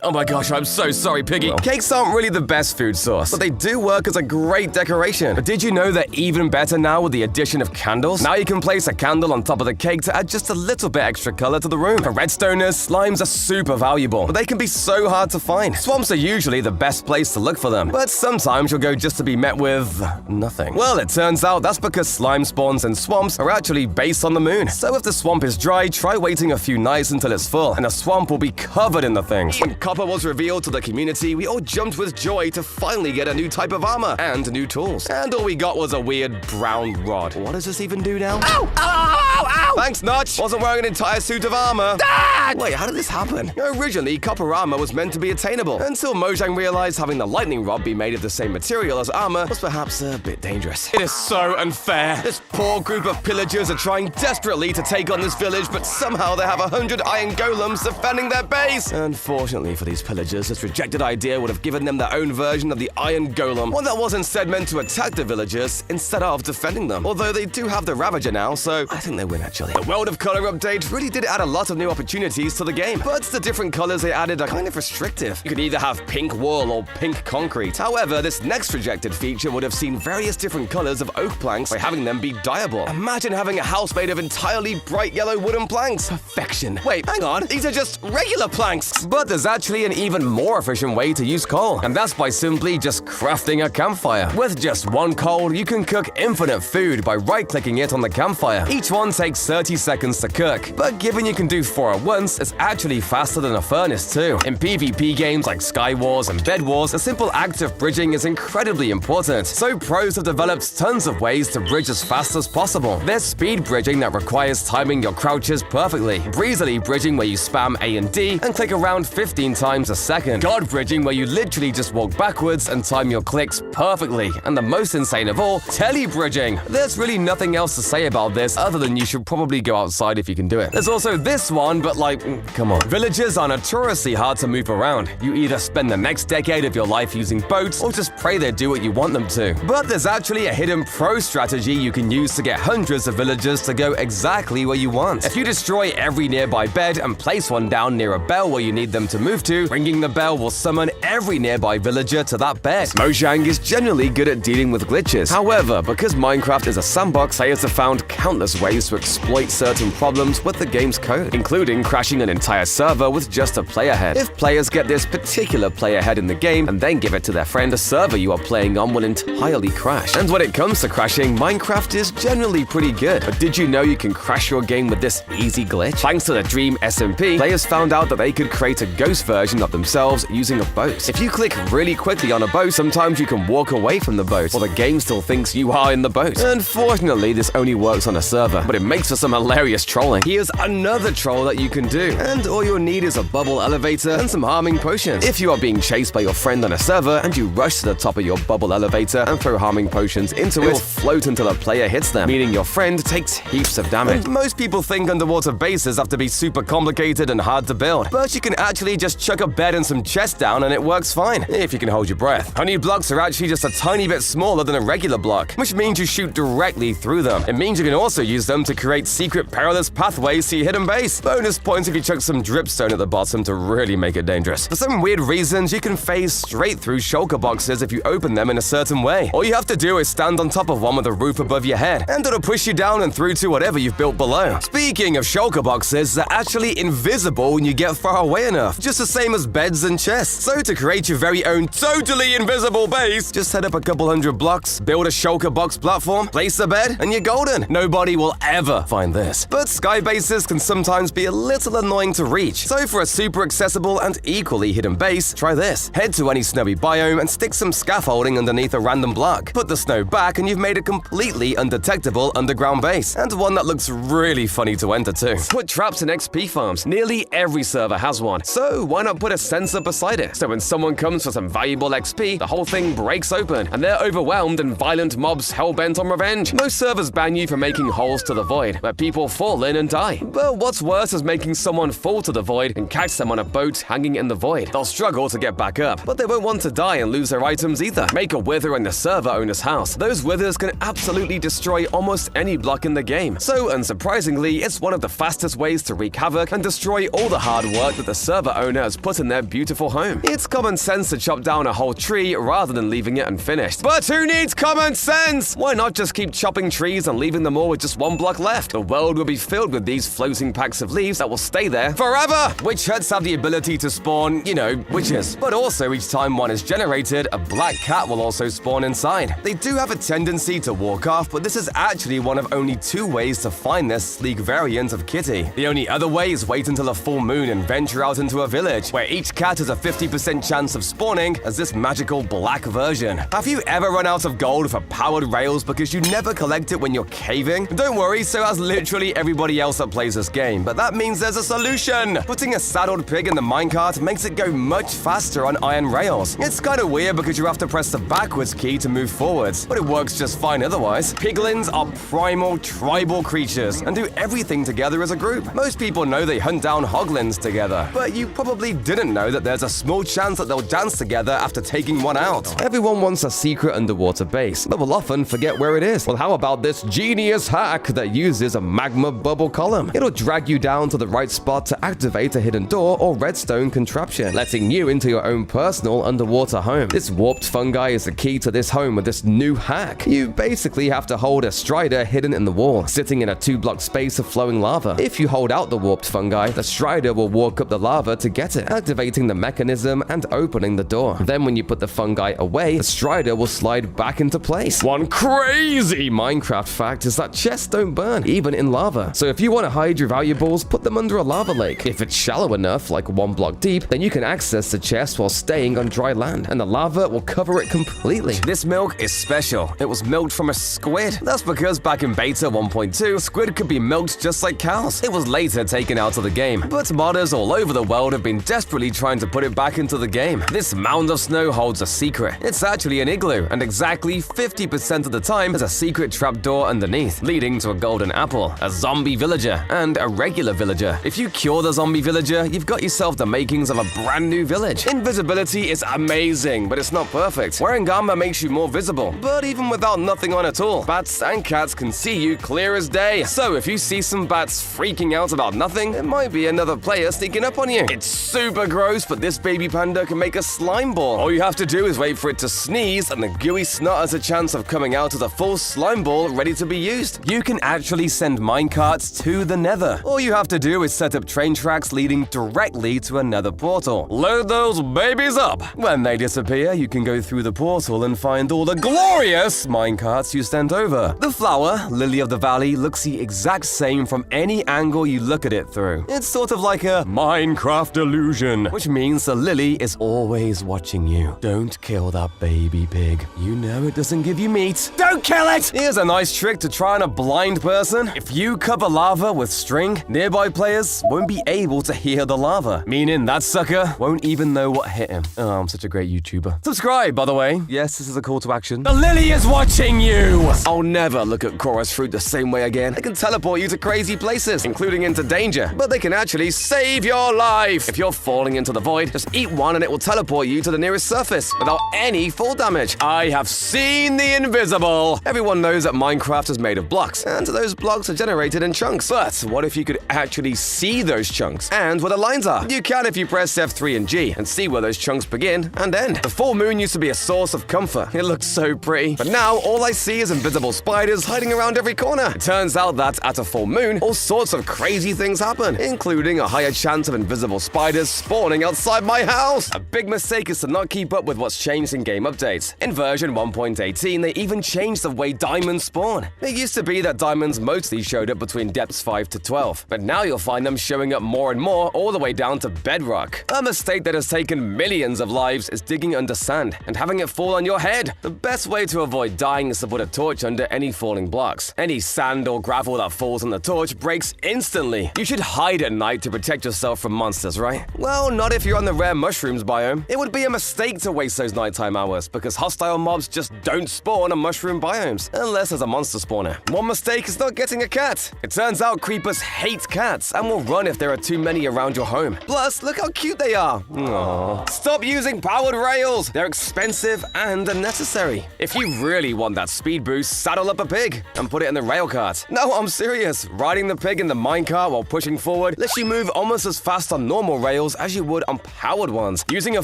Oh my gosh, I'm so sorry, Piggy. Cakes aren't really the best food source, but they do work as a great decoration. But did you know they're even better now with the addition of candles? Now you can place a candle on top of the cake to add just a little bit extra color to the room. For Redstoners, slimes are super valuable, but they can be so hard to find. Swamps are usually the best place to look for them, but sometimes you'll go just to be met with nothing. Well, it turns out that's because slime spawns in swamps are actually based on the moon. So if the swamp is dry, try waiting a few nights until it's full, and the swamp will be covered in the things. When copper was revealed to the community, we all jumped with joy to finally get a new type of armor and new tools. And all we got was a weird brown rod. What does this even do now? Ow! Ow! Ow! Ow! Thanks, Notch! Wasn't wearing an entire suit of armor. Dad! Wait, how did this happen? Originally, copper armor was meant to be attainable, until Mojang realized having the lightning rod be made of the same material as armor was perhaps a bit dangerous. It is so unfair. This poor group of pillagers are trying desperately to take on this village, but somehow they have 100 iron golems defending their base. Unfortunately for these pillagers, this rejected idea would have given them their own version of the iron golem, one that was instead meant to attack the villagers instead of defending them. Although they do have the Ravager now, so I think they win actually. The World of Color update really did add a lot of new opportunities to the game, but the different colors they added are kind of restrictive. You could either have pink wall or pink concrete. However, this next rejected feature would have seen various different colors of oak planks by having them be dyeable. Imagine having a house made of entirely bright yellow wooden planks. Perfection. Wait, hang on, these are just regular planks. But there's actually an even more efficient way to use coal, and that's by simply just crafting a campfire. With just one coal, you can cook infinite food by right-clicking it on the campfire. Each one takes 30 seconds to cook, but given you can do 4 at once, it's actually faster than a furnace too. In PvP games like Sky Wars and Bed Wars, a simple act of bridging is incredibly important, so pros have developed tons of ways to bridge as fast as possible. There's speed bridging that requires timing your crouches perfectly, breezily bridging where you spam A and D and click around 15 times a second, God bridging where you literally just walk backwards and time your clicks perfectly, and the most insane of all, tele bridging. There's really nothing else to say about this other than you should probably go outside if you can do it. There's also this one, but like, come on. Villagers are notoriously hard to move around. You either spend the next decade of your life using boats or just pray they do what you want them to. But there's actually a hidden pro strategy you can use to get hundreds of villagers to go exactly where you want. If you destroy every nearby bed and place one down near a bell where you need them to move to, ringing the bell will summon every nearby villager to that bed. Mojang is generally good at dealing with glitches. However, because Minecraft is a sandbox, players have found countless ways to exploit certain problems with the game's code, including crashing an entire server with just a player head. If players get this particular player head in the game and then give it to their friend, the server you are playing on will entirely crash. And when it comes to crashing, Minecraft is generally pretty good. But did you know you can crash your game with this easy glitch? Thanks to the Dream SMP, players found out that they could create a ghost version of themselves using a boat. If you click really quickly on a boat, sometimes you can walk away from the boat, or the game still thinks you are in the boat. Unfortunately, this only works on a server, but it makes for some hilarious trolling. Here's another troll that you can do, and all you'll need is a bubble elevator and some harming potions. If you are being chased by your friend on a server and you rush to the top of your bubble elevator and throw harming potions into it, will float until a player hits them, meaning your friend takes heaps of damage. And most people think underwater bases have to be super complicated and hard to build, but you can actually just chuck a bed and some chests down and it works fine, if you can hold your breath. Honey blocks are actually just a tiny bit smaller than a regular block, which means you shoot directly through them. It means you can also use them to create secret perilous pathways to your hidden base. Bonus points if you chuck some dripstone at the bottom to really make it dangerous. For some weird reasons, you can phase straight through shulker boxes if you open them in a certain way. All you have to do is stand on top of one with a roof above your head, and it'll push you down and through to whatever you've built below. Speaking of shulker boxes, they're actually invisible when you get far away enough, just the same as beds and chests. So to create your very own totally invisible base, just head up a couple hundred blocks, build a shulker box platform, place a bed, and you're golden. Nobody will ever find this. But sky bases can sometimes be a little annoying to reach, so for a super accessible and equally hidden base, try this. Head to any snowy biome and stick some scaffolding underneath a random block. Put the snow back and you've made a completely undetectable underground base, and one that looks really funny to enter too. Put traps in XP farms. Nearly every server has one, so why not put a sensor beside it? So when someone comes for some valuable XP, the whole thing breaks open, and they're overwhelmed and violent mobs hell-bent on revenge. Most servers ban you for making holes to the vault void, where people fall in and die. But what's worse is making someone fall to the void and catch them on a boat hanging in the void. They'll struggle to get back up, but they won't want to die and lose their items either. Make a wither in the server owner's house. Those withers can absolutely destroy almost any block in the game. So, unsurprisingly, it's one of the fastest ways to wreak havoc and destroy all the hard work that the server owner has put in their beautiful home. It's common sense to chop down a whole tree rather than leaving it unfinished. But who needs common sense? Why not just keep chopping trees and leaving them all with just one block left? The world will be filled with these floating packs of leaves that will stay there forever. Witch huts have the ability to spawn, witches. But also, each time one is generated, a black cat will also spawn inside. They do have a tendency to walk off, but this is actually one of only 2 ways to find this sleek variant of kitty. The only other way is wait until a full moon and venture out into a village, where each cat has a 50% chance of spawning as this magical black version. Have you ever run out of gold for powered rails because you never collect it when you're caving? Don't worry, so has literally everybody else that plays this game, but that means there's a solution! Putting a saddled pig in the minecart makes it go much faster on iron rails. It's kinda weird because you have to press the backwards key to move forwards, but it works just fine otherwise. Piglins are primal tribal creatures and do everything together as a group. Most people know they hunt down hoglins together, but you probably didn't know that there's a small chance that they'll dance together after taking one out. Everyone wants a secret underwater base, but will often forget where it is. Well, how about this genius hack that uses a magma bubble column? It'll drag you down to the right spot to activate a hidden door or redstone contraption, letting you into your own personal underwater home. This warped fungi is the key to this home with this new hack. You basically have to hold a strider hidden in the wall, sitting in a 2-block space of flowing lava. If you hold out the warped fungi, the strider will walk up the lava to get it, activating the mechanism and opening the door. Then when you put the fungi away, the strider will slide back into place. One crazy Minecraft fact is that chests don't burn, even in lava. So if you want to hide your valuables, put them under a lava lake. If it's shallow enough, like 1 block deep, then you can access the chest while staying on dry land, and the lava will cover it completely. This milk is special. It was milked from a squid. That's because back in beta 1.2, squid could be milked just like cows. It was later taken out of the game, but modders all over the world have been desperately trying to put it back into the game. This mound of snow holds a secret. It's actually an igloo, and exactly 50% of the time there's a secret trapdoor underneath, leading to a golden apple, a zombie villager, and a regular villager. If you cure the zombie villager, you've got yourself the makings of a brand new village. Invisibility is amazing, but it's not perfect. Wearing armor makes you more visible, but even without nothing on at all, bats and cats can see you clear as day. So if you see some bats freaking out about nothing, it might be another player sneaking up on you. It's super gross, but this baby panda can make a slime ball. All you have to do is wait for it to sneeze, and the gooey snot has a chance of coming out as a full slime ball ready to be used. You can actually send minecarts to the nether. All you have to do is set up train tracks leading directly to another portal. Load those babies up! When they disappear, you can go through the portal and find all the glorious minecarts you sent over. The flower, Lily of the Valley, looks the exact same from any angle you look at it through. It's sort of like a Minecraft illusion, which means the lily is always watching you. Don't kill that baby pig. You know it doesn't give you meat. Don't kill it! Here's a nice trick to try on a blind person. If you cover lava with string, nearby players won't be able to hear the lava, meaning that sucker won't even know what hit him. Oh, I'm such a great YouTuber. Subscribe, by the way. Yes, this is a call to action. The lily is watching you! I'll never look at chorus fruit the same way again. They can teleport you to crazy places, including into danger, but they can actually save your life. If you're falling into the void, just eat one and it will teleport you to the nearest surface without any fall damage. I have seen the invisible. Everyone knows that Minecraft is made of blocks, and those blocks are generated in chunks. But what if you could actually see those chunks and where the lines are? You can if you press F3 and G and see where those chunks begin and end. The full moon used to be a source of comfort. It looked so pretty. But now all I see is invisible spiders hiding around every corner. It turns out that at a full moon, all sorts of crazy things happen, including a higher chance of invisible spiders spawning outside my house. A big mistake is to not keep up with what's changed in game updates. In version 1.18, they even changed the way diamonds spawn. It used to be that diamonds mostly showed up between depths 5 to 12, but now you'll find them showing up more and more all the way down to bedrock. A mistake that has taken millions of lives is digging under sand and having it fall on your head. The best way to avoid dying is to put a torch under any falling blocks. Any sand or gravel that falls on the torch breaks instantly. You should hide at night to protect yourself from monsters, right? Well, not if you're on the rare mushrooms biome. It would be a mistake to waste those nighttime hours because hostile mobs just don't spawn on mushroom biomes unless there's a monster spawner. One mistake is is not getting a cat. It turns out creepers hate cats and will run if there are too many around your home. Plus, look how cute they are. Aww. Stop using powered rails. They're expensive and unnecessary. If you really want that speed boost, saddle up a pig and put it in the rail cart. No, I'm serious. Riding the pig in the minecart while pushing forward lets you move almost as fast on normal rails as you would on powered ones. Using a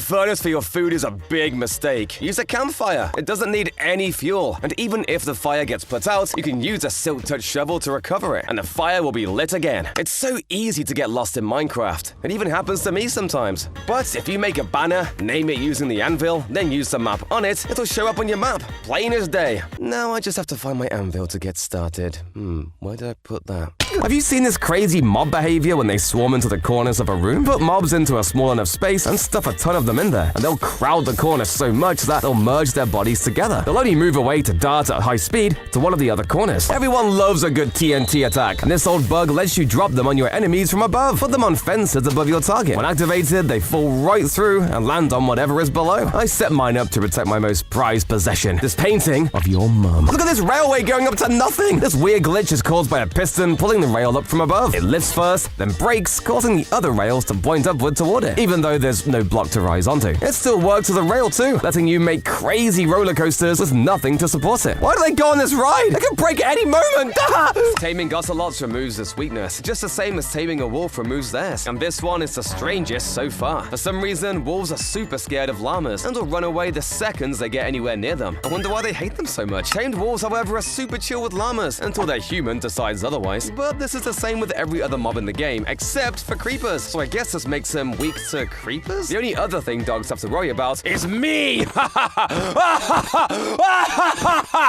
furnace for your food is a big mistake. Use a campfire. It doesn't need any fuel. And even if the fire gets put out, you can use a silk touch shovel to recover it, and the fire will be lit again. It's so easy to get lost in Minecraft. It even happens to me sometimes. But if you make a banner, name it using the anvil, then use the map on it, it'll show up on your map. Plain as day. Now I just have to find my anvil to get started. Where did I put that? Have you seen this crazy mob behavior when they swarm into the corners of a room? Put mobs into a small enough space and stuff a ton of them in there, and they'll crowd the corners so much that they'll merge their bodies together. They'll only move away to dart at high speed to one of the other corners. Everyone loves a good TNT attack, and this old bug lets you drop them on your enemies from above. Put them on fences above your target. When activated, they fall right through and land on whatever is below. I set mine up to protect my most prized possession, this painting of your mum. Look at this railway going up to nothing! This weird glitch is caused by a piston pulling the rail up from above. It lifts first, then breaks, causing the other rails to point upward toward it. Even though there's no block to rise onto, it still works with the rail too, letting you make crazy roller coasters with nothing to support it. Why do they go on this ride? They could break at any moment! Taming ocelots removes this weakness, just the same as taming a wolf removes theirs. And this one is the strangest so far. For some reason, wolves are super scared of llamas and will run away the seconds they get anywhere near them. I wonder why they hate them so much. Tamed wolves, however, are super chill with llamas until their human decides otherwise. But this is the same with every other mob in the game, except for creepers. So I guess this makes them weak to creepers? The only other thing dogs have to worry about is me!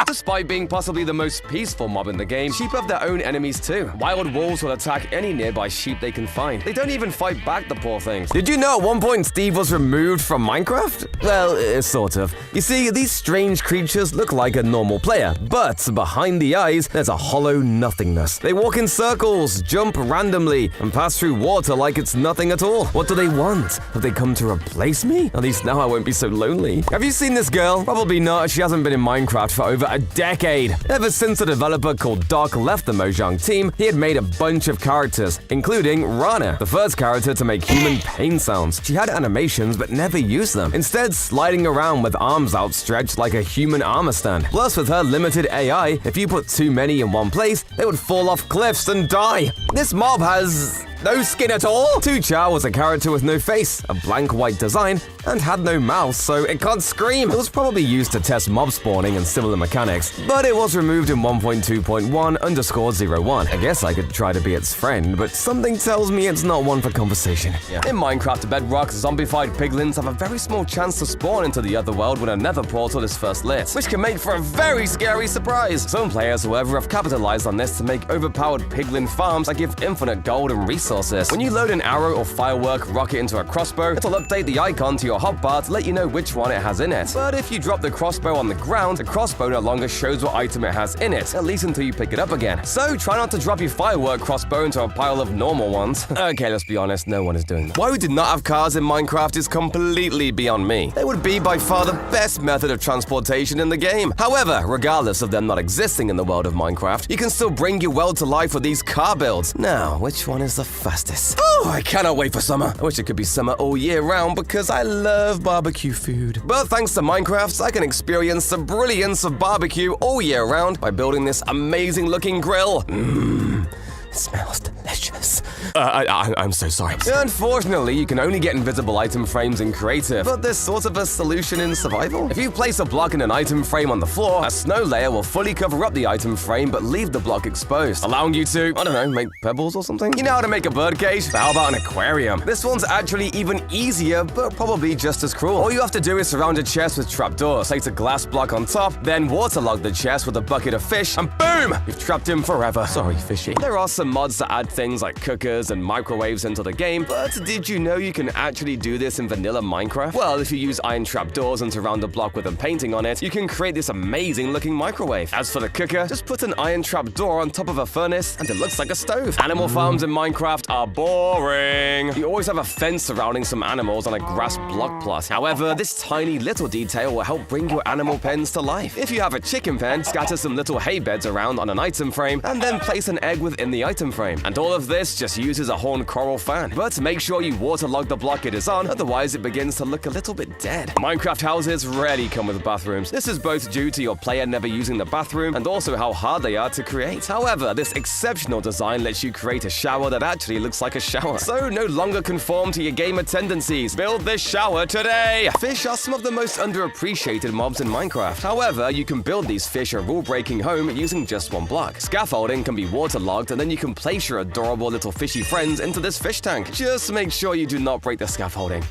Despite being possibly the most peaceful mob in the game, sheep have their own enemies too. Wild wolves will attack any nearby sheep they can find. They don't even fight back, the poor things. Did you know at one point Steve was removed from Minecraft? Well, sort of. You see, these strange creatures look like a normal player, but behind the eyes, there's a hollow nothingness. They walk in circles, jump randomly, and pass through water like it's nothing at all. What do they want? Have they come to replace me? At least now I won't be so lonely. Have you seen this girl? Probably not. She hasn't been in Minecraft for over a decade. Ever since a developer called Doc left the Mojang team, he had made a bunch of characters, including Rana, the first character to make human pain sounds. She had animations but never used them, instead sliding around with arms outstretched like a human armor stand. Plus, with her limited AI, if you put too many in one place, they would fall off cliffs and die. This mob has no skin at all. Tucha was a character with no face, a blank white design, and had no mouth, so it can't scream. It was probably used to test mob spawning and similar mechanics, but it was removed in 1.2.1_01. I guess I could try to be its friend, but something tells me it's not one for conversation. In Minecraft Bedrock, zombified piglins have a very small chance to spawn into the other world when a nether portal is first lit, which can make for a very scary surprise. Some players, however, have capitalized on this to make overpowered piglin farms that give infinite gold and resources. When you load an arrow or firework rocket into a crossbow, it'll update the icon to your hotbar to let you know which one it has in it. But if you drop the crossbow on the ground, the crossbow no longer shows what item it has in it, at least until you pick it up again. So try not to drop your firework crossbow into a pile of normal ones. Okay, let's be honest, no one is doing that. Why we did not have cars in Minecraft is completely beyond me. They would be by far the best method of transportation in the game. However, regardless of them not existing in the world of Minecraft, you can still bring your world to life with these car builds. Now, which one is the fastest? Oh, I cannot wait for summer. I wish it could be summer all year round because I love barbecue food. But thanks to Minecraft, I can experience the brilliance of barbecue all year round by building this amazing looking grill. It smells delicious. I'm so sorry. Unfortunately, you can only get invisible item frames in creative, but there's sort of a solution in survival. If you place a block in an item frame on the floor, a snow layer will fully cover up the item frame but leave the block exposed, allowing you to, I don't know, make pebbles or something? You know how to make a birdcage? But how about an aquarium? This one's actually even easier, but probably just as cruel. All you have to do is surround a chest with trapdoors, place a glass block on top, then waterlog the chest with a bucket of fish, and boom! You've trapped him forever. Sorry, fishy. There are some mods that add things like cookers, cookers and microwaves into the game, but did you know you can actually do this in vanilla Minecraft? Well, if you use iron trapdoors and surround a block with a painting on it, you can create this amazing looking microwave. As for the cooker, just put an iron trapdoor on top of a furnace and it looks like a stove. Animal farms in Minecraft are boring. You always have a fence surrounding some animals on a grass block plot. However, this tiny little detail will help bring your animal pens to life. If you have a chicken pen, scatter some little hay beds around on an item frame and then place an egg within the item frame. And all of this just uses a horn coral fan. But make sure you waterlog the block it is on, otherwise it begins to look a little bit dead. Minecraft houses rarely come with bathrooms. This is both due to your player never using the bathroom and also how hard they are to create. However, this exceptional design lets you create a shower that actually looks like a shower. So no longer conform to your gamer tendencies. Build this shower today! Fish are some of the most underappreciated mobs in Minecraft. However, you can build these fish a rule-breaking home using just one block. Scaffolding can be waterlogged and then you can place your adorable little fishy friends into this fish tank. Just make sure you do not break the scaffolding.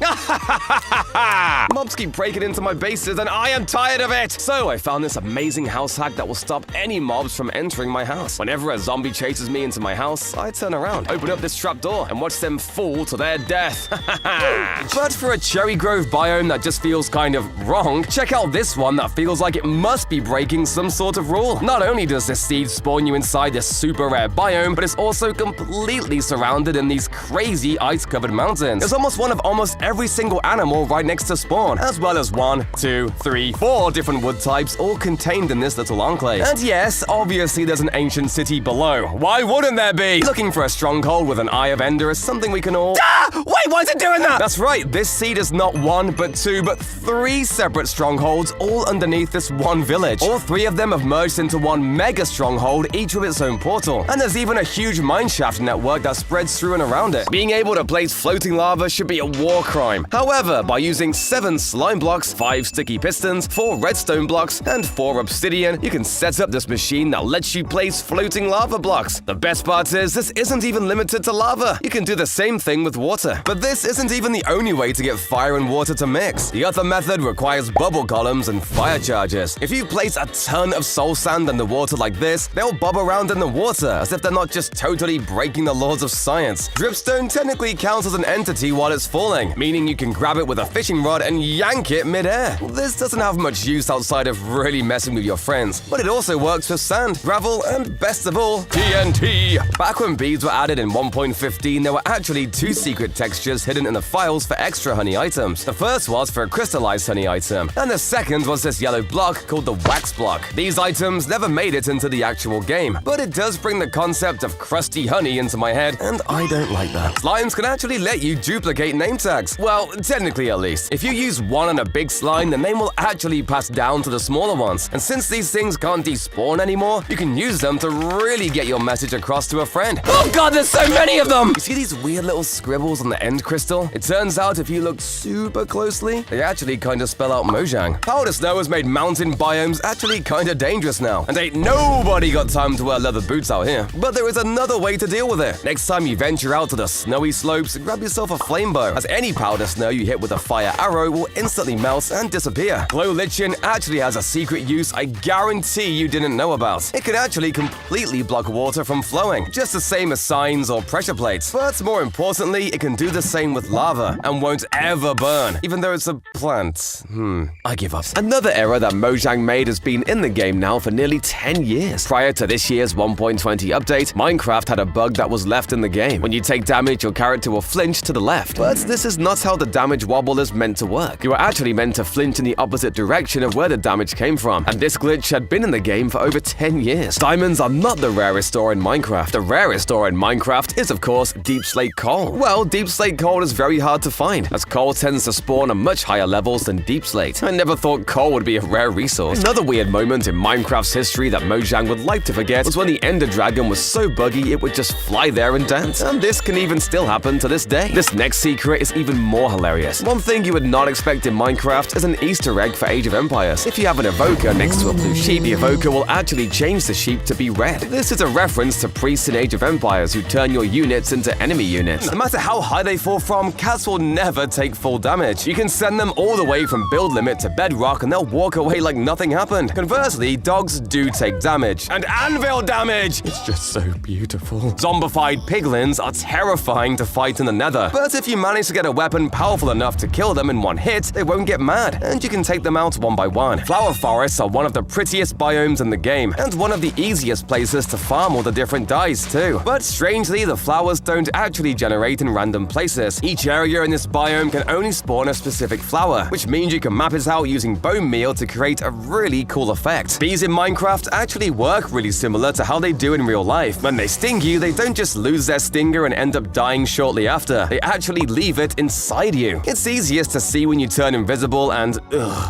Mobs keep breaking into my bases and I am tired of it! So I found this amazing house hack that will stop any mobs from entering my house. Whenever a zombie chases me into my house, I turn around, open up this trapdoor, and watch them fall to their death. But for a cherry grove biome that just feels kind of wrong, check out this one that feels like it must be breaking some sort of rule. Not only does this seed spawn you inside this super rare biome, but it's also completely surrounded in these crazy ice-covered mountains. There's almost one of almost every single animal right next to spawn, as well as 1, 2, 3, 4 different wood types all contained in this little enclave. And yes, obviously there's an ancient city below. Why wouldn't there be? Looking for a stronghold with an Eye of Ender is something we can all— Wait, why is it doing that? That's right, this seed is not 1, but 2, but 3 separate strongholds all underneath this one village. All 3 of them have merged into one mega stronghold, each with its own portal. And there's even a huge mineshaft network that spreads through and around it. Being able to place floating lava should be a war crime. However, by using 7 slime blocks, 5 sticky pistons, 4 redstone blocks, and 4 obsidian, you can set up this machine that lets you place floating lava blocks. The best part is, this isn't even limited to lava. You can do the same thing with water. But this isn't even the only way to get fire and water to mix. The other method requires bubble columns and fire charges. If you place a ton of soul sand in the water like this, they'll bob around in the water as if they're not just totally breaking the laws of science. Dripstone technically counts as an entity while it's falling, meaning you can grab it with a fishing rod and yank it mid-air. This doesn't have much use outside of really messing with your friends, but it also works with sand, gravel, and best of all, TNT. Back when beads were added in 1.15, there were actually 2 secret textures hidden in the files for extra honey items. The first was for a crystallized honey item, and the second was this yellow block called the wax block. These items never made it into the actual game, but it does bring the concept of crusty honey into my head, and I don't like that. Slimes can actually let you duplicate name tags. Well, technically at least. If you use one on a big slime, the name will actually pass down to the smaller ones. And since these things can't despawn anymore, you can use them to really get your message across to a friend. Oh god, there's so many of them! You see these weird little scribbles on the end crystal? It turns out if you look super closely, they actually kinda spell out Mojang. Powder snow has made mountain biomes actually kinda dangerous now, and ain't nobody got time to wear leather boots out here. But there is another way to deal with it. Next time you venture out to the snowy slopes, grab yourself a flame bow, as any powder snow you hit with a fire arrow will instantly melt and disappear. Glow lichen actually has a secret use I guarantee you didn't know about. It can actually completely block water from flowing, just the same as signs or pressure plates. But more importantly, it can do the same with lava, and won't ever burn, even though it's a plant. I give up. Another error that Mojang made has been in the game now for nearly 10 years. Prior to this year's 1.20 update, Minecraft had a bug that was left in the game. When you take damage, your character will flinch to the left. But this is not how the damage wobble is meant to work. You are actually meant to flinch in the opposite direction of where the damage came from, and this glitch had been in the game for over 10 years. Diamonds are not the rarest ore in Minecraft. The rarest ore in Minecraft is, of course, deep slate coal. Well, deep slate coal is very hard to find, as coal tends to spawn at much higher levels than deep slate. I never thought coal would be a rare resource. Another weird moment in Minecraft's history that Mojang would like to forget was when the Ender Dragon was so buggy it would just fly there and dance. And this can even still happen to this day. This next secret is even more hilarious. One thing you would not expect in Minecraft is an Easter egg for Age of Empires. If you have an evoker next to a blue sheep, the evoker will actually change the sheep to be red. This is a reference to priests in Age of Empires who turn your units into enemy units. No matter how high they fall from, cats will never take full damage. You can send them all the way from build limit to bedrock and they'll walk away like nothing happened. Conversely, dogs do take damage. And anvil damage! It's just so beautiful. Zombified piglins are terrifying to fight in the nether, but if you manage to get a weapon powerful enough to kill them in one hit, they won't get mad, and you can take them out one by one. Flower forests are one of the prettiest biomes in the game, and one of the easiest places to farm all the different dyes too. But strangely, the flowers don't actually generate in random places. Each area in this biome can only spawn a specific flower, which means you can map it out using bone meal to create a really cool effect. Bees in Minecraft actually work really similar to how they do in real life. When they sting you, they don't just lose their stinger and end up dying shortly after. They actually leave it inside you. It's easiest to see when you turn invisible, and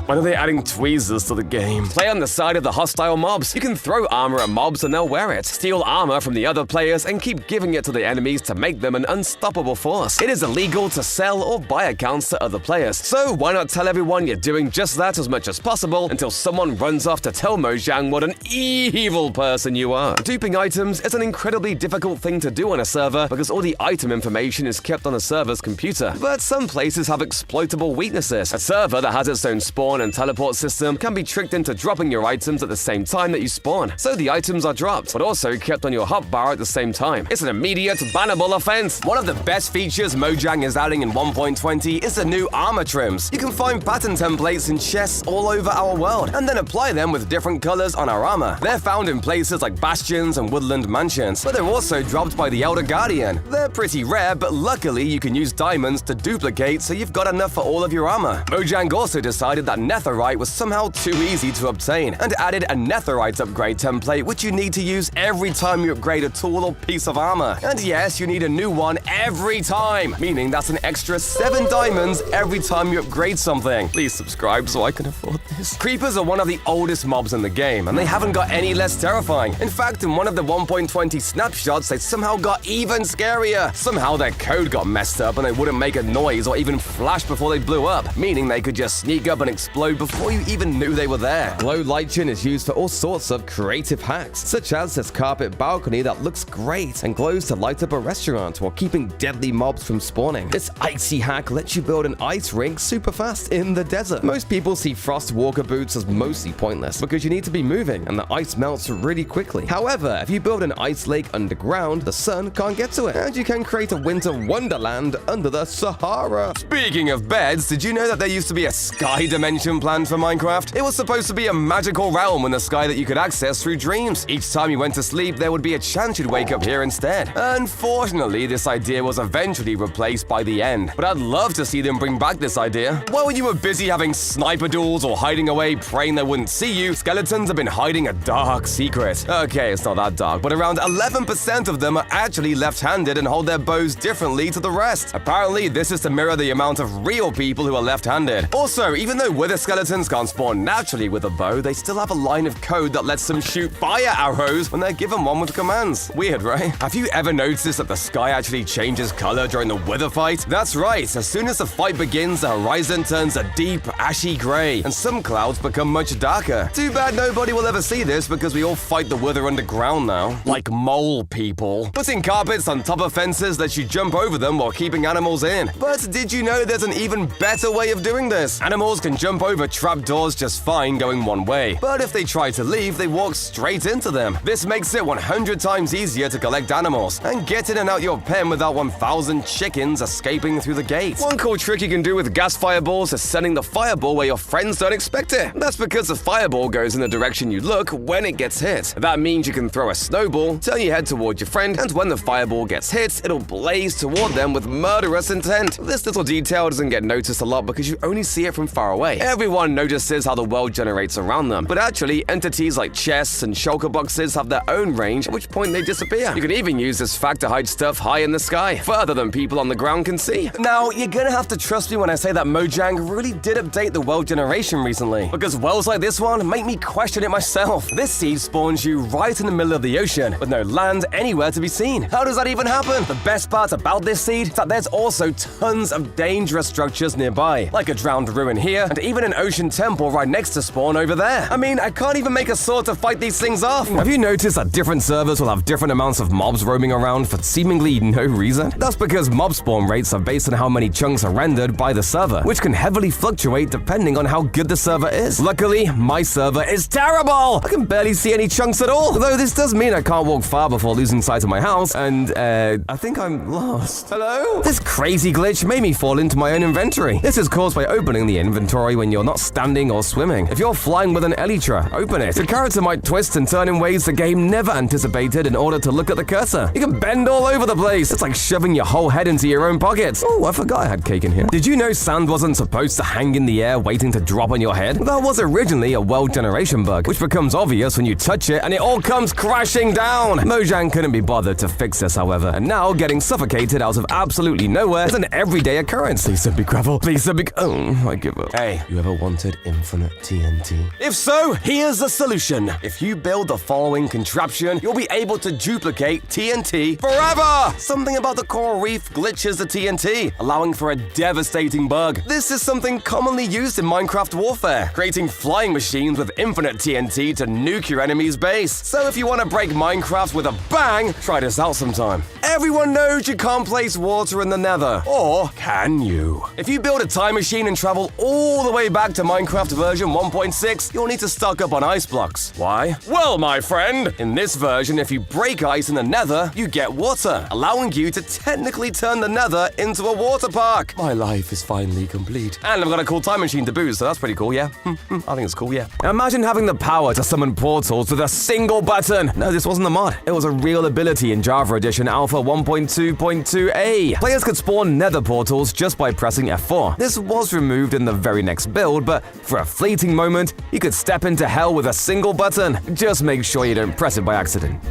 when are they adding tweezers to the game? Play on the side of the hostile mobs. You can throw armor at mobs and they'll wear it. Steal armor from the other players and keep giving it to the enemies to make them an unstoppable force. It is illegal to sell or buy accounts to other players, so why not tell everyone you're doing just that as much as possible until someone runs off to tell Mojang what an evil person you are. Duping items is an incredibly difficult thing to do on a server because all the item information is kept on the server's computer, but some places have exploitable weaknesses. A server that has its own spawn and teleport system can be tricked into dropping your items at the same time that you spawn, so the items are dropped, but also kept on your hotbar at the same time. It's an immediate bannable offense. One of the best features Mojang is adding in 1.20 is the new armor trims. You can find pattern templates in chests all over our world, and then apply them with different colors on our armor. They're found in places like bastions and woodland mansions, but they're also dropped by the Elder Guardian. They're pretty rare, but luckily you can use diamonds to duplicate, so you've got enough for all of your armor. Mojang also decided that netherite was somehow too easy to obtain, and added a netherite upgrade template, which you need to use every time you upgrade a tool or piece of armor. And yes, you need a new one every time, meaning that's an extra 7 diamonds every time you upgrade something. Please subscribe so I can afford this. Creepers are one of the oldest mobs in the game, and they haven't got any less terrifying. In fact, in one of the 1.20 snapshots, they somehow got even scarier. Somehow their code got messed up and they wouldn't make a noise or even flash before they blew up, meaning they could just sneak up and explode before you even knew they were there. Glow Lichen is used for all sorts of creative hacks, such as this carpet balcony that looks great and glows to light up a restaurant while keeping deadly mobs from spawning. This icy hack lets you build an ice rink super fast in the desert. Most people see frost walker boots as mostly pointless because you need to be moving and the ice melts really quickly. However, if you build an ice lake underground, the sun can't get to it, and you can create a winter wonderland under the Sahara. Speaking of beds, did you know that there used to be a sky dimension planned for Minecraft? It was supposed to be a magical realm in the sky that you could access through dreams. Each time you went to sleep, there would be a chance you'd wake up here instead. Unfortunately, this idea was eventually replaced by the end, but I'd love to see them bring back this idea. While you were busy having sniper duels or hiding away praying they wouldn't see you, skeletons have been hiding a dark secret. Okay, it's not that dark, but around 11% of them are actually left-handed and hold their bows differently to the rest. Apparently, this is to mirror the amount of real people who are left-handed. Also, even though wither skeletons can't spawn naturally with a bow, they still have a line of code that lets them shoot fire arrows when they're given one with commands. Weird, right? Have you ever noticed that the sky actually changes color during the wither fight? That's right, as soon as the fight begins, the horizon turns a deep, ashy gray, and some clouds become much darker. Too bad nobody will ever see this because we all fight the wither underground now. Like mole people. Putting carpets on top of fences lets you jump over them while keeping animals in. But did you know there's an even better way of doing this? Animals can jump over trapdoors just fine going one way, but if they try to leave, they walk straight into them. This makes it 100 times easier to collect animals and get in and out your pen without 1,000 chickens escaping through the gate. One cool trick you can do with gas fireballs is sending the fireball where your friends don't expect it. That's because the fireball goes in the direction you look when it gets hit. That means you can throw a snowball, turn your head towards your friend, and when the fireball gets hit, it'll blaze toward them with murderous intent. This little detail doesn't get noticed a lot because you only see it from far away. Everyone notices how the world generates around them, but actually, entities like chests and shulker boxes have their own range, at which point they disappear. You can even use this fact to hide stuff high in the sky, further than people on the ground can see. Now, you're gonna have to trust me when I say that Mojang really did update the world generation recently, because wells like this one make me question it myself. This seed spawns you right in the middle of the ocean, with no land anywhere to be seen. How does that even happen? The best part about this seed is that there's also tons of dangerous structures nearby, like a drowned ruin here, and even an ocean temple right next to spawn over there. I mean, I can't even make a sword to fight these things off. Have you noticed that different servers will have different amounts of mobs roaming around for seemingly no reason? That's because mob spawn rates are based on how many chunks are rendered by the server, which can heavily fluctuate depending on how good the server is. Luckily, my server is terrible! I can barely see any chunks at all. Though this does mean I can't walk far before losing sight of my house, friends. And, I think I'm lost. Hello? This crazy glitch made me fall into my own inventory. This is caused by opening the inventory when you're not standing or swimming. If you're flying with an elytra, open it. The character might twist and turn in ways the game never anticipated in order to look at the cursor. You can bend all over the place. It's like shoving your whole head into your own pockets. Oh, I forgot I had cake in here. Did you know sand wasn't supposed to hang in the air waiting to drop on your head? That was originally a world generation bug, which becomes obvious when you touch it and it all comes crashing down. Mojang couldn't be bothered to fix this, however, and now getting suffocated out of absolutely nowhere is an everyday occurrence. Please don't be gravel. Please don't be... Oh, I give up. Hey, you ever wanted infinite TNT? If so, here's the solution. If you build the following contraption, you'll be able to duplicate TNT forever! Something about the coral reef glitches the TNT, allowing for a devastating bug. This is something commonly used in Minecraft warfare, creating flying machines with infinite TNT to nuke your enemy's base. So if you want to break Minecraft with a bang, try this out sometime. Everyone knows you can't place water in the nether. Or can you? If you build a time machine and travel all the way back to Minecraft version 1.6, you'll need to stock up on ice blocks. Why? Well, my friend, in this version, if you break ice in the nether, you get water, allowing you to technically turn the nether into a water park. My life is finally complete. And I've got a cool time machine to boot, so that's pretty cool, yeah? I think it's cool, yeah. Now imagine having the power to summon portals with a single button. No, this wasn't a mod. It was a real ability in Java Edition Alpha 1.2.2a. Players could spawn nether portals just by pressing F4. This was removed in the very next build, but for a fleeting moment, you could step into hell with a single button. Just make sure you don't press it by accident.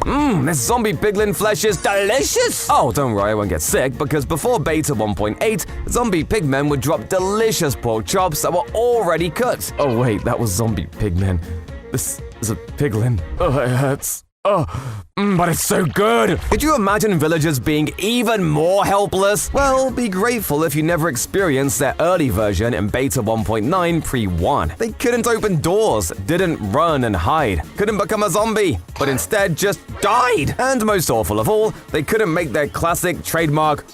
This zombie piglin flesh is delicious! Oh, don't worry, I won't get sick, because before beta 1.8, zombie pigmen would drop delicious pork chops that were already cut. Oh wait, that was zombie pigmen. This is a piglin. Oh, it hurts. Oh, but it's so good! Could you imagine villagers being even more helpless? Well, be grateful if you never experienced their early version in beta 1.9 pre-1. They couldn't open doors, didn't run and hide, couldn't become a zombie, but instead just died. And most awful of all, they couldn't make their classic trademark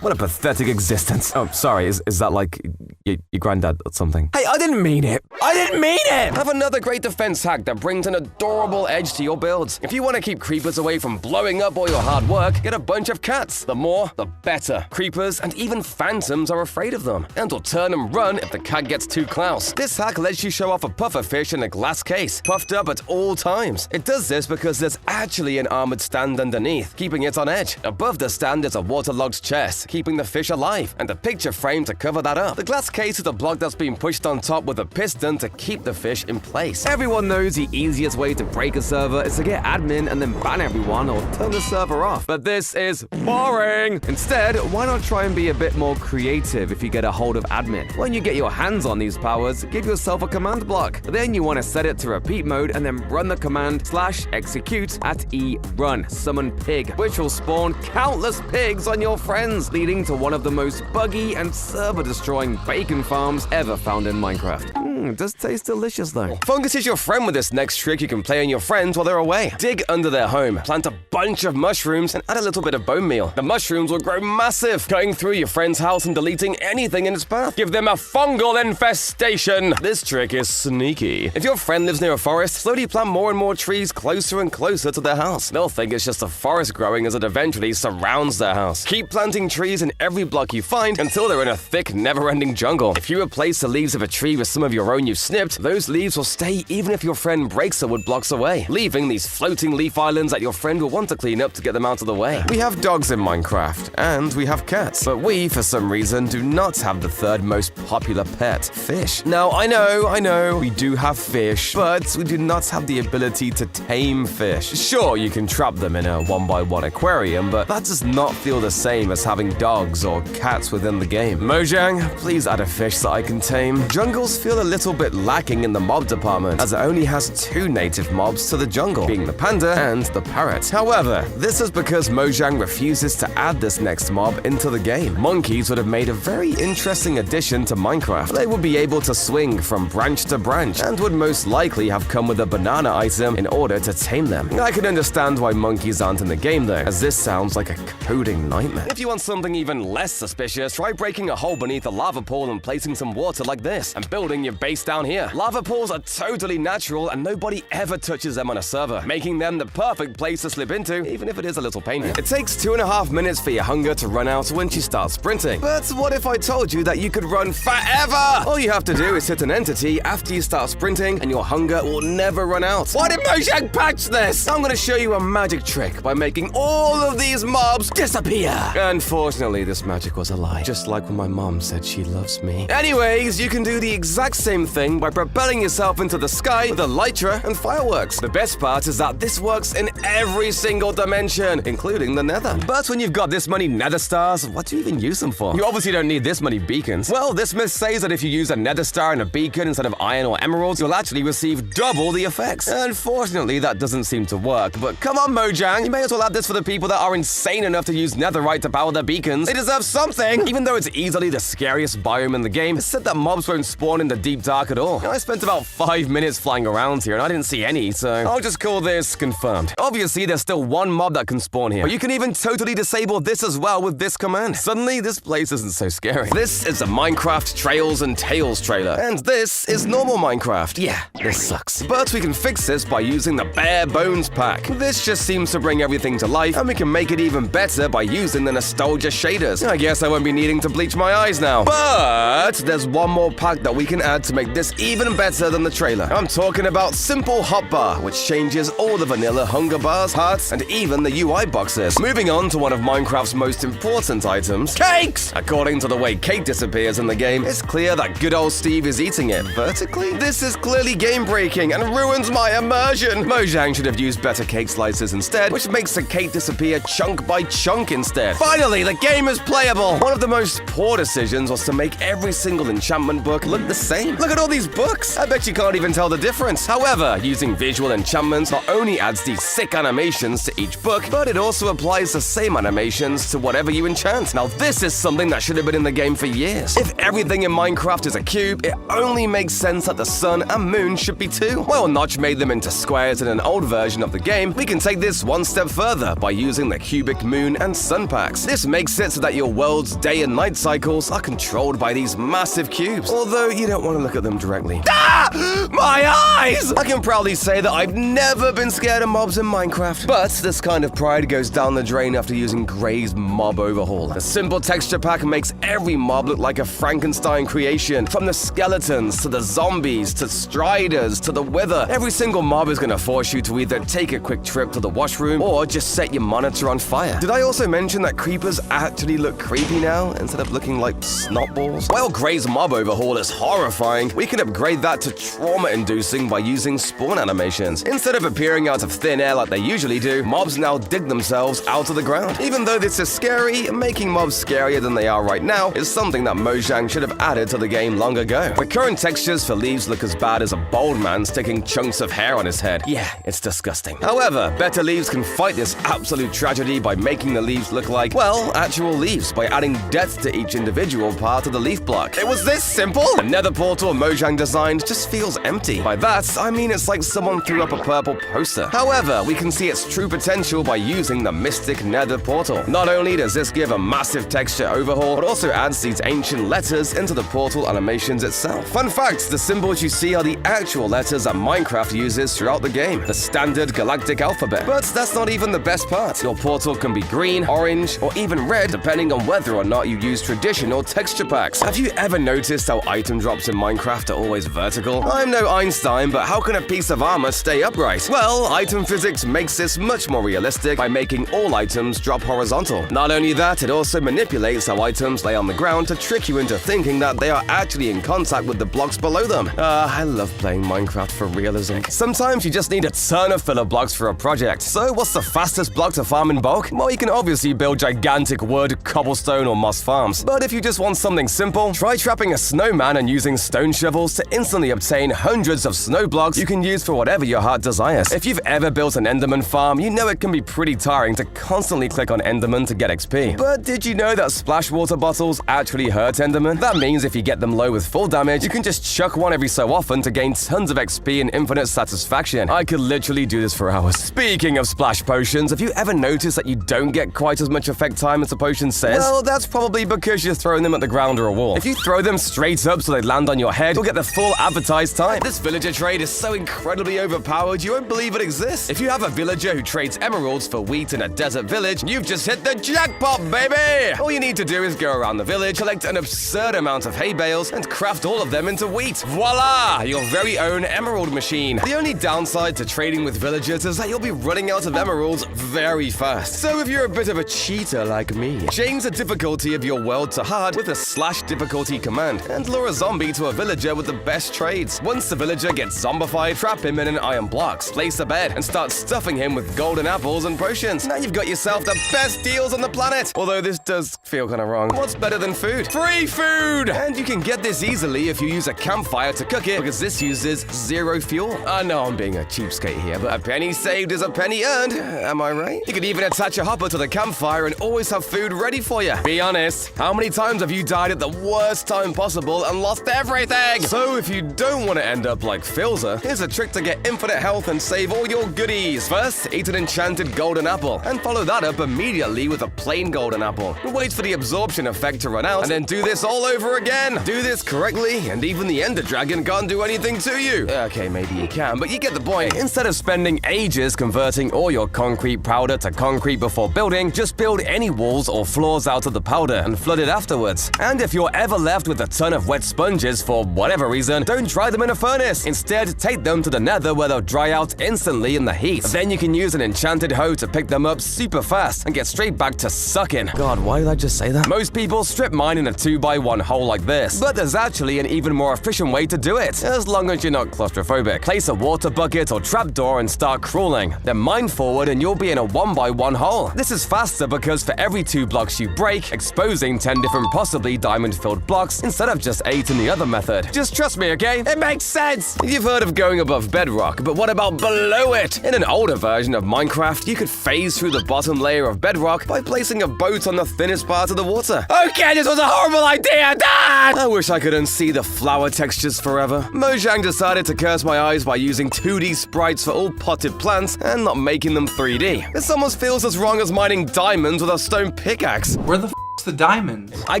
what a pathetic existence. Oh, sorry, is that like your granddad or something? Hey, I didn't mean it. I didn't mean it! Have another great defense hack that brings an adorable edge to your builds. If you want to keep creepers away from blowing up all your hard work, get a bunch of cats. The more, the better. Creepers and even phantoms are afraid of them, and will turn and run if the cat gets too close. This hack lets you show off a puffer fish in a glass case, puffed up at all times. It does this because there's actually an armored stand underneath, keeping it on edge. Above the stand is a waterlogged chest, keeping the fish alive, and a picture frame to cover that up. The glass case is a block that's been pushed on top with a piston to keep the fish in place. Everyone knows the easiest way to break a server is to get admin and then ban everyone or turn the server off. But this is boring! Instead, why not try and be a bit more creative if you get a hold of admin? When you get your hands on these powers, give yourself a command block. Then you want to set it to repeat mode and then run the command /execute at E run summon pig, which will spawn countless pigs on your friends, leading to one of the most buggy and server-destroying bacon farms ever found in Minecraft. It does taste delicious though. Fungus is your friend with this next trick you can play on your friends while they're away. Dig under their home, plant a bunch of mushrooms, and add a little bit of bone meal. The mushrooms will grow massive, cutting through your friend's house and deleting anything in its path. Give them a fungal infestation. This trick is sneaky. If your friend lives near a forest, slowly plant more and more trees closer and closer to their house. They'll think it's just a forest growing as it eventually surrounds their house. Keep planting trees in every block you find until they're in a thick, never-ending jungle. If you replace the leaves of a tree with some of your own you've snipped, those leaves will stay even if your friend breaks the wood blocks away, leaving these floating leaf islands that your friend will want to clean up to get them out of the way. We have dogs in Minecraft, and we have cats, but we, for some reason, do not have the third most popular pet, fish. Now, I know, we do have fish, but we do not have the ability to tame fish. Sure, you can trap them in a 1x1 aquarium, but that does not feel the same as having dogs or cats within the game. Mojang, please add a fish that I can tame. Jungles feel a little bit lacking in the mob department, as it only has 2 native mobs to the jungle, being the panda and the parrot. However, this is because Mojang refuses to add this next mob into the game. Monkeys would have made a very interesting addition to Minecraft. They would be able to swing from branch to branch, and would most likely have come with a banana item in order to tame them. I can understand why monkeys aren't in the game though, as this sounds like a coding nightmare. If you want something even less suspicious, try breaking a hole beneath a lava pool and placing some water like this, and building your base base down here. Lava pools are totally natural and nobody ever touches them on a server, making them the perfect place to slip into, even if it is a little painful. It takes 2.5 minutes for your hunger to run out once you start sprinting. But what if I told you that you could run forever? All you have to do is hit an entity after you start sprinting and your hunger will never run out. Why did Mojang patch this? I'm gonna show you a magic trick by making all of these mobs disappear. Unfortunately, this magic was a lie, just like when my mom said she loves me. Anyways, you can do the exact same thing by propelling yourself into the sky with elytra and fireworks. The best part is that this works in every single dimension, including the nether. But when you've got this many nether stars, what do you even use them for? You obviously don't need this many beacons. Well, this myth says that if you use a nether star and a beacon instead of iron or emeralds, you'll actually receive double the effects. Unfortunately, that doesn't seem to work, but come on, Mojang, you may as well add this for the people that are insane enough to use netherite to power their beacons. They deserve something! Even though it's easily the scariest biome in the game, it's said that mobs won't spawn in the deep dark at all. I spent about 5 minutes flying around here and I didn't see any, so I'll just call this confirmed. Obviously, there's still one mob that can spawn here, but you can even totally disable this as well with this command. Suddenly, this place isn't so scary. This is a Minecraft Trails and Tales trailer, and this is normal Minecraft. Yeah, this sucks. But we can fix this by using the Bare Bones pack. This just seems to bring everything to life, and we can make it even better by using the nostalgia shaders. I guess I won't be needing to bleach my eyes now. But there's one more pack that we can add to make this even better than the trailer. I'm talking about Simple Hotbar, which changes all the vanilla hunger bars, hearts, and even the UI boxes. Moving on to one of Minecraft's most important items, cakes! According to the way cake disappears in the game, it's clear that good old Steve is eating it vertically. This is clearly game-breaking and ruins my immersion. Mojang should have used better cake slices instead, which makes the cake disappear chunk by chunk instead. Finally, the game is playable! One of the most poor decisions was to make every single enchantment book look the same. Look at all these books! I bet you can't even tell the difference. However, using visual enchantments not only adds these sick animations to each book, but it also applies the same animations to whatever you enchant. Now this is something that should have been in the game for years. If everything in Minecraft is a cube, it only makes sense that the sun and moon should be too. While Notch made them into squares in an old version of the game, we can take this one step further by using the cubic moon and sun packs. This makes it so that your world's day and night cycles are controlled by these massive cubes, although you don't want to look at them directly. Ah! My eyes! I can proudly say that I've never been scared of mobs in Minecraft, but this kind of pride goes down the drain after using Gray's mob overhaul. The simple texture pack makes every mob look like a Frankenstein creation, from the skeletons to the zombies to striders to the wither. Every single mob is going to force you to either take a quick trip to the washroom or just set your monitor on fire. Did I also mention that creepers actually look creepy now instead of looking like snot balls? While Gray's mob overhaul is horrifying, we can upgrade that to trauma-inducing by using spawn animations. Instead of appearing out of thin air like they usually do, mobs now dig themselves out of the ground. Even though this is scary, making mobs scarier than they are right now is something that Mojang should have added to the game long ago. The current textures for leaves look as bad as a bald man sticking chunks of hair on his head. Yeah, it's disgusting. However, better leaves can fight this absolute tragedy by making the leaves look like, well, actual leaves by adding depth to each individual part of the leaf block. It was this simple? The nether portal Mojang designed just feels empty. By that, I mean it's like someone threw up a purple poster. However, we can see its true potential by using the Mystic Nether portal. Not only does this give a massive texture overhaul, but also adds these ancient letters into the portal animations itself. Fun fact, the symbols you see are the actual letters that Minecraft uses throughout the game, the standard galactic alphabet. But that's not even the best part. Your portal can be green, orange, or even red depending on whether or not you use traditional texture packs. Have you ever noticed how item drops in Minecraft are always vertical? I'm no Einstein, but how can a piece of armor stay upright? Well, item physics makes this much more realistic by making all items drop horizontal. Not only that, it also manipulates how items lay on the ground to trick you into thinking that they are actually in contact with the blocks below them. I love playing Minecraft for realism. Sometimes you just need a ton of filler blocks for a project. So what's the fastest block to farm in bulk? Well, you can obviously build gigantic wood, cobblestone, or moss farms. But if you just want something simple, try trapping a snowman and using stone shovels to instantly obtain hundreds of snow blocks you can use for whatever your heart desires. If you've ever built an Enderman farm, you know it can be pretty tiring to constantly click on Enderman to get XP. But did you know that splash water bottles actually hurt Enderman? That means if you get them low with full damage, you can just chuck one every so often to gain tons of XP and infinite satisfaction. I could literally do this for hours. Speaking of splash potions, have you ever noticed that you don't get quite as much effect time as the potion says? Well, that's probably because you're throwing them at the ground or a wall. If you throw them straight up so they land on your ahead, you'll get the full advertised time. This villager trade is so incredibly overpowered, you won't believe it exists. If you have a villager who trades emeralds for wheat in a desert village, you've just hit the jackpot, baby! All you need to do is go around the village, collect an absurd amount of hay bales, and craft all of them into wheat. Voila! Your very own emerald machine. The only downside to trading with villagers is that you'll be running out of emeralds very fast. So if you're a bit of a cheater like me, change the difficulty of your world to hard with a / difficulty command, and lure a zombie to a villager with the best trades. Once the villager gets zombified, trap him in an iron blocks, place a bed, and start stuffing him with golden apples and potions. Now you've got yourself the best deals on the planet. Although this does feel kind of wrong. What's better than food? Free food! And you can get this easily if you use a campfire to cook it, because this uses 0 fuel. I know I'm being a cheapskate here, but a penny saved is a penny earned. Am I right? You could even attach a hopper to the campfire and always have food ready for you. Be honest, how many times have you died at the worst time possible and lost everything? So if you don't want to end up like Filzer, here's a trick to get infinite health and save all your goodies. First, eat an enchanted golden apple, and follow that up immediately with a plain golden apple. Wait for the absorption effect to run out, and then do this all over again. Do this correctly, and even the Ender Dragon can't do anything to you. Okay, maybe you can, but you get the point. Instead of spending ages converting all your concrete powder to concrete before building, just build any walls or floors out of the powder and flood it afterwards. And if you're ever left with a ton of wet sponges for whatever reason, don't dry them in a furnace. Instead, take them to the nether where they'll dry out instantly in the heat. Then you can use an enchanted hoe to pick them up super fast and get straight back to sucking. God, why did I just say that? Most people strip mine in a 2x1 hole like this, but there's actually an even more efficient way to do it, as long as you're not claustrophobic. Place a water bucket or trapdoor and start crawling. Then mine forward and you'll be in a 1x1 hole. This is faster because for every 2 blocks you break, exposing 10 different possibly diamond-filled blocks instead of just 8 in the other method. Just trust me, okay? It makes sense! You've heard of going above bedrock, but what about below it? In an older version of Minecraft, you could phase through the bottom layer of bedrock by placing a boat on the thinnest part of the water. Okay, this was a horrible idea, Dad! I wish I could unsee the flower textures forever. Mojang decided to curse my eyes by using 2D sprites for all potted plants and not making them 3D. This almost feels as wrong as mining diamonds with a stone pickaxe. Where the f***'s the diamond? I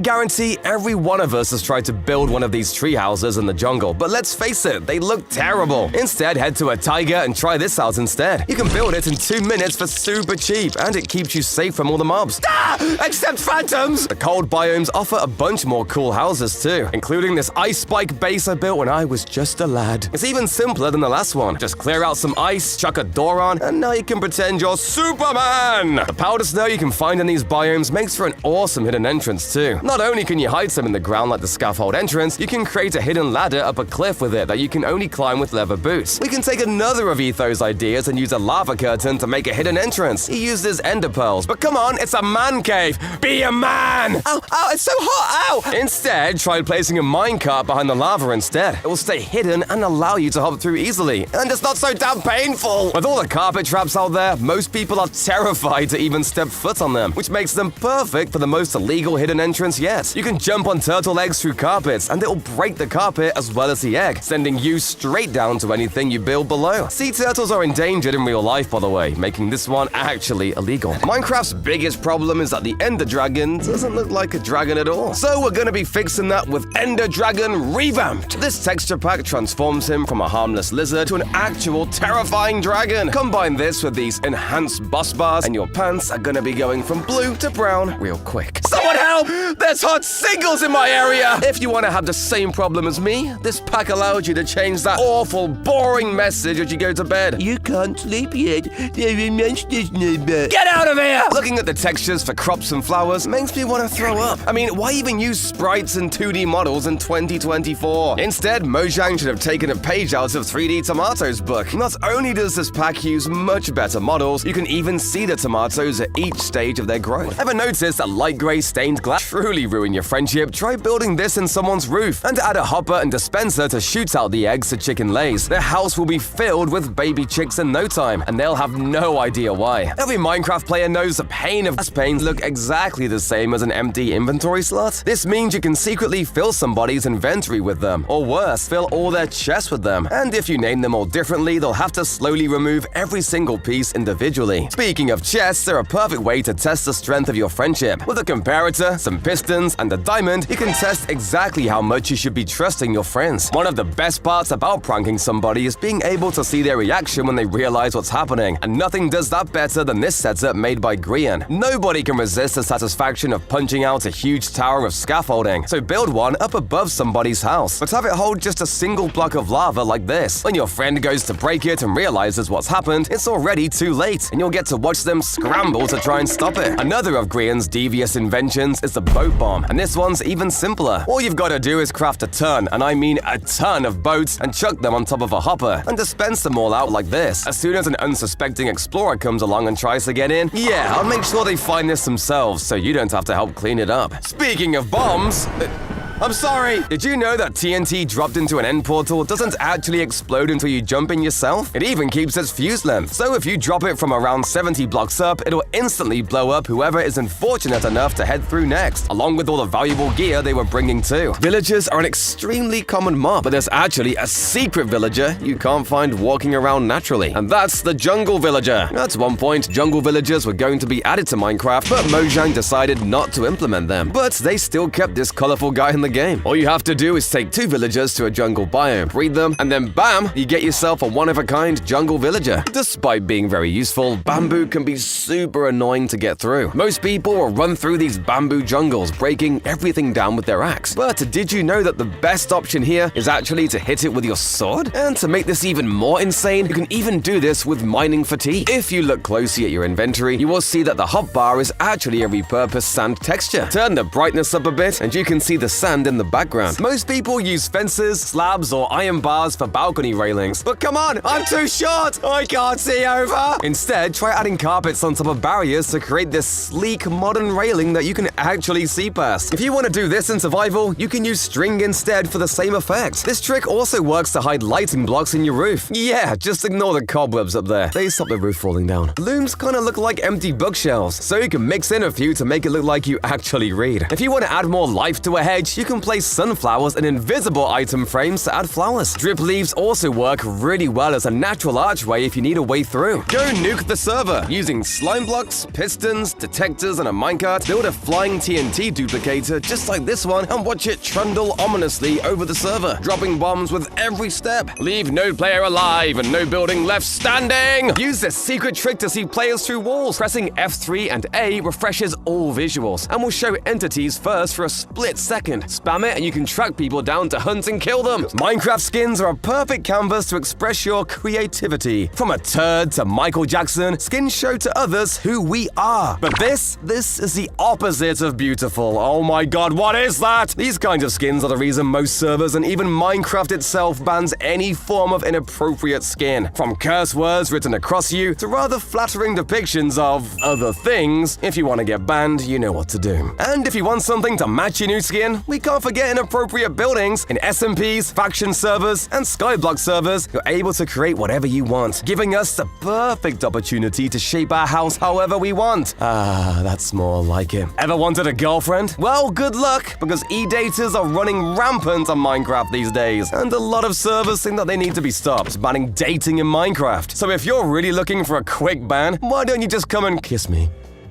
guarantee every one of us has tried to build one of these tree houses in the jungle, but let's face it, they look terrible. Instead, head to a taiga and try this out instead. You can build it in 2 minutes for super cheap, and it keeps you safe from all the mobs. Except phantoms! The cold biomes offer a bunch more cool houses too, including this ice spike base I built when I was just a lad. It's even simpler than the last one. Just clear out some ice, chuck a door on, and now you can pretend you're Superman! The powder snow you can find in these biomes makes for an awesome hidden entrance too. Not only can you hide some in the ground like the scaffold entrance, you can create a hidden ladder up a cliff with it that you can only climb with leather boots. We can take another of Etho's ideas and use a lava curtain to make a hidden entrance. He uses ender pearls, but come on, it's a man cave. Be a man! Ow, ow, it's so hot, ow! Instead, try placing a minecart behind the lava instead. It will stay hidden and allow you to hop through easily. And it's not so damn painful! With all the carpet traps out there, most people are terrified to even step foot on them, which makes them perfect for the most illegal hidden entrance yet. You can jump on turtle eggs through carpets, and it'll break the carpet as well as the egg, sending you straight down to anything you build below. Sea turtles are endangered in real life, by the way, making this one actually illegal. Minecraft's biggest problem is that the Ender Dragon doesn't look like a dragon at all. So we're gonna be fixing that with Ender Dragon Revamped. This texture pack transforms him from a harmless lizard to an actual terrifying dragon. Combine this with these enhanced boss bars, and your pants are gonna be going from blue to brown real quick. Someone help! There's hot singles in my area! If you want to have the same problem as me, this pack allows you to change that awful, boring message as you go to bed. You can't sleep yet. There are monsters nearby. Get out of here! Looking at the textures for crops and flowers makes me want to throw up. I mean, why even use sprites and 2D models in 2024? Instead, Mojang should have taken a page out of 3D Tomatoes book. Not only does this pack use much better models, you can even see the tomatoes at each stage of their growth. Ever noticed that light gray stained glass truly ruin your friendship? Try building this in someone's roof and add a hopper and dispenser to shoot out the eggs the chicken lays. Their house will be filled with baby chicks in no time, and they'll have no idea why. Every Minecraft player knows the pain of panes look exactly the same as an empty inventory slot. This means you can secretly fill somebody's inventory with them, or worse, fill all their chests with them. And if you name them all differently, they'll have to slowly remove every single piece individually. Speaking of chests, they're a perfect way to test the strength of your friendship. With a comparative generator, some pistons, and a diamond, you can test exactly how much you should be trusting your friends. One of the best parts about pranking somebody is being able to see their reaction when they realize what's happening, and nothing does that better than this setup made by Grian. Nobody can resist the satisfaction of punching out a huge tower of scaffolding, so build one up above somebody's house, but have it hold just a single block of lava like this. When your friend goes to break it and realizes what's happened, it's already too late, and you'll get to watch them scramble to try and stop it. Another of Grian's devious inventions is the boat bomb, and this one's even simpler. All you've got to do is craft a ton, and I mean a ton of boats, and chuck them on top of a hopper, and dispense them all out like this. As soon as an unsuspecting explorer comes along and tries to get in, yeah, I'll make sure they find this themselves, so you don't have to help clean it up. Speaking of bombs, I'm sorry! Did you know that TNT dropped into an end portal doesn't actually explode until you jump in yourself? It even keeps its fuse length, so if you drop it from around 70 blocks up, it'll instantly blow up whoever is unfortunate enough to head through next, along with all the valuable gear they were bringing too. Villagers are an extremely common mob, but there's actually a secret villager you can't find walking around naturally, and that's the jungle villager. At one point, jungle villagers were going to be added to Minecraft, but Mojang decided not to implement them. But they still kept this colorful guy in the game. All you have to do is take 2 villagers to a jungle biome, breed them, and then bam, you get yourself a one-of-a-kind jungle villager. Despite being very useful, bamboo can be super annoying to get through. Most people will run through these bamboo jungles, breaking everything down with their axe. But did you know that the best option here is actually to hit it with your sword? And to make this even more insane, you can even do this with mining fatigue. If you look closely at your inventory, you will see that the hotbar is actually a repurposed sand texture. Turn the brightness up a bit, and you can see the sand in the background. Most people use fences, slabs, or iron bars for balcony railings. But come on, I'm too short! I can't see over! Instead, try adding carpets on top of barriers to create this sleek, modern railing that you can actually see past. If you want to do this in survival, you can use string instead for the same effect. This trick also works to hide lighting blocks in your roof. Yeah, just ignore the cobwebs up there. They stop the roof falling down. Looms kind of look like empty bookshelves, so you can mix in a few to make it look like you actually read. If you want to add more life to a hedge, you can place sunflowers and invisible item frames to add flowers. Drip leaves also work really well as a natural archway if you need a way through. Go nuke the server. Using slime blocks, pistons, detectors, and a minecart, build a flying TNT duplicator just like this one and watch it trundle ominously over the server, dropping bombs with every step. Leave no player alive and no building left standing. Use this secret trick to see players through walls. Pressing F3 and A refreshes all visuals and will show entities first for a split second. Spam it and you can track people down to hunt and kill them. Minecraft skins are a perfect canvas to express your creativity. From a turd to Michael Jackson, skins show to others who we are. But this is the opposite of beautiful. Oh my god, what is that? These kinds of skins are the reason most servers and even Minecraft itself bans any form of inappropriate skin. From curse words written across you to rather flattering depictions of other things. If you want to get banned, you know what to do. And if you want something to match your new skin, we can't forget inappropriate buildings. In SMPs, faction servers, and skyblock servers, you're able to create whatever you want, giving us the perfect opportunity to shape our house however we want. Ah, that's more like it. Ever wanted a girlfriend? Well, good luck, because e-daters are running rampant on Minecraft these days, and a lot of servers think that they need to be stopped banning dating in Minecraft. So if you're really looking for a quick ban, why don't you just come and kiss me?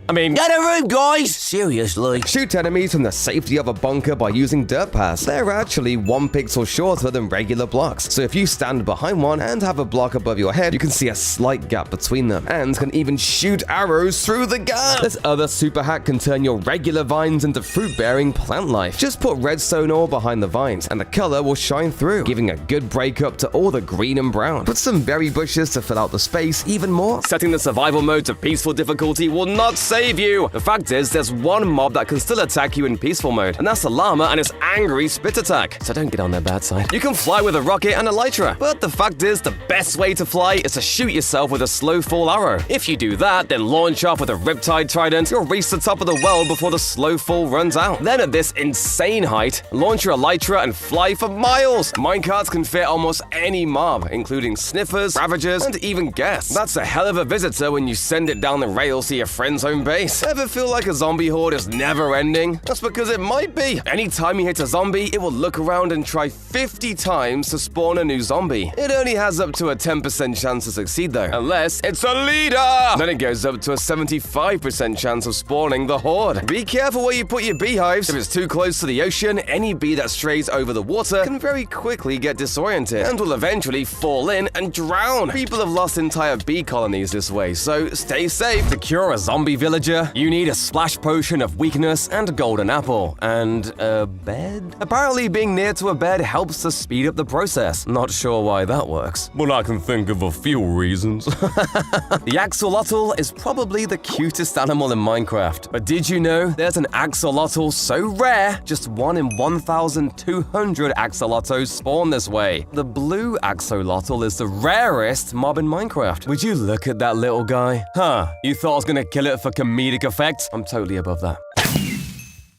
Get a room, guys! Seriously. Shoot enemies from the safety of a bunker by using dirt paths. They're actually 1 pixel shorter than regular blocks, so if you stand behind one and have a block above your head, you can see a slight gap between them, and can even shoot arrows through the gap. This other super hack can turn your regular vines into fruit-bearing plant life. Just put redstone ore behind the vines, and the color will shine through, giving a good breakup to all the green and brown. Put some berry bushes to fill out the space even more. Setting the survival mode to peaceful difficulty will not save you. The fact is, there's one mob that can still attack you in peaceful mode, and that's the llama and its angry spit attack, so don't get on their bad side. You can fly with a rocket and elytra, but the fact is, the best way to fly is to shoot yourself with a slow fall arrow. If you do that, then launch off with a riptide trident, you'll reach the top of the world before the slow fall runs out. Then at this insane height, launch your elytra and fly for miles. Minecarts can fit almost any mob, including sniffers, ravagers, and even guests. That's a hell of a visitor when you send it down the rails to your friend's home base. Ever feel like a zombie horde is never ending? That's because it might be. Anytime you hit a zombie, it will look around and try 50 times to spawn a new zombie. It only has up to a 10% chance to succeed though, unless it's a leader! Then it goes up to a 75% chance of spawning the horde. Be careful where you put your beehives. If it's too close to the ocean, any bee that strays over the water can very quickly get disoriented and will eventually fall in and drown. People have lost entire bee colonies this way, so stay safe. To cure a zombie villager, you need a splash potion of weakness and a golden apple. And a bed? Apparently being near to a bed helps to speed up the process. Not sure why that works, but I can think of a few reasons. The axolotl is probably the cutest animal in Minecraft. But did you know there's an axolotl so rare, just 1 in 1,200 axolotls spawn this way? The blue axolotl is the rarest mob in Minecraft. Would you look at that little guy? Huh, you thought I was gonna kill it for comedic effect? I'm totally above that.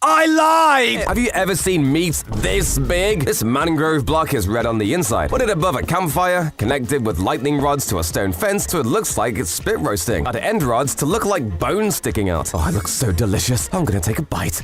I lied! Have you ever seen meat this big? This mangrove block is red on the inside. Put it above a campfire, connected with lightning rods to a stone fence so it looks like it's spit roasting. Add end rods to look like bones sticking out. Oh, it looks so delicious. I'm gonna take a bite.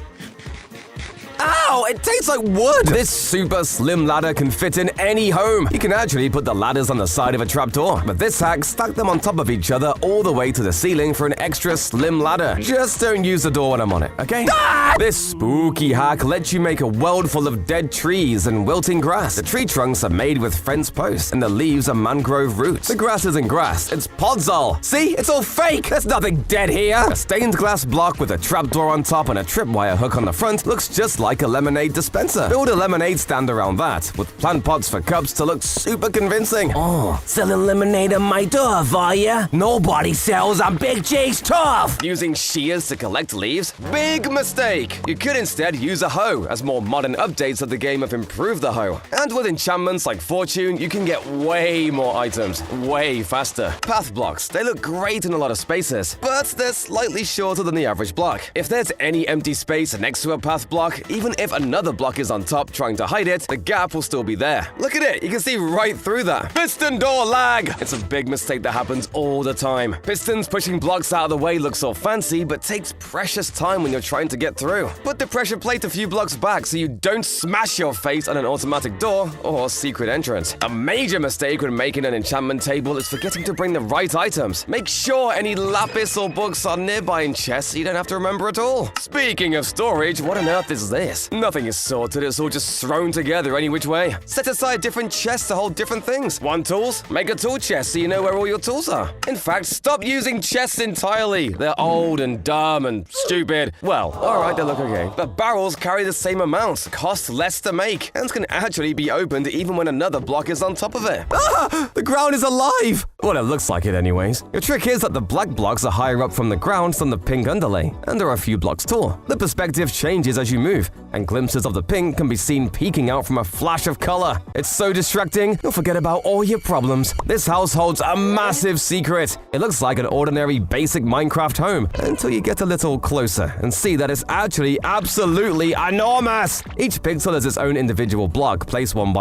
Ow! It tastes like wood! This super slim ladder can fit in any home. You can actually put the ladders on the side of a trapdoor. But this hack stuck them on top of each other all the way to the ceiling for an extra slim ladder. Just don't use the door when I'm on it, okay? Ah! This spooky hack lets you make a world full of dead trees and wilting grass. The tree trunks are made with fence posts and the leaves are mangrove roots. The grass isn't grass, it's podzol. See? It's all fake! There's nothing dead here! A stained glass block with a trapdoor on top and a tripwire hook on the front looks just like a lemonade dispenser. Build a lemonade stand around that, with plant pots for cups to look super convincing. Oh, selling lemonade on my turf, are ya? Nobody sells on Big J's turf! Using shears to collect leaves? Big mistake! You could instead use a hoe, as more modern updates of the game have improved the hoe. And with enchantments like Fortune, you can get way more items, way faster. Path blocks, they look great in a lot of spaces, but they're slightly shorter than the average block. If there's any empty space next to a path block, even if another block is on top trying to hide it, the gap will still be there. Look at it, you can see right through that. Piston door lag! It's a big mistake that happens all the time. Pistons pushing blocks out of the way looks all fancy, but takes precious time when you're trying to get through. Put the pressure plate a few blocks back so you don't smash your face on an automatic door or secret entrance. A major mistake when making an enchantment table is forgetting to bring the right items. Make sure any lapis or books are nearby in chests so you don't have to remember at all. Speaking of storage, what on earth is this? Nothing is sorted, it's all just thrown together any which way. Set aside different chests to hold different things. Want tools? Make a tool chest so you know where all your tools are. In fact, stop using chests entirely. They're old and dumb and stupid. Well, alright, they look okay. But barrels carry the same amount, cost less to make, and can actually be opened even when another block is on top of it. Ah! The ground is alive! Well, it looks like it anyways. The trick is that the black blocks are higher up from the ground than the pink underlay, and are a few blocks tall. The perspective changes as you move, and glimpses of the pink can be seen peeking out from a flash of color. It's so distracting, you'll forget about all your problems. This house holds a massive secret. It looks like an ordinary basic Minecraft home, until you get a little closer and see that it's actually absolutely enormous. Each pixel is its own individual block, placed one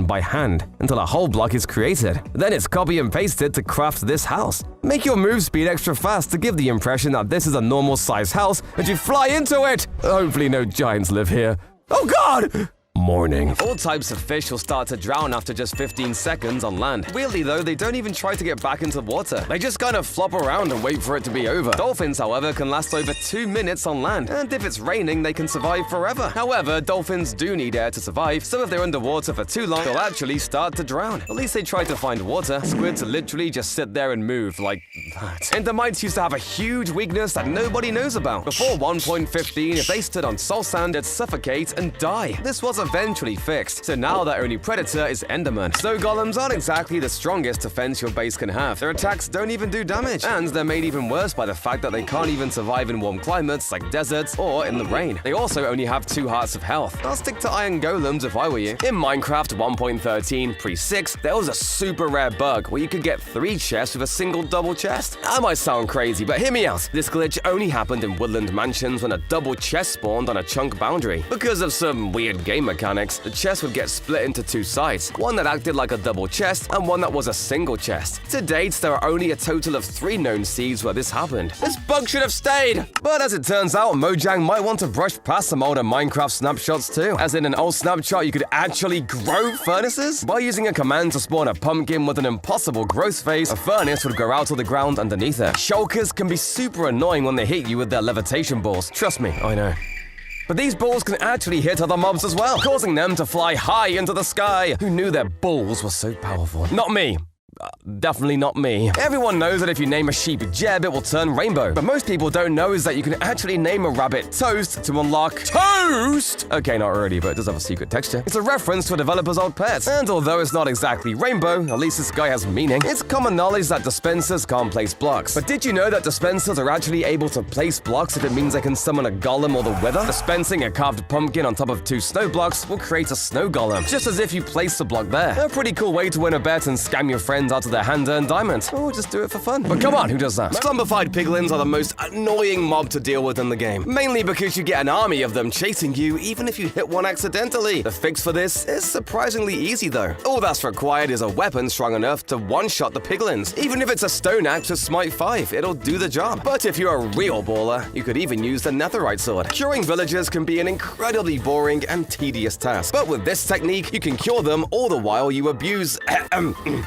by hand, until a whole block is created. Then it's copy and pasted to craft this house. Make your move speed extra fast to give the impression that this is a normal size house and you fly into it. Hopefully no giants live here. Oh god! Morning. All types of fish will start to drown after just 15 seconds on land. Weirdly though, they don't even try to get back into water. They just kind of flop around and wait for it to be over. Dolphins, however, can last over 2 minutes on land, and if it's raining, they can survive forever. However, dolphins do need air to survive, so if they're underwater for too long, they'll actually start to drown. At least they try to find water. Squids literally just sit there and move like that. Endermites used to have a huge weakness that nobody knows about. Before 1.15, if they stood on salt sand, they'd suffocate and die. This was eventually fixed, so now their only predator is Enderman. Snow golems aren't exactly the strongest defense your base can have. Their attacks don't even do damage, and they're made even worse by the fact that they can't even survive in warm climates like deserts or in the rain. They also only have 2 hearts of health. I'll stick to iron golems if I were you. In Minecraft 1.13 pre-6, there was a super rare bug where you could get 3 chests with a single double chest. That might sound crazy, but hear me out. This glitch only happened in woodland mansions when a double chest spawned on a chunk boundary. Because of some weird game mechanics, mechanics, the chest would get split into two sides, one that acted like a double chest and one that was a single chest. To date, there are only a total of 3 known seeds where this happened. This bug should have stayed! But as it turns out, Mojang might want to brush past some older Minecraft snapshots too. As in an old snapshot, you could actually grow furnaces? By using a command to spawn a pumpkin with an impossible growth phase, a furnace would grow out of the ground underneath it. Shulkers can be super annoying when they hit you with their levitation balls. Trust me, I know. But these balls can actually hit other mobs as well, causing them to fly high into the sky. Who knew their balls were so powerful? Not me. Definitely not me. Everyone knows that if you name a sheep Jeb, it will turn rainbow. But most people don't know is that you can actually name a rabbit Toast to unlock Toast! Okay, not really, but it does have a secret texture. It's a reference to a developer's old pet. And although it's not exactly rainbow, at least this guy has meaning. It's common knowledge that dispensers can't place blocks. But did you know that dispensers are actually able to place blocks if it means they can summon a golem or the wither? Dispensing a carved pumpkin on top of 2 snow blocks will create a snow golem, just as if you place the block there. A pretty cool way to win a bet and scam your friends out of their hand-earned diamonds. Or just do it for fun. But come on, who does that? Slumbified piglins are the most annoying mob to deal with in the game. Mainly because you get an army of them chasing you even if you hit one accidentally. The fix for this is surprisingly easy though. All that's required is a weapon strong enough to one-shot the piglins. Even if it's a stone axe with smite 5, it'll do the job. But if you're a real baller, you could even use the netherite sword. Curing villagers can be an incredibly boring and tedious task. But with this technique, you can cure them all the while you abuse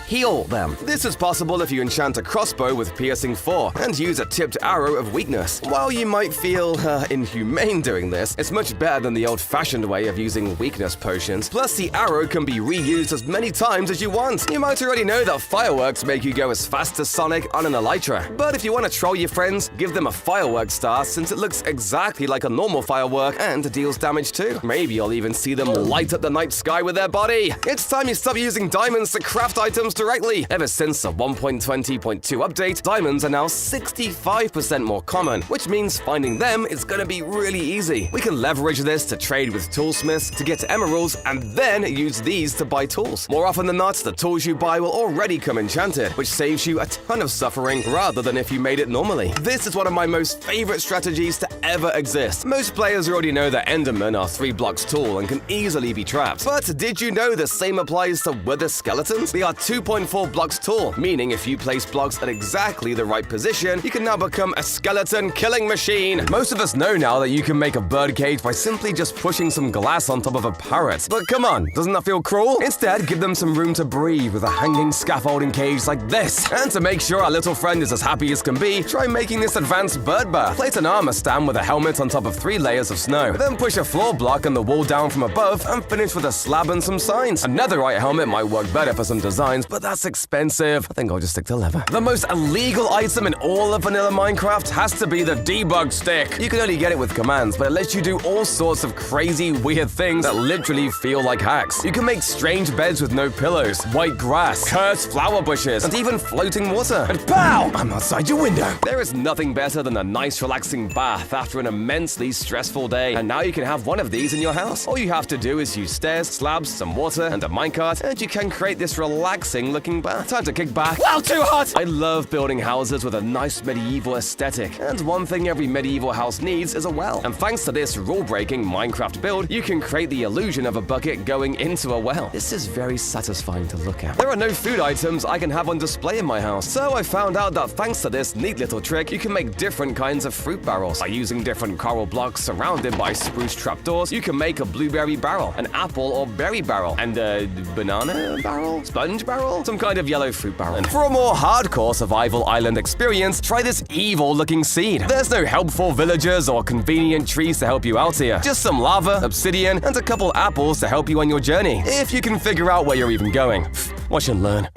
heal them. This is possible if you enchant a crossbow with piercing 4 and use a tipped arrow of weakness. While you might feel inhumane doing this, it's much better than the old-fashioned way of using weakness potions. Plus, the arrow can be reused as many times as you want. You might already know that fireworks make you go as fast as Sonic on an elytra. But if you want to troll your friends, give them a firework star since it looks exactly like a normal firework and deals damage too. Maybe you'll even see them light up the night sky with their body. It's time you stop using diamonds to craft items directly. Ever since the 1.20.2 update, diamonds are now 65% more common, which means finding them is gonna be really easy. We can leverage this to trade with toolsmiths to get emeralds and then use these to buy tools. More often than not, the tools you buy will already come enchanted, which saves you a ton of suffering rather than if you made it normally. This is one of my most favorite strategies to ever exist. Most players already know that Endermen are 3 blocks tall and can easily be trapped. But did you know the same applies to wither skeletons? They are 2.4 blocks tall, meaning if you place blocks at exactly the right position, you can now become a skeleton killing machine. Most of us know now that you can make a birdcage by simply just pushing some glass on top of a parrot. But come on, doesn't that feel cruel? Instead, give them some room to breathe with a hanging scaffolding cage like this. And to make sure our little friend is as happy as can be, try making this advanced bird bath. Place an armor stand with a helmet on top of 3 layers of snow. Then push a floor block and the wall down from above and finish with a slab and some signs. A netherite helmet might work better for some designs, but that's expensive. I think I'll just stick to leather. The most illegal item in all of vanilla Minecraft has to be the debug stick. You can only get it with commands, but it lets you do all sorts of crazy, weird things that literally feel like hacks. You can make strange beds with no pillows, white grass, cursed flower bushes, and even floating water. And pow! I'm outside your window. There is nothing better than a nice relaxing bath after an immensely stressful day, and now you can have one of these in your house. All you have to do is use stairs, slabs, some water, and a minecart, and you can create this relaxing looking bath. Time to kick back. Wow, too hot! I love building houses with a nice medieval aesthetic, and one thing every medieval house needs is a well. And thanks to this rule-breaking Minecraft build, you can create the illusion of a bucket going into a well. This is very satisfying to look at. There are no food items I can have on display in my house, so I found out that thanks to this neat little trick, you can make different kinds of fruit barrels. By using different coral blocks surrounded by spruce trapdoors, you can make a blueberry barrel, an apple or berry barrel, and a banana barrel? Sponge barrel? Some kind of yellow fruit barrel. And for a more hardcore survival island experience, try this evil-looking seed. There's no helpful villagers or convenient trees to help you out here. Just some lava, obsidian, and a couple apples to help you on your journey. If you can figure out where you're even going. Watch and learn.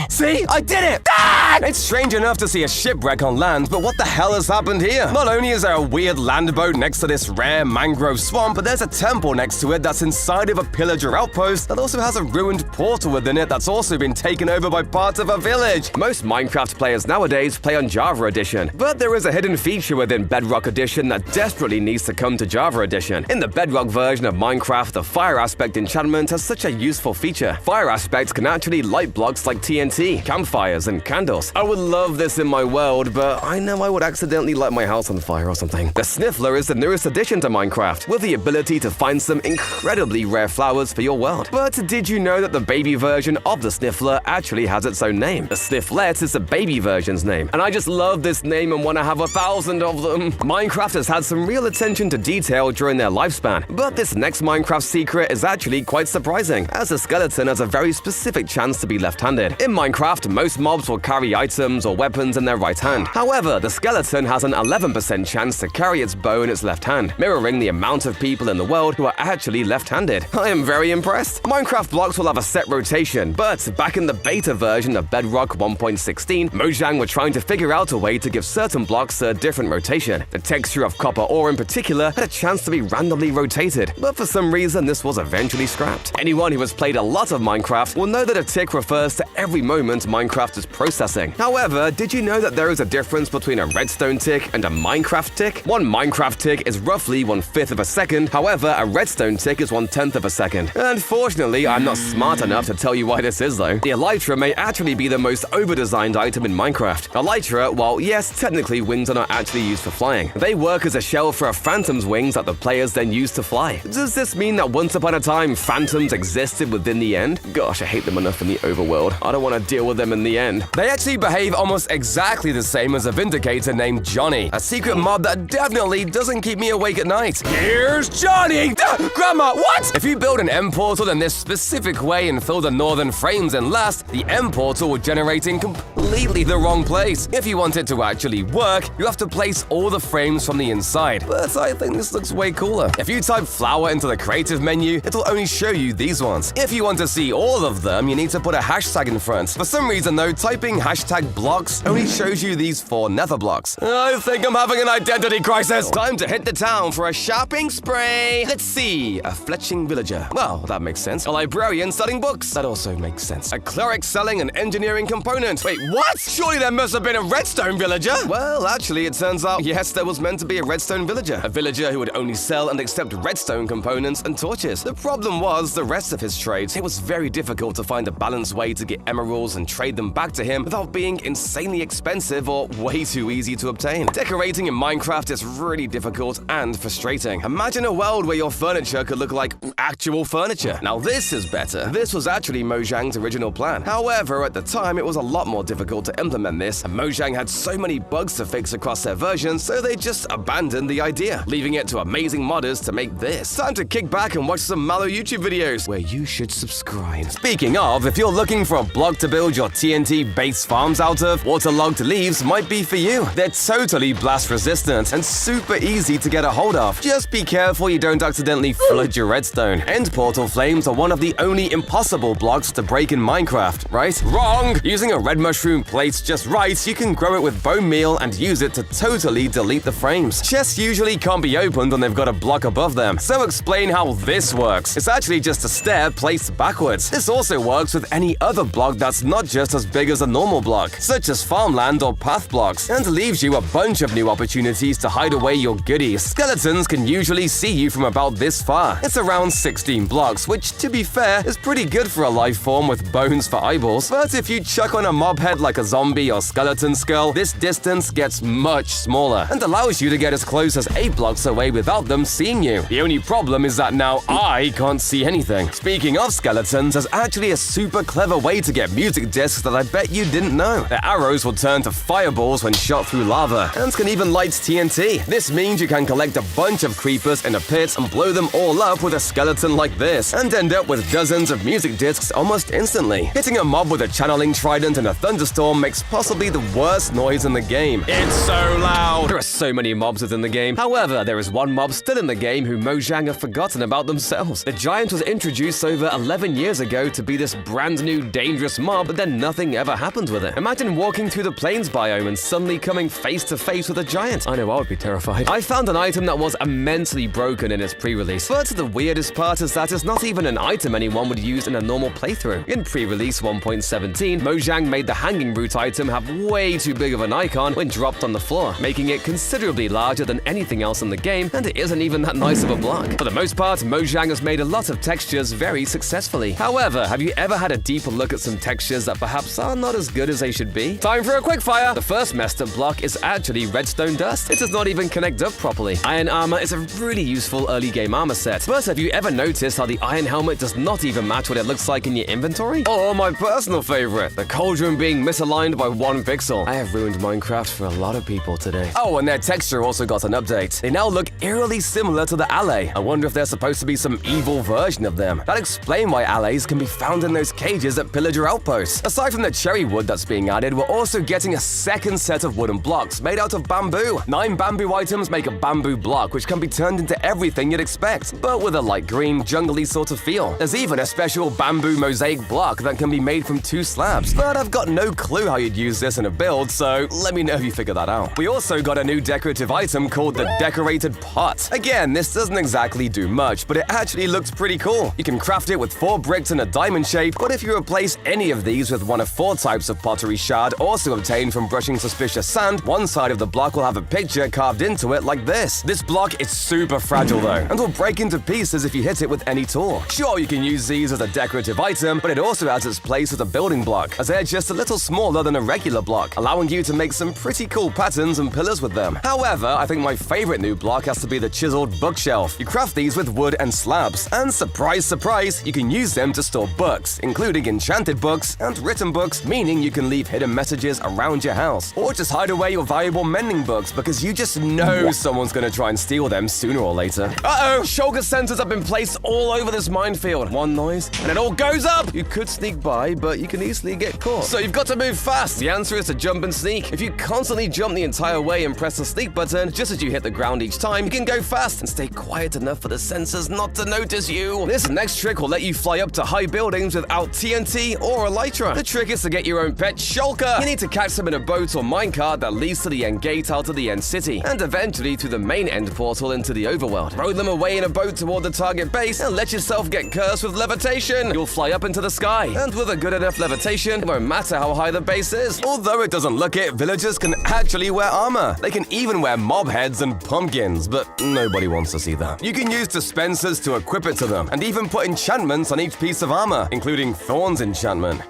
See? I did it! Ah! It's strange enough to see a shipwreck on land, but what the hell has happened here? Not only is there a weird land boat next to this rare mangrove swamp, but there's a temple next to it that's inside of a pillager outpost that also has a ruined portal within it that's also been taken over by parts of a village. Most Minecraft players nowadays play on Java Edition, but there is a hidden feature within Bedrock Edition that desperately needs to come to Java Edition. In the Bedrock version of Minecraft, the fire aspect enchantment has such a useful feature. Fire aspects can actually light blocks like TNT, campfires, and candles. house. I would love this in my world, but I know I would accidentally light my house on fire or something. The Sniffler is the newest addition to Minecraft, with the ability to find some incredibly rare flowers for your world. But did you know that the baby version of the Sniffler actually has its own name? The Snifflet is the baby version's name, and I just love this name and want to have 1,000 of them. Minecraft has had some real attention to detail during their lifespan, but this next Minecraft secret is actually quite surprising, as the skeleton has a very specific chance to be left-handed. In Minecraft, most mobs will carry items or weapons in their right hand. However, the skeleton has an 11% chance to carry its bow in its left hand, mirroring the amount of people in the world who are actually left-handed. I am very impressed. Minecraft blocks will have a set rotation, but back in the beta version of Bedrock 1.16, Mojang were trying to figure out a way to give certain blocks a different rotation. The texture of copper ore in particular had a chance to be randomly rotated, but for some reason this was eventually scrapped. Anyone who has played a lot of Minecraft will know that a tick refers to every moment Minecraft is processing. However, did you know that there is a difference between a redstone tick and a Minecraft tick? One Minecraft tick is roughly 1/5 of a second, however, a redstone tick is 1/10 of a second. Unfortunately, I'm not smart enough to tell you why this is though. The elytra may actually be the most over-designed item in Minecraft. Elytra, while yes, technically wings are not actually used for flying, they work as a shell for a phantom's wings that the players then use to fly. Does this mean that once upon a time, phantoms existed within the end? Gosh, I hate them enough in the overworld. I don't want to deal with them in the end. They actually behave almost exactly the same as a Vindicator named Johnny, a secret mob that definitely doesn't keep me awake at night. Here's Johnny! Grandma, what? If you build an end portal in this specific way and fill the northern frames in last, the end portal will generate in completely the wrong place. If you want it to actually work, you have to place all the frames from the inside. But I think this looks way cooler. If you type flower into the creative menu, it'll only show you these ones. If you want to see all of them, you need to put a hashtag in front. For some reason though, typing hashtag blocks only shows you these 4 nether blocks. I think I'm having an identity crisis. Time to hit the town for a shopping spree. Let's see, a fletching villager. Well, that makes sense. A librarian studying books. That also makes sense. A cleric selling an engineering component. Wait, what? Surely there must have been a redstone villager. Well, actually, it turns out, yes, there was meant to be a redstone villager. A villager who would only sell and accept redstone components and torches. The problem was the rest of his trades. It was very difficult to find a balanced way to get emeralds and trade them back to him without being insanely expensive or way too easy to obtain. Decorating in Minecraft is really difficult and frustrating. Imagine a world where your furniture could look like actual furniture. Now this is better. This was actually Mojang's original plan. However, at the time, it was a lot more difficult to implement this, and Mojang had so many bugs to fix across their versions, so they just abandoned the idea, leaving it to amazing modders to make this. Time to kick back and watch some Mallow YouTube videos, where you should subscribe. Speaking of, if you're looking for a block to build your TNT-based farms out of, waterlogged leaves might be for you. They're totally blast resistant and super easy to get a hold of. Just be careful you don't accidentally flood your redstone. End portal flames are one of the only impossible blocks to break in Minecraft, right? Wrong! Using a red mushroom plate just right, you can grow it with bone meal and use it to totally delete the frames. Chests usually can't be opened when they've got a block above them, so explain how this works. It's actually just a stair placed backwards. This also works with any other block that's not just as big as a normal block, such as farmland or path blocks, and leaves you a bunch of new opportunities to hide away your goodies. Skeletons can usually see you from about this far. It's around 16 blocks, which, to be fair, is pretty good for a life form with bones for eyeballs. But if you chuck on a mob head like a zombie or skeleton skull, this distance gets much smaller and allows you to get as close as 8 blocks away without them seeing you. The only problem is that now I can't see anything. Speaking of skeletons, there's actually a super clever way to get music discs that I bet you didn't know. The arrows will turn to fireballs when shot through lava, and can even light TNT. This means you can collect a bunch of creepers in a pit and blow them all up with a skeleton like this, and end up with dozens of music discs almost instantly. Hitting a mob with a channeling trident in a thunderstorm makes possibly the worst noise in the game. It's so loud! There are so many mobs within the game. However, there is one mob still in the game who Mojang have forgotten about themselves. The giant was introduced over 11 years ago to be this brand new dangerous mob, but then nothing ever happened with it. Imagine walking through the plains biome and suddenly coming face to face with a giant. I know I would be terrified. I found an item that was immensely broken in its pre-release, but the weirdest part is that it's not even an item anyone would use in a normal playthrough. In pre-release 1.17, Mojang made the hanging healing root item have way too big of an icon when dropped on the floor, making it considerably larger than anything else in the game, and it isn't even that nice of a block. For the most part, Mojang has made a lot of textures very successfully. However, have you ever had a deeper look at some textures that perhaps are not as good as they should be? Time for a quickfire! The first messed up block is actually redstone dust. It does not even connect up properly. Iron armor is a really useful early game armor set, but have you ever noticed how the iron helmet does not even match what it looks like in your inventory? Or my personal favorite, the cauldron being misaligned by 1 pixel. I have ruined Minecraft for a lot of people today. Oh, and their texture also got an update. They now look eerily similar to the alley. I wonder if there's supposed to be some evil version of them. That'll explain why allays can be found in those cages at pillager outposts. Aside from the cherry wood that's being added, we're also getting a second set of wooden blocks made out of bamboo. 9 bamboo items make a bamboo block, which can be turned into everything you'd expect, but with a light green, jungly sort of feel. There's even a special bamboo mosaic block that can be made from 2 slabs, but I've got no clue how you'd use this in a build, so let me know if you figure that out. We also got a new decorative item called the decorated pot. Again, this doesn't exactly do much, but it actually looks pretty cool. You can craft it with 4 bricks in a diamond shape, but if you replace any of these with one of 4 types of pottery shard also obtained from brushing suspicious sand, one side of the block will have a picture carved into it like this. This block is super fragile though, and will break into pieces if you hit it with any tool. Sure, you can use these as a decorative item, but it also has its place as a building block, as they're just a little smaller than a regular block, allowing you to make some pretty cool patterns and pillars with them. However, I think my favorite new block has to be the chiseled bookshelf. You craft these with wood and slabs, and surprise, surprise, you can use them to store books, including enchanted books and written books, meaning you can leave hidden messages around your house, or just hide away your valuable mending books because you just know someone's gonna try and steal them sooner or later. Uh-oh! Shulker sensors have been placed all over this minefield. One noise, and it all goes up! You could sneak by, but you can easily get caught. So you've got to move fast! The answer is to jump and sneak. If you constantly jump the entire way and press the sneak button, just as you hit the ground each time, you can go fast and stay quiet enough for the sensors not to notice you. This next trick will let you fly up to high buildings without TNT or elytra. The trick is to get your own pet shulker. You need to catch them in a boat or minecart that leads to the end gate out of the end city, and eventually through the main end portal into the overworld. Throw them away in a boat toward the target base and let yourself get cursed with levitation. You'll fly up into the sky, and with a good enough levitation, it won't matter how high the base is. Although it doesn't look it, villagers can actually wear armor. They can even wear mob heads and pumpkins, but nobody wants to see that. You can use dispensers to equip it to them, and even put enchantments on each piece of armor, including Thorns enchantment.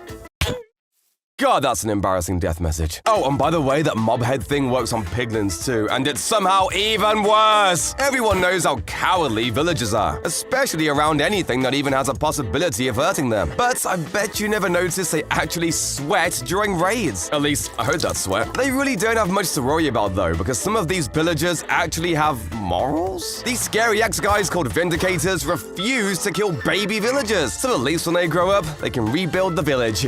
God, that's an embarrassing death message. Oh, and by the way, that mob head thing works on piglins too, and it's somehow even worse! Everyone knows how cowardly villagers are, especially around anything that even has a possibility of hurting them. But I bet you never noticed they actually sweat during raids. At least, I heard that sweat. They really don't have much to worry about though, because some of these villagers actually have morals? These scary ex-guys called Vindicators refuse to kill baby villagers, so at least when they grow up, they can rebuild the village.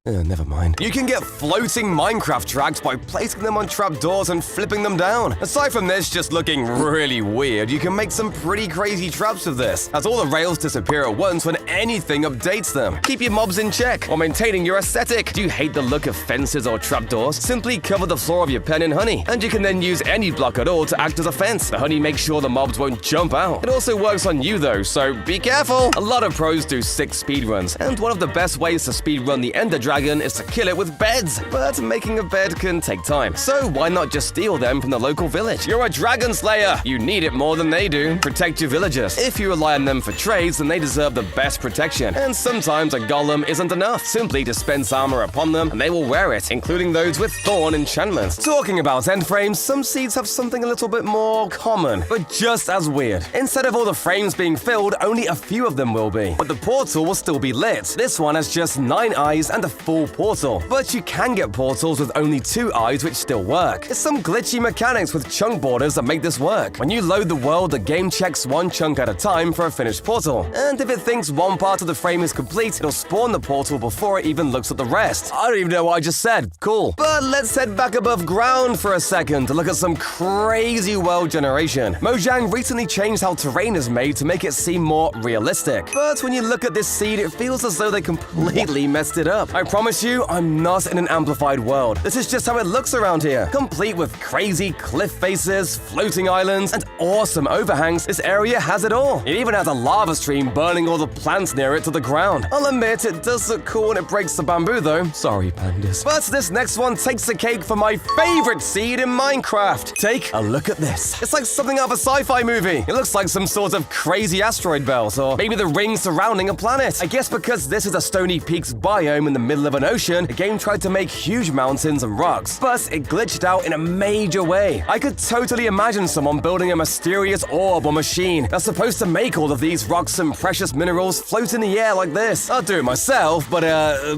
Never mind. You can get floating Minecraft tracks by placing them on trapdoors and flipping them down. Aside from this just looking really weird, you can make some pretty crazy traps with this, as all the rails disappear at once when anything updates them. Keep your mobs in check while maintaining your aesthetic. Do you hate the look of fences or trapdoors? Simply cover the floor of your pen in honey, and you can then use any block at all to act as a fence. The honey makes sure the mobs won't jump out. It also works on you though, so be careful. A lot of pros do 6 speedruns, and one of the best ways to speedrun the Ender Dragon is to kill it with beds, but making a bed can take time, so why not just steal them from the local village? You're a dragon slayer! You need it more than they do. Protect your villagers. If you rely on them for trades, then they deserve the best protection, and sometimes a golem isn't enough. Simply dispense armor upon them, and they will wear it, including those with thorn enchantments. Talking about end frames, some seeds have something a little bit more common, but just as weird. Instead of all the frames being filled, only a few of them will be, but the portal will still be lit. This one has just 9 eyes and a full portal, but you can get portals with only 2 eyes which still work. It's some glitchy mechanics with chunk borders that make this work. When you load the world, the game checks 1 chunk at a time for a finished portal, and if it thinks one part of the frame is complete, it'll spawn the portal before it even looks at the rest. I don't even know what I just said. Cool. But let's head back above ground for a second to look at some crazy world generation. Mojang recently changed how terrain is made to make it seem more realistic, but when you look at this seed, it feels as though they completely messed it up. I promise you, I'm not in an amplified world. This is just how it looks around here. Complete with crazy cliff faces, floating islands, and awesome overhangs, this area has it all. It even has a lava stream burning all the plants near it to the ground. I'll admit, it does look cool when it breaks the bamboo though. Sorry, pandas. But this next one takes the cake for my favorite seed in Minecraft. Take a look at this. It's like something out of a sci-fi movie. It looks like some sort of crazy asteroid belt, or maybe the ring surrounding a planet. I guess because this is a stony peaks biome in the middle of an ocean, the game tried to make huge mountains and rocks, but it glitched out in a major way. I could totally imagine someone building a mysterious orb or machine that's supposed to make all of these rocks and precious minerals float in the air like this. I'll do it myself, but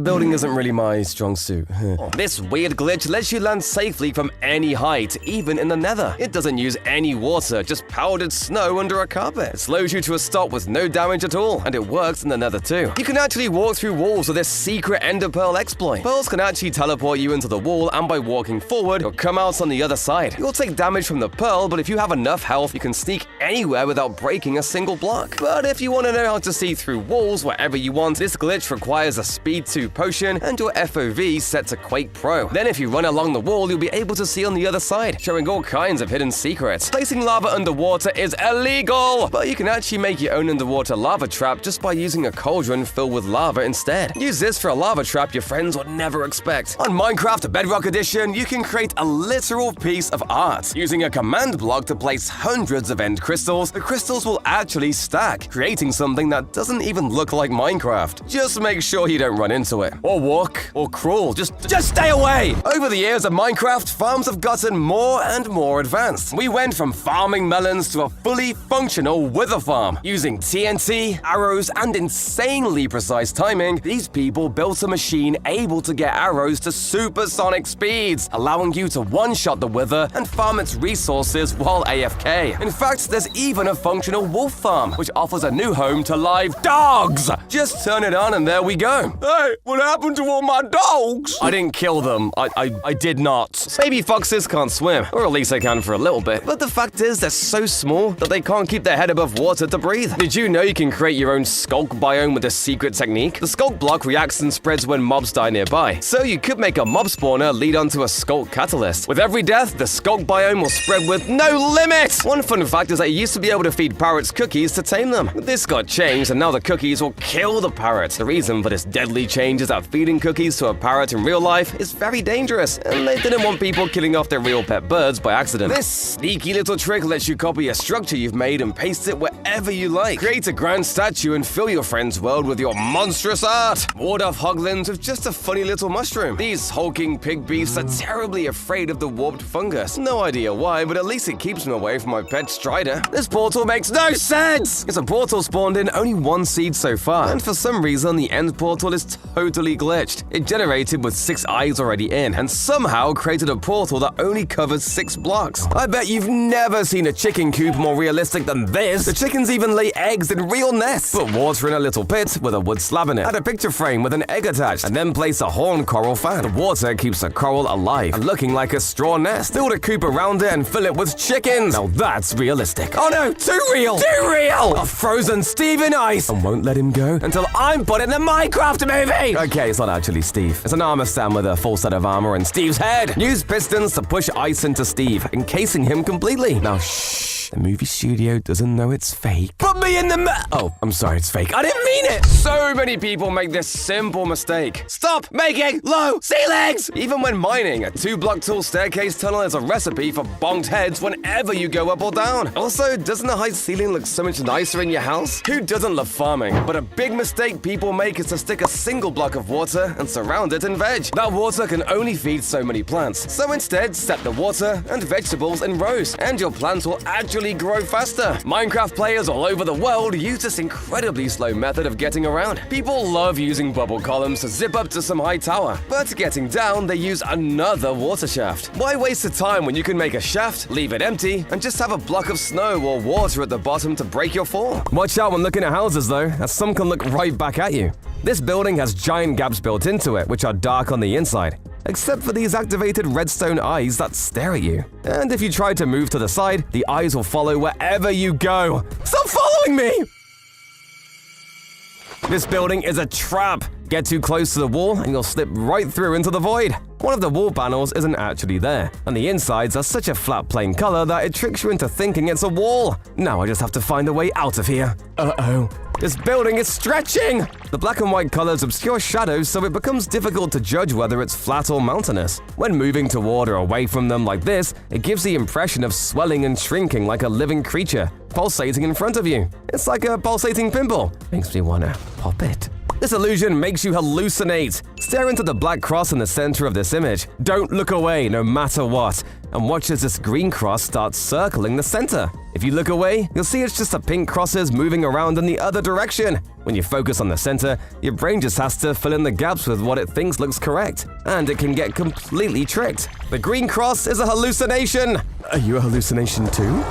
building isn't really my strong suit. This weird glitch lets you land safely from any height, even in the nether. It doesn't use any water, just powdered snow under a carpet. It slows you to a stop with no damage at all, and it works in the nether too. You can actually walk through walls with this secret ender pearl exploit. Pearls can actually teleport you into the wall, and by walking forward, you'll come out on the other side. You'll take damage from the pearl, but if you have enough health, you can sneak anywhere without breaking a single block. But if you want to know how to see through walls wherever you want, this glitch requires a speed 2 potion and your FOV set to Quake Pro. Then if you run along the wall, you'll be able to see on the other side, showing all kinds of hidden secrets. Placing lava underwater is illegal, but you can actually make your own underwater lava trap just by using a cauldron filled with lava instead. Use this for a lava trap your friends would never expect. On Minecraft Bedrock Edition, you can create a literal piece of art. Using a command block to place hundreds of end crystals, the crystals will actually stack, creating something that doesn't even look like Minecraft. Just make sure you don't run into it, or walk, or crawl. Just stay away! Over the years of Minecraft, farms have gotten more and more advanced. We went from farming melons to a fully functional wither farm. Using TNT, arrows, and insanely precise timing, these people built a machine able to get arrows to supersonic speeds, allowing you to one-shot the wither and farm its resources while AFK. In fact, there's even a functional wolf farm, which offers a new home to live dogs! Just turn it on and there we go. Hey, what happened to all my dogs? I didn't kill them. I did not. Baby foxes can't swim, or at least they can for a little bit. But the fact is, they're so small that they can't keep their head above water to breathe. Did you know you can create your own skulk biome with a secret technique? The skulk block reacts and spreads when mobs die nearby. So you could make a mob spawner lead onto a skulk catalyst. With every death, the skulk biome will spread with no limit! One fun fact is that you used to be able to feed parrots cookies to tame them. This got changed, and now the cookies will kill the parrot. The reason for this deadly change is that feeding cookies to a parrot in real life is very dangerous, and they didn't want people killing off their real pet birds by accident. This sneaky little trick lets you copy a structure you've made and paste it wherever you like. Create a grand statue and fill your friend's world with your monstrous art. Ward off hoglins with just a funny little mushroom. These hulking pig beasts are terribly afraid of the warped fungus. No idea why, but at least it keeps them away from my pet Strider. This portal makes no sense! It's a portal spawned in only one seed so far, and for some reason the end portal is totally glitched. It generated with 6 eyes already in, and somehow created a portal that only covers 6 blocks. I bet you've never seen a chicken coop more realistic than this. The chickens even lay eggs in real nests. Put water in a little pit with a wood slab in it. Add a picture frame with an egg attached, and then place a horn coral fan. The water keeps the coral alive and looking like a straw nest. Build a coop around it and fill it with chickens. Now that's realistic. Oh no, too real! Too real! I've frozen Steve in ice and won't let him go until I'm put in the Minecraft movie! Okay, it's not actually Steve. It's an armor stand with a full set of armor and Steve's head. Use pistons to push ice into Steve, encasing him completely. Now shh. The movie studio doesn't know it's fake. Put me in the Oh, I'm sorry, it's fake. I didn't mean it! So many people make this simple mistake. Stop making low ceilings! Even when mining, a 2-block tall staircase tunnel is a recipe for bonked heads whenever you go up or down. Also, doesn't a high ceiling look so much nicer in your house? Who doesn't love farming? But a big mistake people make is to stick a single block of water and surround it in veg. That water can only feed so many plants. So instead, set the water and vegetables in rows, and your plants will actually grow faster. Minecraft players all over the world use this incredibly slow method of getting around. People love using bubble columns to zip up to some high tower, but getting down, they use another water shaft. Why waste the time when you can make a shaft, leave it empty, and just have a block of snow or water at the bottom to break your fall? Watch out when looking at houses though, as some can look right back at you. This building has giant gaps built into it, which are dark on the inside, except for these activated redstone eyes that stare at you. And if you try to move to the side, the eyes will follow wherever you go. Stop following me! This building is a trap. Get too close to the wall and you'll slip right through into the void. One of the wall panels isn't actually there, and the insides are such a flat plain color that it tricks you into thinking it's a wall. Now I just have to find a way out of here. Uh-oh. This building is stretching! The black and white colors obscure shadows, so it becomes difficult to judge whether it's flat or mountainous. When moving toward or away from them like this, it gives the impression of swelling and shrinking like a living creature, pulsating in front of you. It's like a pulsating pimple. Makes me wanna pop it. This illusion makes you hallucinate. Stare into the black cross in the center of this image. Don't look away no matter what, and watch as this green cross starts circling the center. If you look away, you'll see it's just a pink crosses moving around in the other direction. When you focus on the center, your brain just has to fill in the gaps with what it thinks looks correct, and it can get completely tricked. The green cross is a hallucination. Are you a hallucination too?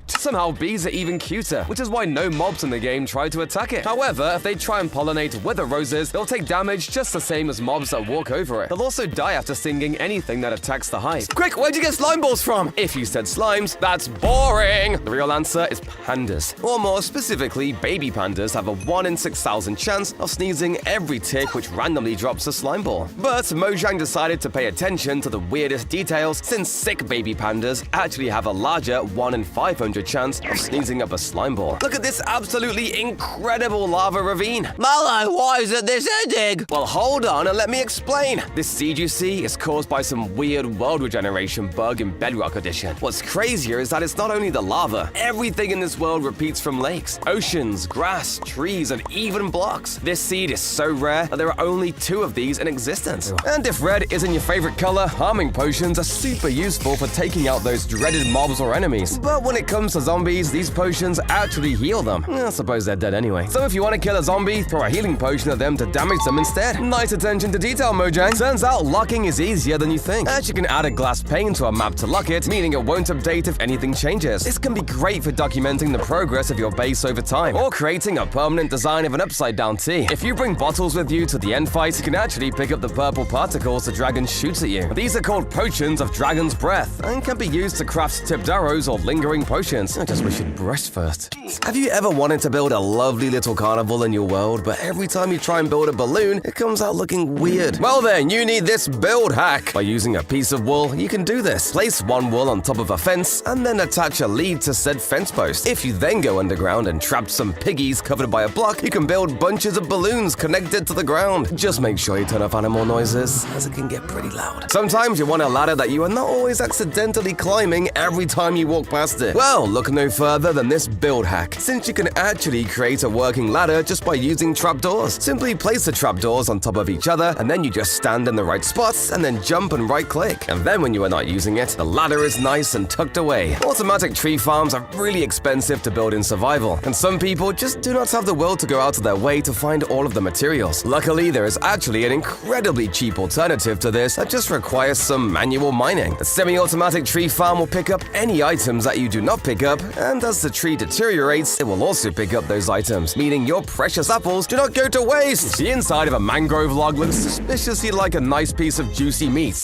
Somehow bees are even cuter, which is why no mobs in the game try to attack it. However, if they try and pollinate wither roses, they'll take damage just the same as mobs that walk over it. They'll also die after stinging anything that attacks the hive. Quick, where'd you get slime balls from? If you said slimes, that's boring! The real answer is pandas. Or more specifically, baby pandas have a 1 in 6,000 chance of sneezing every tick which randomly drops a slime ball. But Mojang decided to pay attention to the weirdest details, since sick baby pandas actually have a larger 1 in 500 chance of sneezing up a slime ball. Look at this absolutely incredible lava ravine. Mallow, why isn't this ending? Well, hold on and let me explain. This seed you see is caused by some weird world regeneration bug in Bedrock Edition. What's crazier is that it's not only the lava. Everything in this world repeats from lakes, oceans, grass, trees, and even blocks. This seed is so rare that there are only 2 of these in existence. And if red isn't your favorite color, harming potions are super useful for taking out those dreaded mobs or enemies. But when it comes to zombies, these potions actually heal them. I suppose they're dead anyway. So if you want to kill a zombie, throw a healing potion at them to damage them instead. Nice attention to detail, Mojang. Turns out locking is easier than you think. And you can add a glass pane to a map to lock it, meaning it won't update if anything changes. This can be great for documenting the progress of your base over time, or creating a permanent design of an upside down T. If you bring bottles with you to the end fight, you can actually pick up the purple particles the dragon shoots at you. These are called potions of dragon's breath, and can be used to craft tipped arrows or lingering potions. I just wish you'd brush first. Have you ever wanted to build a lovely little carnival in your world, but every time you try and build a balloon, it comes out looking weird? Well then, you need this build hack. By using a piece of wool, you can do this. Place one wool on top of a fence, and then attach a lead to said fence post. If you then go underground and trap some piggies covered by a block, you can build bunches of balloons connected to the ground. Just make sure you turn off animal noises, as it can get pretty loud. Sometimes you want a ladder that you are not always accidentally climbing every time you walk past it. Well, look no further than this build hack, since you can actually create a working ladder just by using trapdoors. Simply place the trapdoors on top of each other, and then you just stand in the right spots and then jump and right click. And then when you are not using it, the ladder is nice and tucked away. Automatic tree farms are really expensive to build in survival, and some people just do not have the will to go out of their way to find all of the materials. Luckily, there is actually an incredibly cheap alternative to this that just requires some manual mining. A semi-automatic tree farm will pick up any items that you do not pick up, and as the tree deteriorates, it will also pick up those items, meaning your precious apples do not go to waste. The inside of a mangrove log looks suspiciously like a nice piece of juicy meat.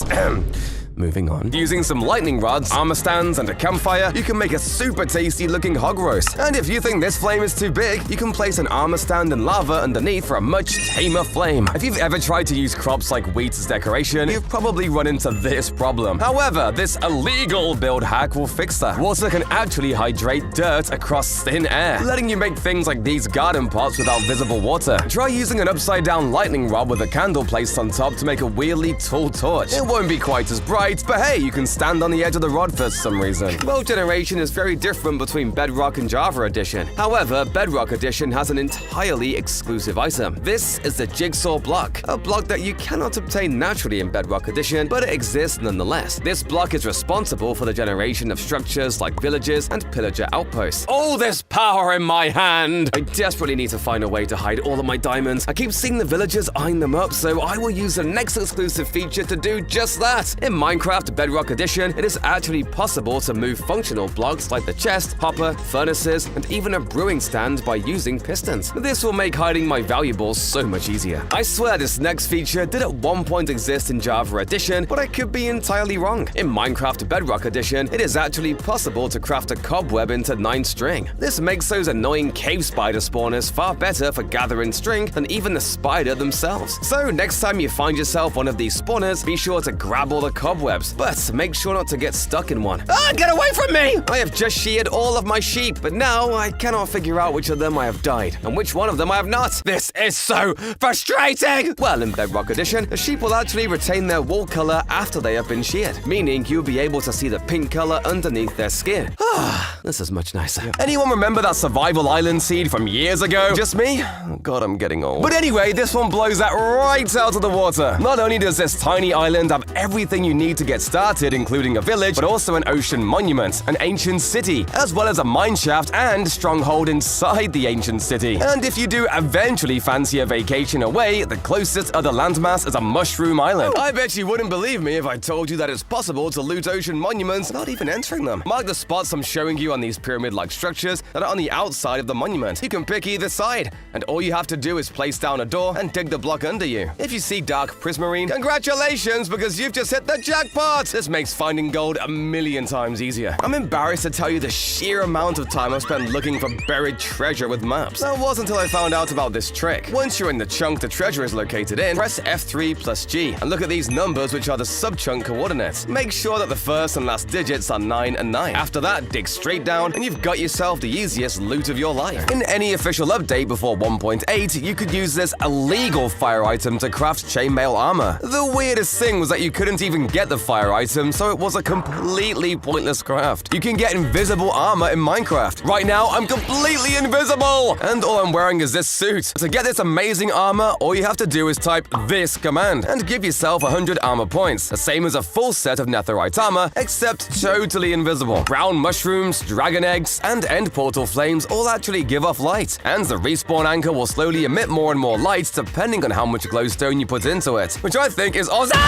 Moving on. Using some lightning rods, armor stands, and a campfire, you can make a super tasty looking hog roast. And if you think this flame is too big, you can place an armor stand and lava underneath for a much tamer flame. If you've ever tried to use crops like wheat as decoration, you've probably run into this problem. However, this illegal build hack will fix that. Water can actually hydrate dirt across thin air, letting you make things like these garden pots without visible water. Try using an upside down lightning rod with a candle placed on top to make a weirdly tall torch. It won't be quite as bright, but hey, you can stand on the edge of the rod for some reason. World generation is very different between Bedrock and Java Edition. However, Bedrock Edition has an entirely exclusive item. This is the Jigsaw block, a block that you cannot obtain naturally in Bedrock Edition, but it exists nonetheless. This block is responsible for the generation of structures like villages and pillager outposts. All this power in my hand! I desperately need to find a way to hide all of my diamonds. I keep seeing the villagers eyeing them up, so I will use the next exclusive feature to do just that. In Minecraft, Minecraft Bedrock Edition, it is actually possible to move functional blocks like the chest, hopper, furnaces, and even a brewing stand by using pistons. This will make hiding my valuables so much easier. I swear this next feature did at one point exist in Java Edition, but I could be entirely wrong. In Minecraft Bedrock Edition, it is actually possible to craft a cobweb into 9 string. This makes those annoying cave spider spawners far better for gathering string than even the spider themselves. So next time you find yourself one of these spawners, be sure to grab all the cobwebs, but make sure not to get stuck in one. Ah, get away from me! I have just sheared all of my sheep, but now I cannot figure out which of them I have dyed and which one of them I have not. This is so frustrating! Well, in Bedrock Edition, the sheep will actually retain their wool color after they have been sheared, meaning you'll be able to see the pink color underneath their skin. This is much nicer. Anyone remember that survival island seed from years ago? Just me? God, I'm getting old. But anyway, this one blows that right out of the water. Not only does this tiny island have everything you need to get started, including a village, but also an ocean monument, an ancient city, as well as a mine shaft and stronghold inside the ancient city. And if you do eventually fancy a vacation away, the closest other landmass is a mushroom island. I bet you wouldn't believe me if I told you that it's possible to loot ocean monuments without even entering them. Mark the spots I'm showing you on these pyramid-like structures that are on the outside of the monument. You can pick either side, and all you have to do is place down a door and dig the block under you. If you see dark prismarine, congratulations, because you've just hit the jackpot! This makes finding gold a million times easier. I'm embarrassed to tell you the sheer amount of time I've spent looking for buried treasure with maps. That was until I found out about this trick. Once you're in the chunk the treasure is located in, press F3 plus G, and look at these numbers, which are the sub-chunk coordinates. Make sure that the first and last digits are 9 and 9. After that, dig straight down, and you've got yourself the easiest loot of your life. In any official update before 1.8, you could use this illegal fire item to craft chainmail armor. The weirdest thing was that you couldn't even get the fire item, so it was a completely pointless craft. You can get invisible armor in Minecraft. Right now, I'm completely invisible! And all I'm wearing is this suit. To get this amazing armor, all you have to do is type this command and give yourself 100 armor points, the same as a full set of netherite armor, except totally invisible. Brown mushrooms, dragon eggs, and end portal flames all actually give off light, and the respawn anchor will slowly emit more and more light depending on how much glowstone you put into it, which I think is awesome!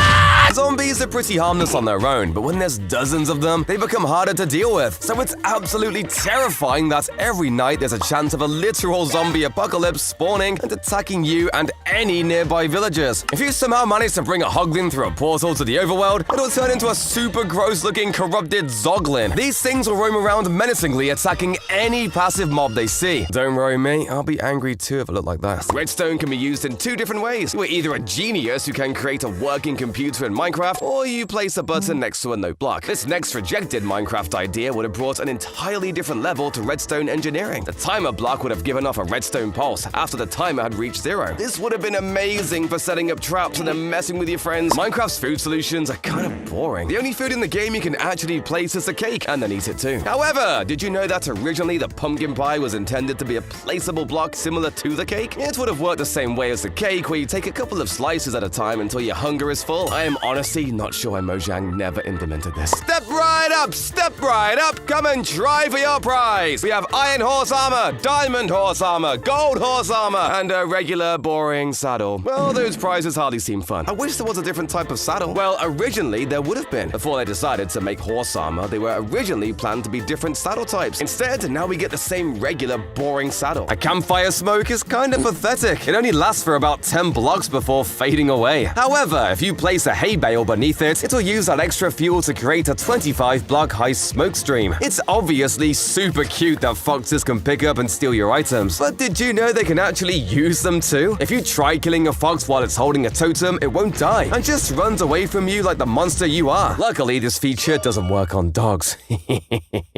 Zombies are pretty harmless on their own, but when there's dozens of them, they become harder to deal with, so it's absolutely terrifying that every night there's a chance of a literal zombie apocalypse spawning and attacking you and any nearby villagers. If you somehow manage to bring a hoglin through a portal to the overworld, it'll turn into a super gross-looking corrupted zoglin. These things will roam around menacingly, attacking any passive mob they see. Don't worry, mate, I'll be angry too if I look like that. Redstone can be used in 2 different ways. You are either a genius who can create a working computer in Minecraft, or you place a button next to a note block. This next rejected Minecraft idea would have brought an entirely different level to redstone engineering. The timer block would have given off a redstone pulse after the timer had reached 0. This would have been amazing for setting up traps and then messing with your friends. Minecraft's food solutions are kind of boring. The only food in the game you can actually place is a cake, and then eat it too. However, did you know that originally the pumpkin pie was intended to be a placeable block similar to the cake? It would have worked the same way as the cake, where you take a couple of slices at a time until your hunger is full. I am honestly not sure why Mojang never implemented this. Step right up, come and try for your prize. We have iron horse armor, diamond horse armor, gold horse armor, and a regular boring saddle. Well, those prizes hardly seem fun. I wish there was a different type of saddle. Well, originally there would have been. Before they decided to make horse armor, they were originally planned to be different saddle types. Instead, now we get the same regular boring saddle. A campfire smoke is kind of pathetic. It only lasts for about 10 blocks before fading away. However, if you place a hay bale beneath it, it'll use that extra fuel to create a 25-block high smoke stream. It's obviously super cute that foxes can pick up and steal your items, but did you know they can actually use them too? If you try killing a fox while it's holding a totem, it won't die and just runs away from you like the monster you are. Luckily, this feature doesn't work on dogs.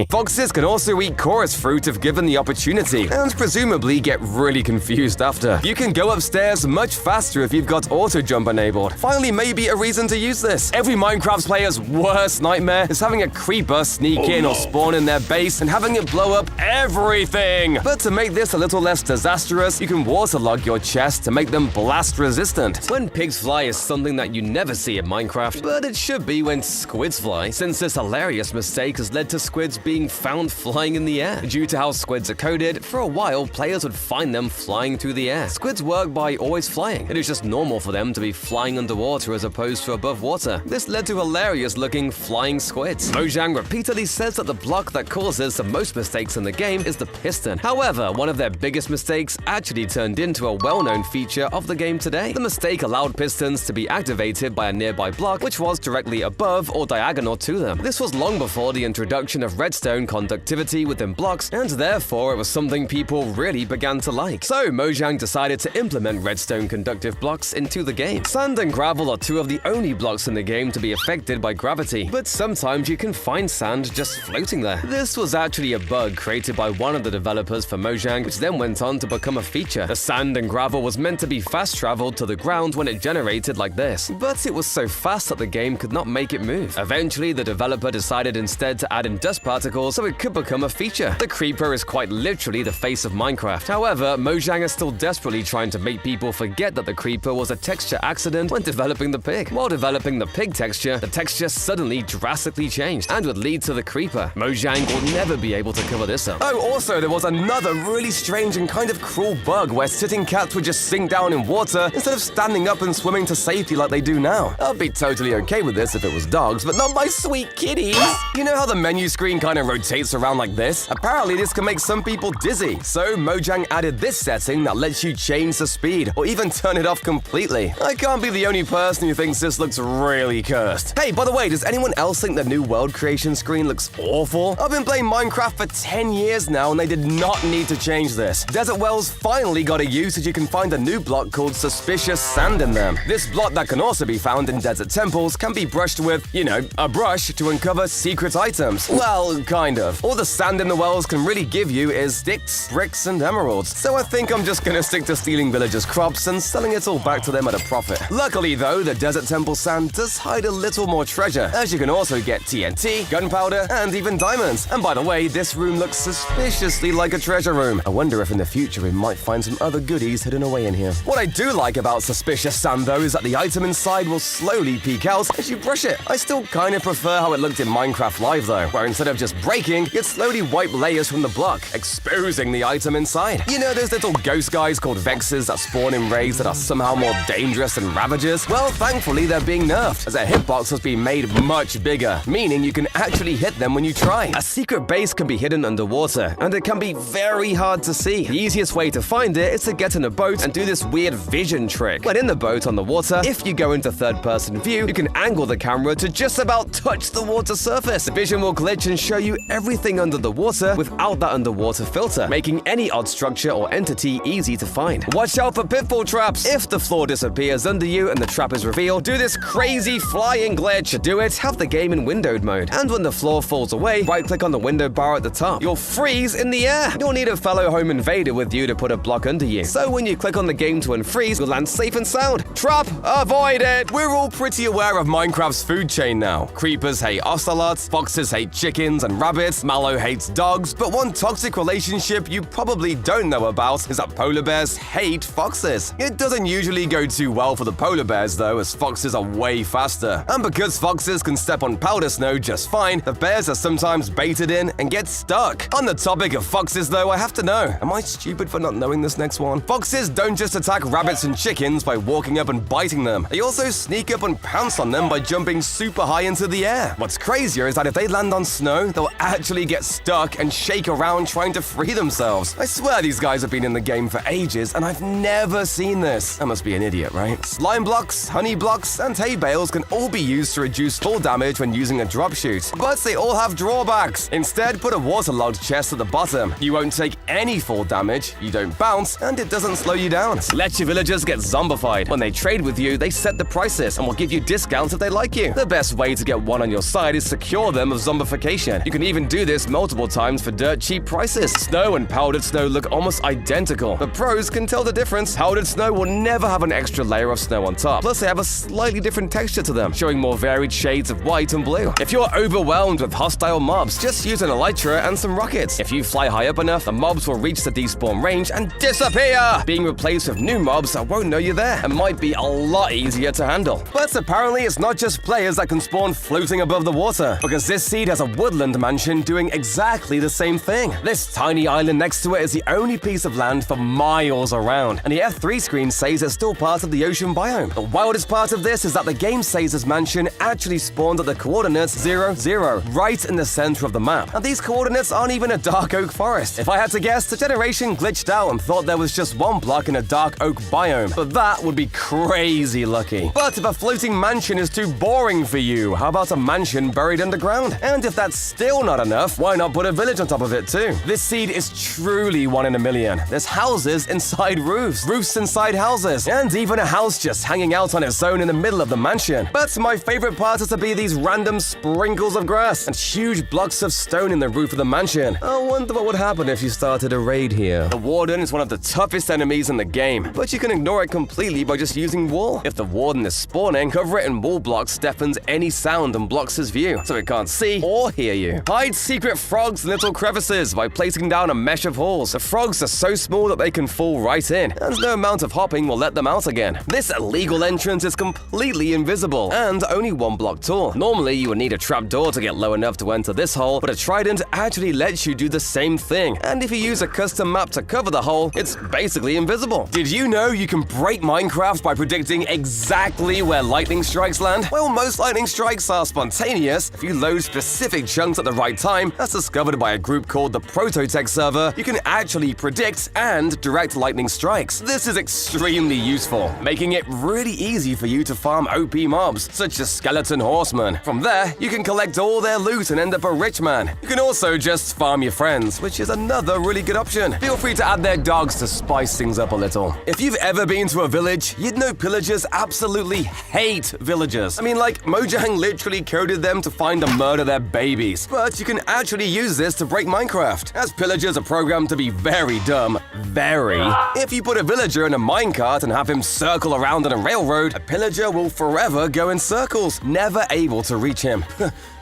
Foxes can also eat chorus fruit if given the opportunity, and presumably get really confused after. You can go upstairs much faster if you've got auto jump enabled. Finally, maybe a reason to use this. Every Minecraft player's worst nightmare is having a creeper sneak in or spawn in their base and having it blow up everything. But to make this a little less disastrous, you can waterlog your chests to make them blast resistant. When pigs fly is something that you never see in Minecraft, but it should could be when squids fly, since this hilarious mistake has led to squids being found flying in the air. Due to how squids are coded, for a while players would find them flying through the air. Squids work by always flying. It is just normal for them to be flying underwater as opposed to above water. This led to hilarious looking flying squids. Mojang repeatedly says that the block that causes the most mistakes in the game is the piston. However, one of their biggest mistakes actually turned into a well-known feature of the game today. The mistake allowed pistons to be activated by a nearby block which was directly above or diagonal to them. This was long before the introduction of redstone conductivity within blocks, and therefore it was something people really began to like. So Mojang decided to implement redstone conductive blocks into the game. Sand and gravel are two of the only blocks in the game to be affected by gravity, but sometimes you can find sand just floating there. This was actually a bug created by one of the developers for Mojang, which then went on to become a feature. The sand and gravel was meant to be fast traveled to the ground when it generated like this, but it was so fast that the game could not make it move. Eventually, the developer decided instead to add in dust particles so it could become a feature. The creeper is quite literally the face of Minecraft. However, Mojang is still desperately trying to make people forget that the creeper was a texture accident when developing the pig. While developing the pig texture, the texture suddenly drastically changed and would lead to the creeper. Mojang will never be able to cover this up. Oh, also, there was another really strange and kind of cruel bug where sitting cats would just sink down in water instead of standing up and swimming to safety like they do now. I'd be totally okay with this if it was dogs, but not my sweet kitties. You know how the menu screen kind of rotates around like this? Apparently, this can make some people dizzy. So Mojang added this setting that lets you change the speed or even turn it off completely. I can't be the only person who thinks this looks really cursed. Hey, by the way, does anyone else think the new world creation screen looks awful? I've been playing Minecraft for 10 years now and they did not need to change this. Desert wells finally got a use as you can find a new block called suspicious sand in them. This block that can also be found in desert temples can be brushed with, you know, a brush to uncover secret items. Well, kind of. All the sand in the wells can really give you is sticks, bricks, and emeralds. So I think I'm just gonna stick to stealing villagers' crops and selling it all back to them at a profit. Luckily though, the desert temple sand does hide a little more treasure, as you can also get TNT, gunpowder, and even diamonds. And by the way, this room looks suspiciously like a treasure room. I wonder if in the future we might find some other goodies hidden away in here. What I do like about suspicious sand though is that the item inside will slowly peek out as you brush it. I still kind of prefer how it looked in Minecraft Live though, where instead of just breaking, it slowly wiped layers from the block, exposing the item inside. You know those little ghost guys called Vexes that spawn in raids that are somehow more dangerous than Ravagers? Well, thankfully they're being nerfed, as their hitbox has been made much bigger, meaning you can actually hit them when you try. A secret base can be hidden underwater, and it can be very hard to see. The easiest way to find it is to get in a boat and do this weird vision trick. When in the boat on the water, if you go into third-person view, you can angle the camera to just about touch the water surface. The vision will glitch and show you everything under the water without that underwater filter, making any odd structure or entity easy to find. Watch out for pitfall traps. If the floor disappears under you and the trap is revealed, do this crazy flying glitch. To do it, have the game in windowed mode, and when the floor falls away, right-click on the window bar at the top. You'll freeze in the air. You'll need a fellow home invader with you to put a block under you. So when you click on the game to unfreeze, you'll land safe and sound. Trap avoided! We're all pretty aware of Minecraft's food chain now. Creepers hate ocelots, foxes hate chickens and rabbits, Mallow hates dogs, but one toxic relationship you probably don't know about is that polar bears hate foxes. It doesn't usually go too well for the polar bears though, as foxes are way faster. And because foxes can step on powder snow just fine, the bears are sometimes baited in and get stuck. On the topic of foxes though, I have to know, am I stupid for not knowing this next one? Foxes don't just attack rabbits and chickens by walking up and biting them. They also sneak up and pounce on them by jumping super high into the air. What's crazier is that if they land on snow, they'll actually get stuck and shake around trying to free themselves. I swear these guys have been in the game for ages and I've never seen this. I must be an idiot, right? Slime blocks, honey blocks, and hay bales can all be used to reduce fall damage when using a drop shoot, but they all have drawbacks. Instead, put a waterlogged chest at the bottom. You won't take any fall damage, you don't bounce, and it doesn't slow you down. Let your villagers get zombified. When they trade with you, they set the prices and will give you discounts if they like you. The best way to get one on your side is secure them of zombification. You can even do this multiple times for dirt cheap prices. Snow and powdered snow look almost identical. The pros can tell the difference. Powdered snow will never have an extra layer of snow on top. Plus, they have a slightly different texture to them, showing more varied shades of white and blue. If you're overwhelmed with hostile mobs, just use an elytra and some rockets. If you fly high up enough, the mobs will reach the despawn range and disappear, being replaced with new mobs that won't know you're there and might be a lot easier to handle. But apparently, it's not just just players that can spawn floating above the water, because this seed has a woodland mansion doing exactly the same thing. This tiny island next to it is the only piece of land for miles around, and the F3 screen says it's still part of the ocean biome. The wildest part of this is that the game says this mansion actually spawned at the coordinates 0, 0, right in the center of the map, and these coordinates aren't even a dark oak forest. If I had to guess, the generation glitched out and thought there was just one block in a dark oak biome, but that would be crazy lucky. But if a floating mansion is too boring for you, how about a mansion buried underground? And if that's still not enough, why not put a village on top of it too? This seed is truly 1 in a million. There's houses inside roofs, roofs inside houses, and even a house just hanging out on its own in the middle of the mansion. But my favorite part is to be these random sprinkles of grass and huge blocks of stone in the roof of the mansion. I wonder what would happen if you started a raid here. The warden is one of the toughest enemies in the game, but you can ignore it completely by just using wool. If the warden is spawning, cover it in wool blocks deafens any sound and blocks his view, so it can't see or hear you. Hide secret frogs in little crevices by placing down a mesh of holes. The frogs are so small that they can fall right in, and no amount of hopping will let them out again. This illegal entrance is completely invisible and only 1 block tall. Normally, you would need a trapdoor to get low enough to enter this hole, but a trident actually lets you do the same thing. And if you use a custom map to cover the hole, it's basically invisible. Did you know you can break Minecraft by predicting exactly where lightning strikes land? Well, most lightning strikes are spontaneous. If you load specific chunks at the right time, as discovered by a group called the Prototech server, you can actually predict and direct lightning strikes. This is extremely useful, making it really easy for you to farm OP mobs, such as skeleton horsemen. From there, you can collect all their loot and end up a rich man. You can also just farm your friends, which is another really good option. Feel free to add their dogs to spice things up a little. If you've ever been to a village, you'd know pillagers absolutely hate villagers. I mean, like, Mojang literally coded them to find and murder their babies. But you can actually use this to break Minecraft, as pillagers are programmed to be very dumb. Very. If you put a villager in a minecart and have him circle around on a railroad, a pillager will forever go in circles, never able to reach him.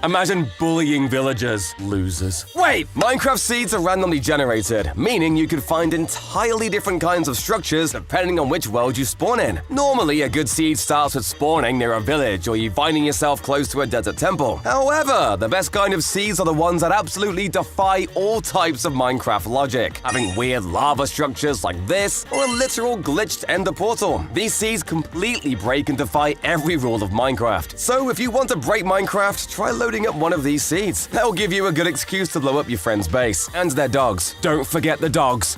Imagine bullying villagers. Losers. Wait! Minecraft seeds are randomly generated, meaning you could find entirely different kinds of structures depending on which world you spawn in. Normally, a good seed starts with spawning near a village or you finding yourself close to a desert temple. However, the best kind of seeds are the ones that absolutely defy all types of Minecraft logic, having weird lava structures like this or a literal glitched ender portal. These seeds completely break and defy every rule of Minecraft. So if you want to break Minecraft, try loading up one of these seeds. That'll give you a good excuse to blow up your friend's base. And their dogs. Don't forget the dogs.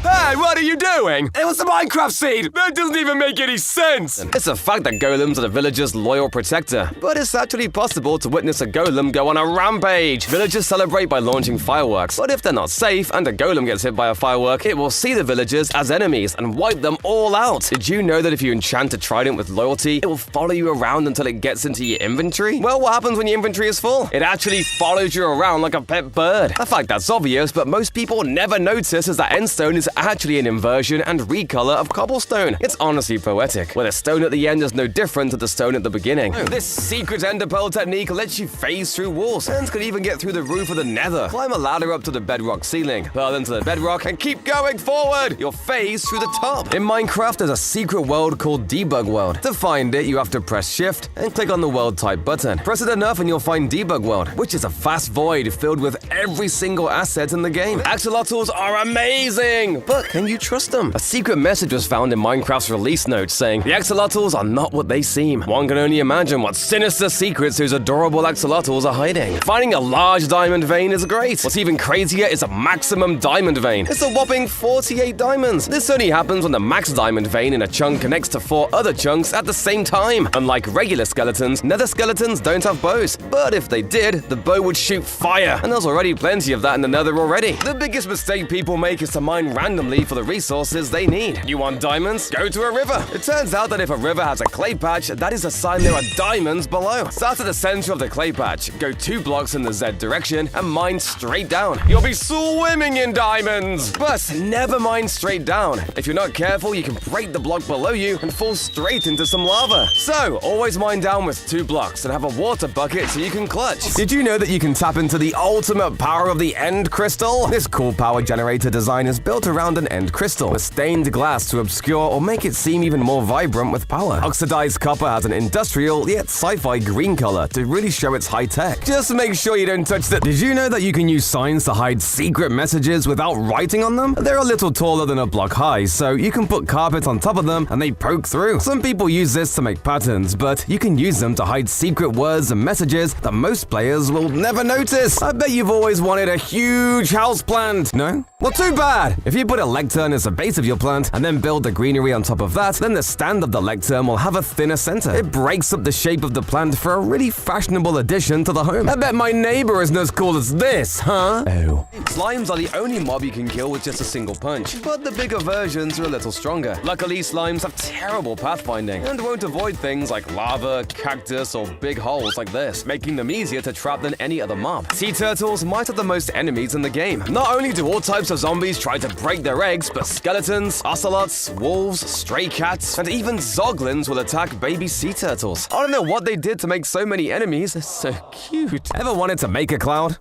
Hey, what are you doing? It was a Minecraft seed! That doesn't even make any sense! It's a fact that golems are the villager's loyal protector, but it's actually possible to witness a golem go on a rampage. Villagers celebrate by launching fireworks, but if they're not safe and a golem gets hit by a firework, it will see the villagers as enemies and wipe them all out. Did you know that if you enchant a trident with loyalty, it will follow you around until it gets into your inventory? Well, what happens when your inventory is full? It actually follows you around like a pet bird. A fact that's obvious, but most people never notice is that endstone is actually an inversion and recolor of cobblestone. It's honestly poetic, where the stone at the end is no different to the stone at the beginning. This secret ender pearl technique lets you phase through walls, and can even get through the roof of the nether. Climb a ladder up to the bedrock ceiling, pearl into the bedrock, and keep going forward! You'll phase through the top. In Minecraft, there's a secret world called Debug World. To find it, you have to press Shift and click on the World type button. Press it enough and you'll find Debug World, which is a vast void filled with every single asset in the game. Axolotls are amazing, but can you trust them? A secret message was found in Minecraft's release notes saying, the axolotls are not what they seem. One can only imagine what sinister secrets those adorable axolotls are hiding. Finding a large diamond vein is great. What's even crazier is a maximum diamond vein. It's a whopping 48 diamonds. This only happens when the max diamond vein in a chunk connects to 4 other chunks at the same time. Unlike regular skeletons, nether skeletons don't have bows. But if they did, the bow would shoot fire, and there's already plenty of that in the nether already. The biggest mistake people make is to mine randomly for the resources they need. You want diamonds? Go to a river. It turns out that if a river has a clay patch, that is a sign there are diamonds below. Start at the center of the clay patch, go 2 blocks in the Z direction, and mine straight down. You'll be swimming in diamonds! But never mine straight down. If you're not careful, you can break the block below you and fall straight into some lava. So, always mine down with 2 blocks and have a water bucket so you can clutch. Did you know that you can tap into the ultimate power of the end crystal? This cool power generator design is built around a an end crystal, with stained glass to obscure or make it seem even more vibrant with power. Oxidized copper has an industrial yet sci-fi green color to really show it's high tech. Just make sure you don't touch the— Did you know that you can use signs to hide secret messages without writing on them? They're a little taller than a block high, so you can put carpet on top of them and they poke through. Some people use this to make patterns, but you can use them to hide secret words and messages that most players will never notice. I bet you've always wanted a huge house plant, no? Well, too bad! If you put a lectern as the base of your plant and then build the greenery on top of that, then the stand of the lectern will have a thinner center. It breaks up the shape of the plant for a really fashionable addition to the home. I bet my neighbor isn't as cool as this, huh? Oh. Slimes are the only mob you can kill with just a single punch, but the bigger versions are a little stronger. Luckily, slimes have terrible pathfinding and won't avoid things like lava, cactus, or big holes like this, making them easier to trap than any other mob. Sea turtles might have the most enemies in the game. Not only do all types of zombies try to break their eggs, but skeletons, ocelots, wolves, stray cats, and even zoglins will attack baby sea turtles. I don't know what they did to make so many enemies. They're so cute. Ever wanted to make a cloud?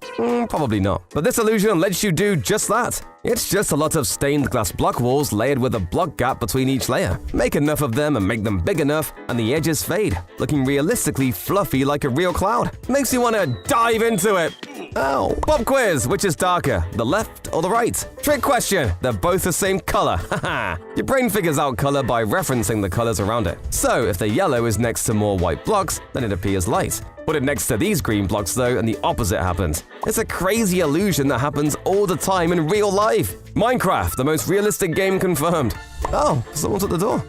Probably not. But this illusion lets you do just that. It's just a lot of stained glass block walls layered with a block gap between each layer. Make enough of them and make them big enough, and the edges fade, looking realistically fluffy like a real cloud. Makes you want to dive into it. Ow. Pop quiz, which is darker, the left or the right? Trick question, they're both the same color. Haha. Your brain figures out color by referencing the colors around it. So if the yellow is next to more white blocks, then it appears light. Put it next to these green blocks though, and the opposite happens. It's a crazy illusion that happens all the time in real life. Minecraft, the most realistic game confirmed. Oh, someone's at the door.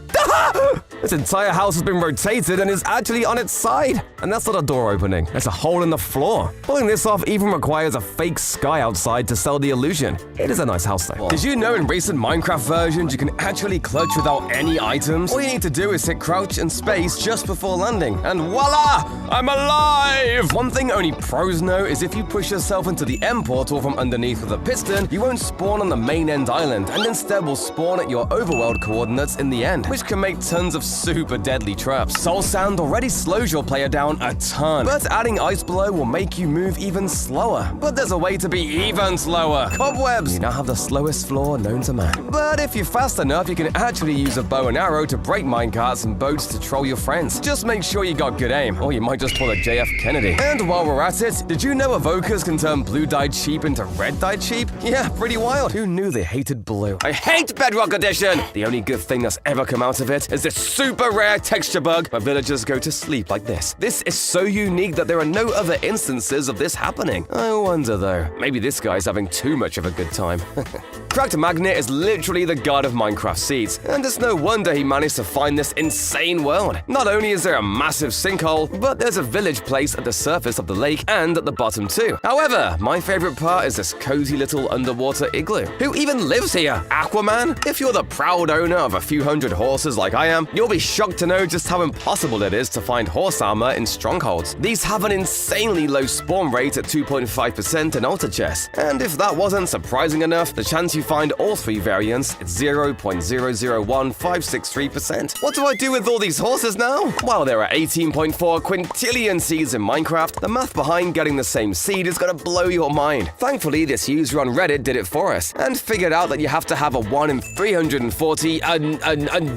This entire house has been rotated and is actually on its side. And that's not a door opening, it's a hole in the floor. Pulling this off even requires a fake sky outside to sell the illusion. It is a nice house though. Did you know in recent Minecraft versions you can actually clutch without any items? All you need to do is hit crouch and space just before landing, and voila! I'm alive! One thing only pros know is if you push yourself into the end portal from underneath with a piston, you won't spawn on the main end island, and instead will spawn at your overworld coordinates in the end, which can make tons of super deadly traps. Soul Sand already slows your player down a ton, but adding ice below will make you move even slower. But there's a way to be even slower. Cobwebs! You now have the slowest floor known to man. But if you're fast enough, you can actually use a bow and arrow to break minecarts and boats to troll your friends. Just make sure you got good aim, or you might just pull a JF Kennedy. And while we're at it, did you know evokers can turn blue-dyed sheep into red-dyed sheep? Yeah, pretty wild. Who knew they hated blue? I hate Bedrock Edition! The only good thing that's ever come out of it is this super rare texture bug where villagers go to sleep like this. This is so unique that there are no other instances of this happening. I wonder though, maybe this guy's having too much of a good time. Cracked Magnet is literally the god of Minecraft seeds, and it's no wonder he managed to find this insane world. Not only is there a massive sinkhole, but there's a village place at the surface of the lake and at the bottom too. However, my favorite part is this cozy little underwater igloo. Who even lives here? Aquaman? If you're the proud owner of a few hundred horses like I am, you'll be shocked to know just how impossible it is to find horse armor in strongholds. These have an insanely low spawn rate at 2.5% in altar chests, and if that wasn't surprising enough, the chance you find all three variants is 0.001563%. What do I do with all these horses now? While there are 18.4 quintillion seeds in Minecraft, the math behind getting the same seed is gonna blow your mind. Thankfully, this user on Reddit did it for us, and figured out that you have to have a 1 in 340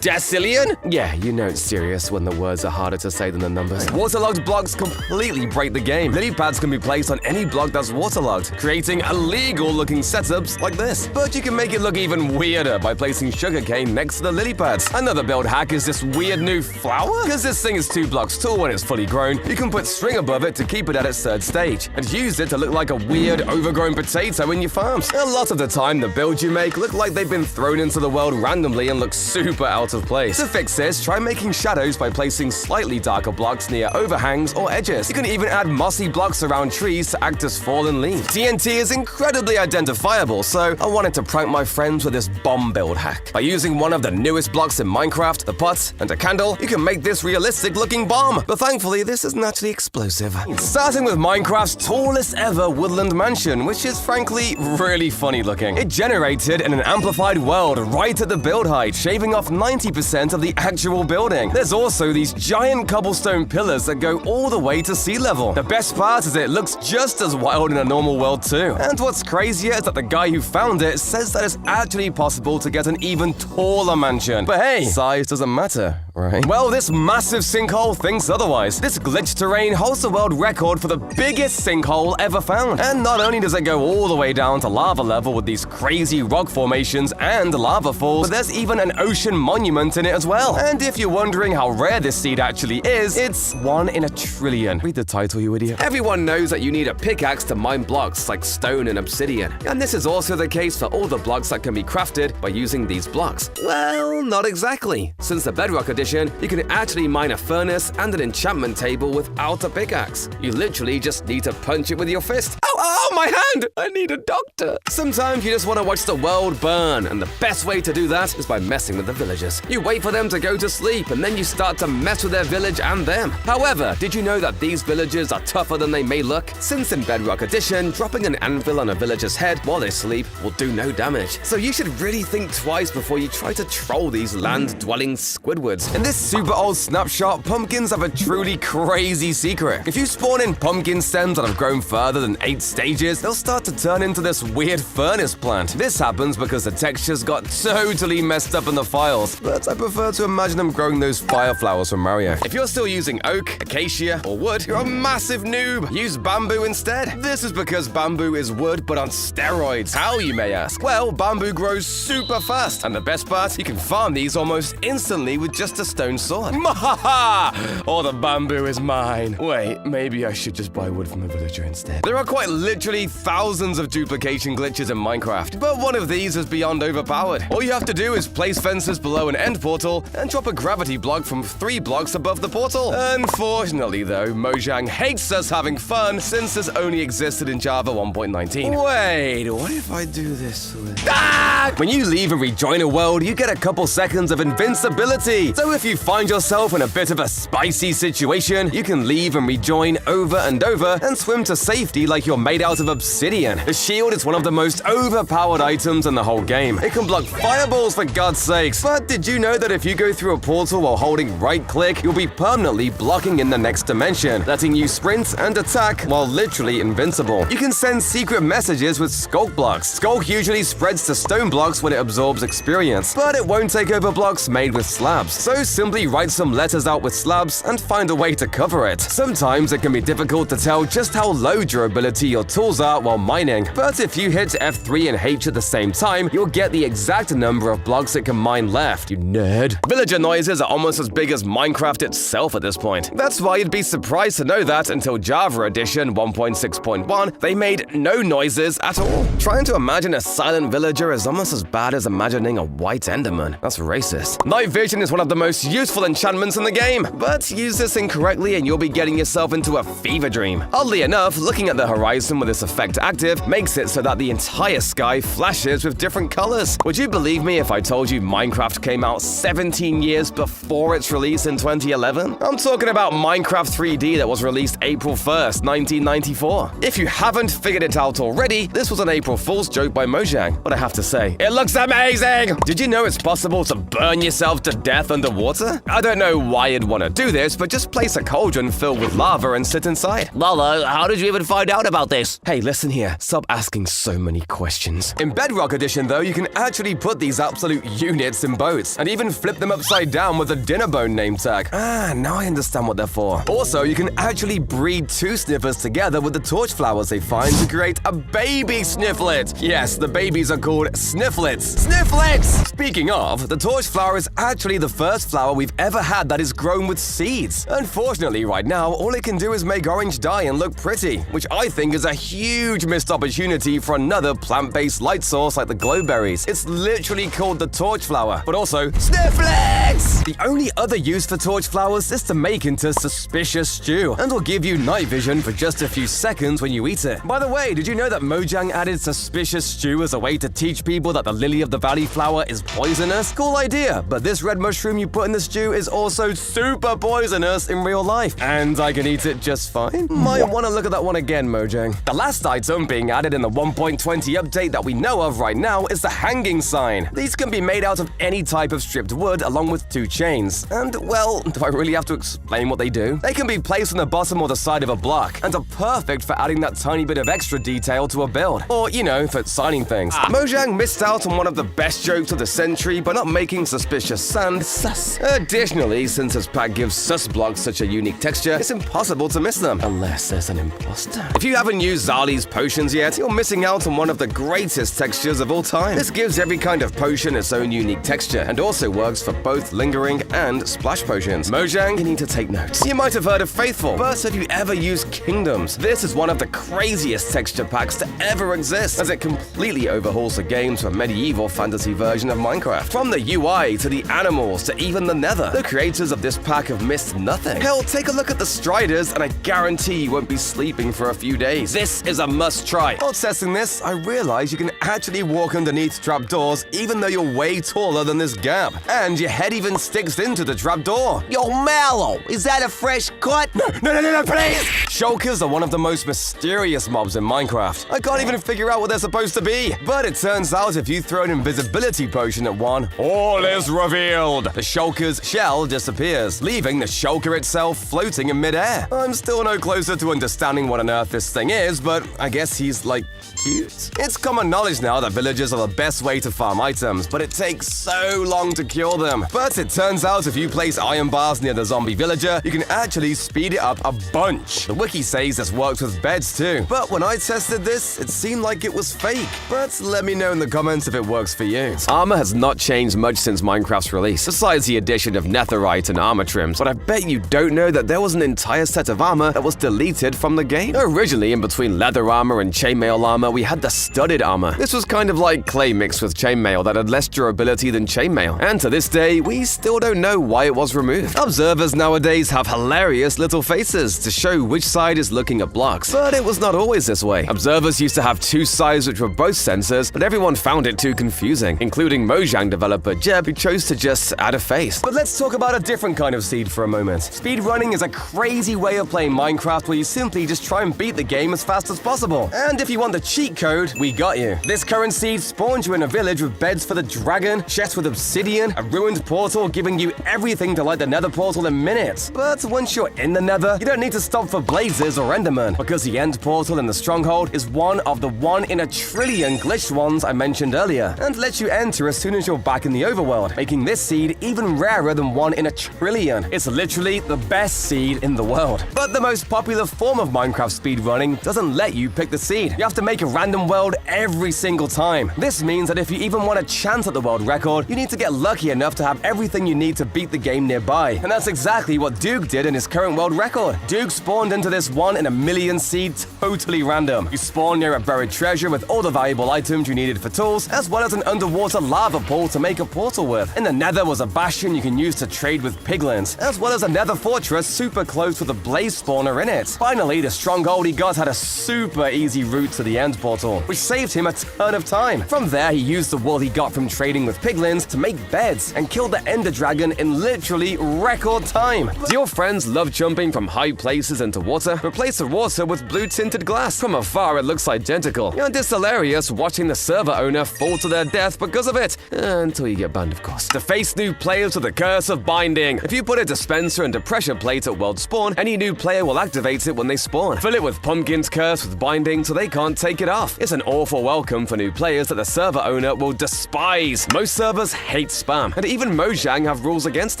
decillion? Yeah, you know it's serious when the words are harder to say than the numbers. Waterlogged blocks completely break the game. Lily pads can be placed on any block that's waterlogged, creating illegal-looking setups like this. But you can make it look even weirder by placing sugarcane next to the lily pads. Another build hack is this weird new flower. Because this thing is 2 blocks tall when it's fully grown, you can put string above it to keep it at its 3rd stage, and use it to look like a weird, overgrown potato in your farms. A lot of the time, the builds you make look like they've been thrown into the world randomly and look super out of place. To fix this, try making shadows by placing slightly darker blocks near overhangs or edges. You can even add mossy blocks around trees to act as fallen leaves. TNT is incredibly identifiable, so I wanted to prank my friends with this bomb build hack. By using one of the newest blocks in Minecraft, the pot, and a candle, you can make this realistic looking bomb. But thankfully, this isn't actually explosive. Starting with Minecraft's tallest ever woodland mansion, which is frankly really funny looking. It generated in an amplified world right at the build height, shaving off 90% of the actual building. There's also these giant cobblestone pillars that go all the way to sea level. The best part is it looks just as wild in a normal world too. And what's crazier is that the guy who found it says that it's actually possible to get an even taller mansion. But hey, size doesn't matter, right? Well, this massive sinkhole thinks otherwise. This glitch terrain holds the world record for the biggest sinkhole ever found. And not only does it go all the way down to lava level with these crazy rock formations and lava falls, but there's even an ocean monument in it as well. And if you're wondering how rare this seed actually is, it's 1 in a trillion. Read the title, you idiot. Everyone knows that you need a pickaxe to mine blocks like stone and obsidian. And this is also the case for all the blocks that can be crafted by using these blocks. Well, not exactly. Since the Bedrock Edition, you can actually mine a furnace and an enchantment table without a pickaxe. You literally just need to punch it with your fist. Ow, my hand! I need a doctor. Sometimes you just want to watch the world burn, and the best way to do that is by messing with the villagers. You wait for them to go to sleep, and then you start to mess with their village and them. However, did you know that these villagers are tougher than they may look? Since in Bedrock Edition, dropping an anvil on a villager's head while they sleep will do no damage. So you should really think twice before you try to troll these land-dwelling Squidwards. In this super old snapshot, pumpkins have a truly crazy secret. If you spawn in pumpkin stems that have grown further than 8 stages, they'll start to turn into this weird furnace plant. This happens because the textures got totally messed up in the files, but I prefer to imagine them growing those fire flowers from Mario. If you're still using oak, acacia, or wood, you're a massive noob. Use bamboo instead. This is because bamboo is wood, but on steroids. How, you may ask? Well, bamboo grows super fast, and the best part, you can farm these almost instantly with just a stone sword. Mahaha! All the bamboo is mine. Wait, maybe I should just buy wood from a villager instead. There are quite literally thousands of duplication glitches in Minecraft, but one of these is beyond overpowered. All you have to do is place fences below an end portal and drop a gravity block from 3 blocks above the portal. Unfortunately though, Mojang hates us having fun since this only existed in Java 1.19. Wait, what if I do this with... Ah! When you leave and rejoin a world, you get a couple seconds of invincibility. So if you find yourself in a bit of a spicy situation, you can leave and rejoin over and over and swim to safety like you're made out of obsidian. The shield is one of the most overpowered items in the whole game. It can block fireballs for God's sakes. But did you know that if you go through a portal while holding right click, you'll be permanently blocking in the next dimension, letting you sprint and attack while literally invincible. You can send secret messages with skulk blocks. Skulk usually spreads to stone blocks when it absorbs experience, but it won't take over blocks made with slabs. So simply write some letters out with slabs and find a way to cover it. Sometimes it can be difficult to tell just how low durability your tools are while mining, but if you hit F3 and H at the same time, you'll get the exact number of blocks it can mine left, you nerd. Villager noises are almost as big as Minecraft itself at this point. That's why you'd be surprised to know that until Java Edition 1.6.1, they made no noises at all. Trying to imagine a silent villager is almost as bad as imagining a white enderman. That's racist. Night vision is one of the most useful enchantments in the game, but use this incorrectly and you'll be getting yourself into a fever dream. Oddly enough, looking at the horizon with this effect active makes it so that the entire sky flashes with different colors. Would you believe me if I told you Minecraft came out 17 years before its release in 2011? I'm talking about Minecraft 3D that was released April 1st, 1994. If you haven't figured it out already, this was an April Fool's joke by Mojang, but I have to say, it looks amazing! Did you know it's possible to burn yourself to death underwater? I don't know why you'd want to do this, but just place a cauldron filled with lava and sit inside. Mallow, how did you even find out about this? Hey, listen here, stop asking so many questions. In Bedrock Edition though, you can actually put these absolute units in boats, and even flip them upside down with a dinner bone name tag. Ah, now I understand what they're for. Also, you can actually breed 2 sniffers together with the torch flowers they find to create a baby snifflet. Yes, the babies are called snifflets. Snifflets! Speaking of, the torch flower is actually the first flower we've ever had that is grown with seeds. Unfortunately, right now, all it can do is make orange dye and look pretty, which I think is a huge missed opportunity for another plant-based light source like the glowberries. It's literally called the torch flower, but also snifflets! The only other use for torch flowers is to make into suspicious stew, and will give you night vision for just a few seconds when you eat it. By the way, did you know that Mojang added suspicious stew as a way to teach people possible that the lily of the valley flower is poisonous? Cool idea, but this red mushroom you put in the stew is also super poisonous in real life, and I can eat it just fine? Might want to look at that one again, Mojang. The last item being added in the 1.20 update that we know of right now is the hanging sign. These can be made out of any type of stripped wood along with 2 chains. And, well, do I really have to explain what they do? They can be placed on the bottom or the side of a block, and are perfect for adding that tiny bit of extra detail to a build. Or, you know, for signing things. Mojang missed out on one of the best jokes of the century by not making suspicious sand sus. Additionally, since this pack gives sus blocks such a unique texture, it's impossible to miss them, unless there's an imposter. If you haven't used Zali's potions yet, you're missing out on one of the greatest textures of all time. This gives every kind of potion its own unique texture, and also works for both lingering and splash potions. Mojang, you need to take notes. You might have heard of Faithful, but have you ever used Kingdoms? This is one of the craziest texture packs to ever exist, as it completely overhauls the game to a medieval fantasy version of Minecraft. From the UI, to the animals, to even the nether, the creators of this pack have missed nothing. Hell, take a look at the Striders, and I guarantee you won't be sleeping for a few days. This is a must try. While testing this, I realized you can actually walk underneath trapdoors even though you're way taller than this gap. And your head even sticks into the trapdoor. Yo, Mallow, is that a fresh cut? No, please! Shulkers are one of the most mysterious mobs in Minecraft. I can't even figure out what they're supposed to be. But it turns out if you throw an invisibility potion at one, all is revealed. The Shulker's shell disappears, leaving the Shulker itself floating in midair. I'm still no closer to understanding what on earth this thing is, but I guess he's, like, cute. It's common knowledge now that villagers are the best way to farm items, but it takes so long to cure them. But it turns out if you place iron bars near the zombie villager, you can actually speed it up a bunch. The wiki says this works with beds too, but when I tested this, it seemed like it was fake. But let me know in the comments if it works for you. Armor has not changed much since Minecraft's release, besides the addition of netherite and armor trims, but I bet you don't know that there was an entire set of armor that was deleted from the game. Originally, in between leather armor and chainmail armor, we had the studded armor. This was kind of like clay mixed with chainmail that had less durability than chainmail, and to this day, we still don't know why it was removed. Observers nowadays have hilarious little faces to show which side is looking at blocks, but it was not always this way. Observers used to have 2 sides which were both sensors, but everyone found it too confusing, including Mojang developer Jeb, who chose to just add a face. But let's talk about a different kind of seed for a moment. Speedrunning is a crazy way of playing Minecraft where you simply just try and beat the game as fast as possible. And if you want the cheat code, we got you. This current seed spawns you in a village with beds for the dragon, chests with obsidian, a ruined portal giving you everything to light the nether portal in minutes. But once you're in the nether, you don't need to stop for blazes or endermen, because the end portal in the stronghold is one of the 1 in a trillion glitched ones I mentioned earlier, and lets you enter as soon as you're back in the overworld, making this seed even rarer than 1 in a trillion. It's literally the best seed in the world. But the most popular form of Minecraft speedrunning doesn't let you pick the seed. You have to make a random world every single time. This means that if you even want a chance at the world record, you need to get lucky enough to have everything you need to beat the game nearby. And that's exactly what Duke did in his current world record. Duke spawned into this 1 in a million seed totally random. You spawn near a buried treasure with all the valuable items you needed for tools, as well as an underwater lava pool to make a portal with. In the nether was a bastion you can use to trade with piglins, as well as a nether fortress super close with a blaze spawner in it. Finally, the stronghold he got had a super easy route to the end portal, which saved him a ton of time. From there, he used the wool he got from trading with piglins to make beds and killed the ender dragon in literally record time. Do your friends love jumping from high places into water? Replace the water with blue tinted glass. From afar, it looks identical. And it's hilarious watching the server owner fall to their death because of it. Until you get banned, of course. To face new players with the curse of binding. If you put a dispenser and a pressure plate at world spawn, any new player will activate it when they spawn. Fill it with Pumpkin's curse with binding so they can't take it off. It's an awful welcome for new players that the server owner will despise. Most servers hate spam, and even Mojang have rules against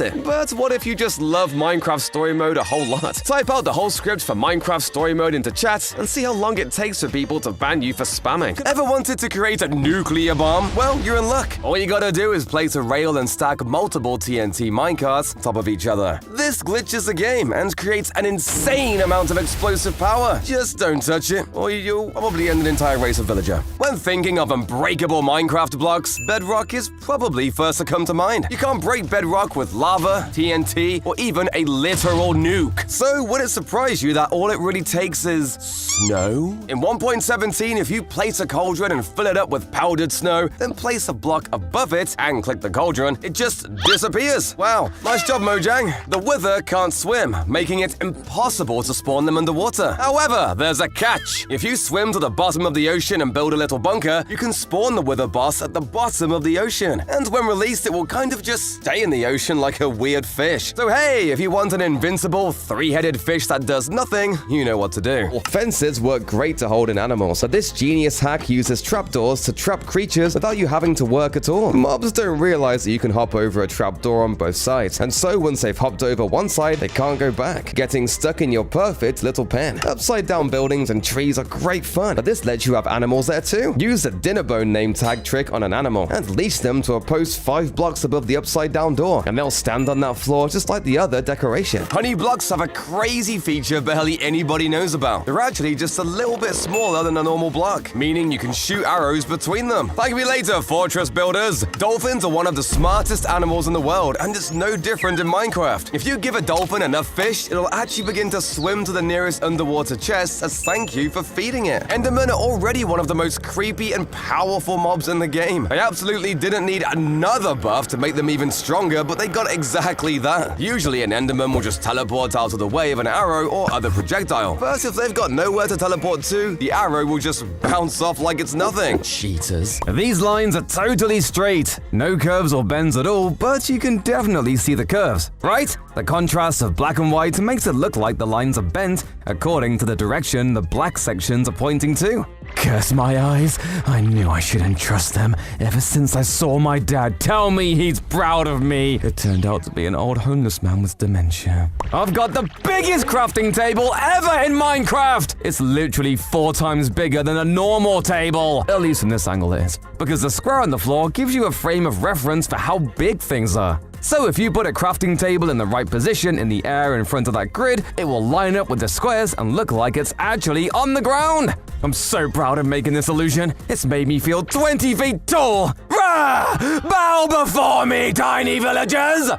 it. But what if you just love Minecraft Story Mode a whole lot? Type out the whole script for Minecraft Story Mode into chat and see how long it takes for people to ban you for spamming. Ever wanted to create a nuclear bomb? Well, you're in luck. All you gotta do is place a rail and stack multiple TNT minecarts on top of each other. This glitches the game and creates an insane amount of explosive power. Just don't touch it, or you'll probably end an entire race of villager. When thinking of unbreakable Minecraft blocks, bedrock is probably first to come to mind. You can't break bedrock with lava, TNT, or even a literal nuke. So would it surprise you that all it really takes is snow? In 1.17, if you place a cauldron and fill it up with powdered powdered snow, then place a block above it and click the cauldron, it just disappears. Wow, nice job, Mojang. The Wither can't swim, making it impossible to spawn them underwater. However, there's a catch. If you swim to the bottom of the ocean and build a little bunker, you can spawn the Wither boss at the bottom of the ocean. And when released, it will kind of just stay in the ocean like a weird fish. So hey, if you want an invincible, three-headed fish that does nothing, you know what to do. Fences work great to hold an animal, so this genius hack uses trapdoors to trap creatures without you having to work at all. Mobs don't realize that you can hop over a trapdoor on both sides, and so once they've hopped over one side, they can't go back, getting stuck in your perfect little pen. Upside down buildings and trees are great fun, but this lets you have animals there too. Use the dinner bone name tag trick on an animal and leash them to a post 5 blocks above the upside down door, and they'll stand on that floor just like the other decoration. Honey blocks have a crazy feature barely anybody knows about. They're actually just a little bit smaller than a normal block, meaning you can shoot arrows between them. Thank me later, fortress builders. Dolphins are one of the smartest animals in the world, and it's no different in Minecraft. If you give a dolphin enough fish, it'll actually begin to swim to the nearest underwater chest as thank you for feeding it. Endermen are already one of the most creepy and powerful mobs in the game. I absolutely didn't need another buff to make them even stronger, but they got exactly that. Usually an Enderman will just teleport out of the way of an arrow or other projectile. But if they've got nowhere to teleport to, the arrow will just bounce off like it's nothing. Cheaters. These lines are totally straight. No curves or bends at all, but you can definitely see the curves, right? The contrast of black and white makes it look like the lines are bent according to the direction the black sections are pointing to. Curse my eyes. I knew I shouldn't trust them ever since I saw my dad tell me he's proud of me. It turned out to be an old homeless man with dementia. I've got the biggest crafting table ever in Minecraft. It's literally 4 times bigger than a normal table. At least from this angle it is. Because the square on the floor gives you a frame of reference for how big things are. So if you put a crafting table in the right position in the air in front of that grid, it will line up with the squares and look like it's actually on the ground. I'm so proud of making this illusion. It's made me feel 20 feet tall. Rah! Bow before me, tiny villagers!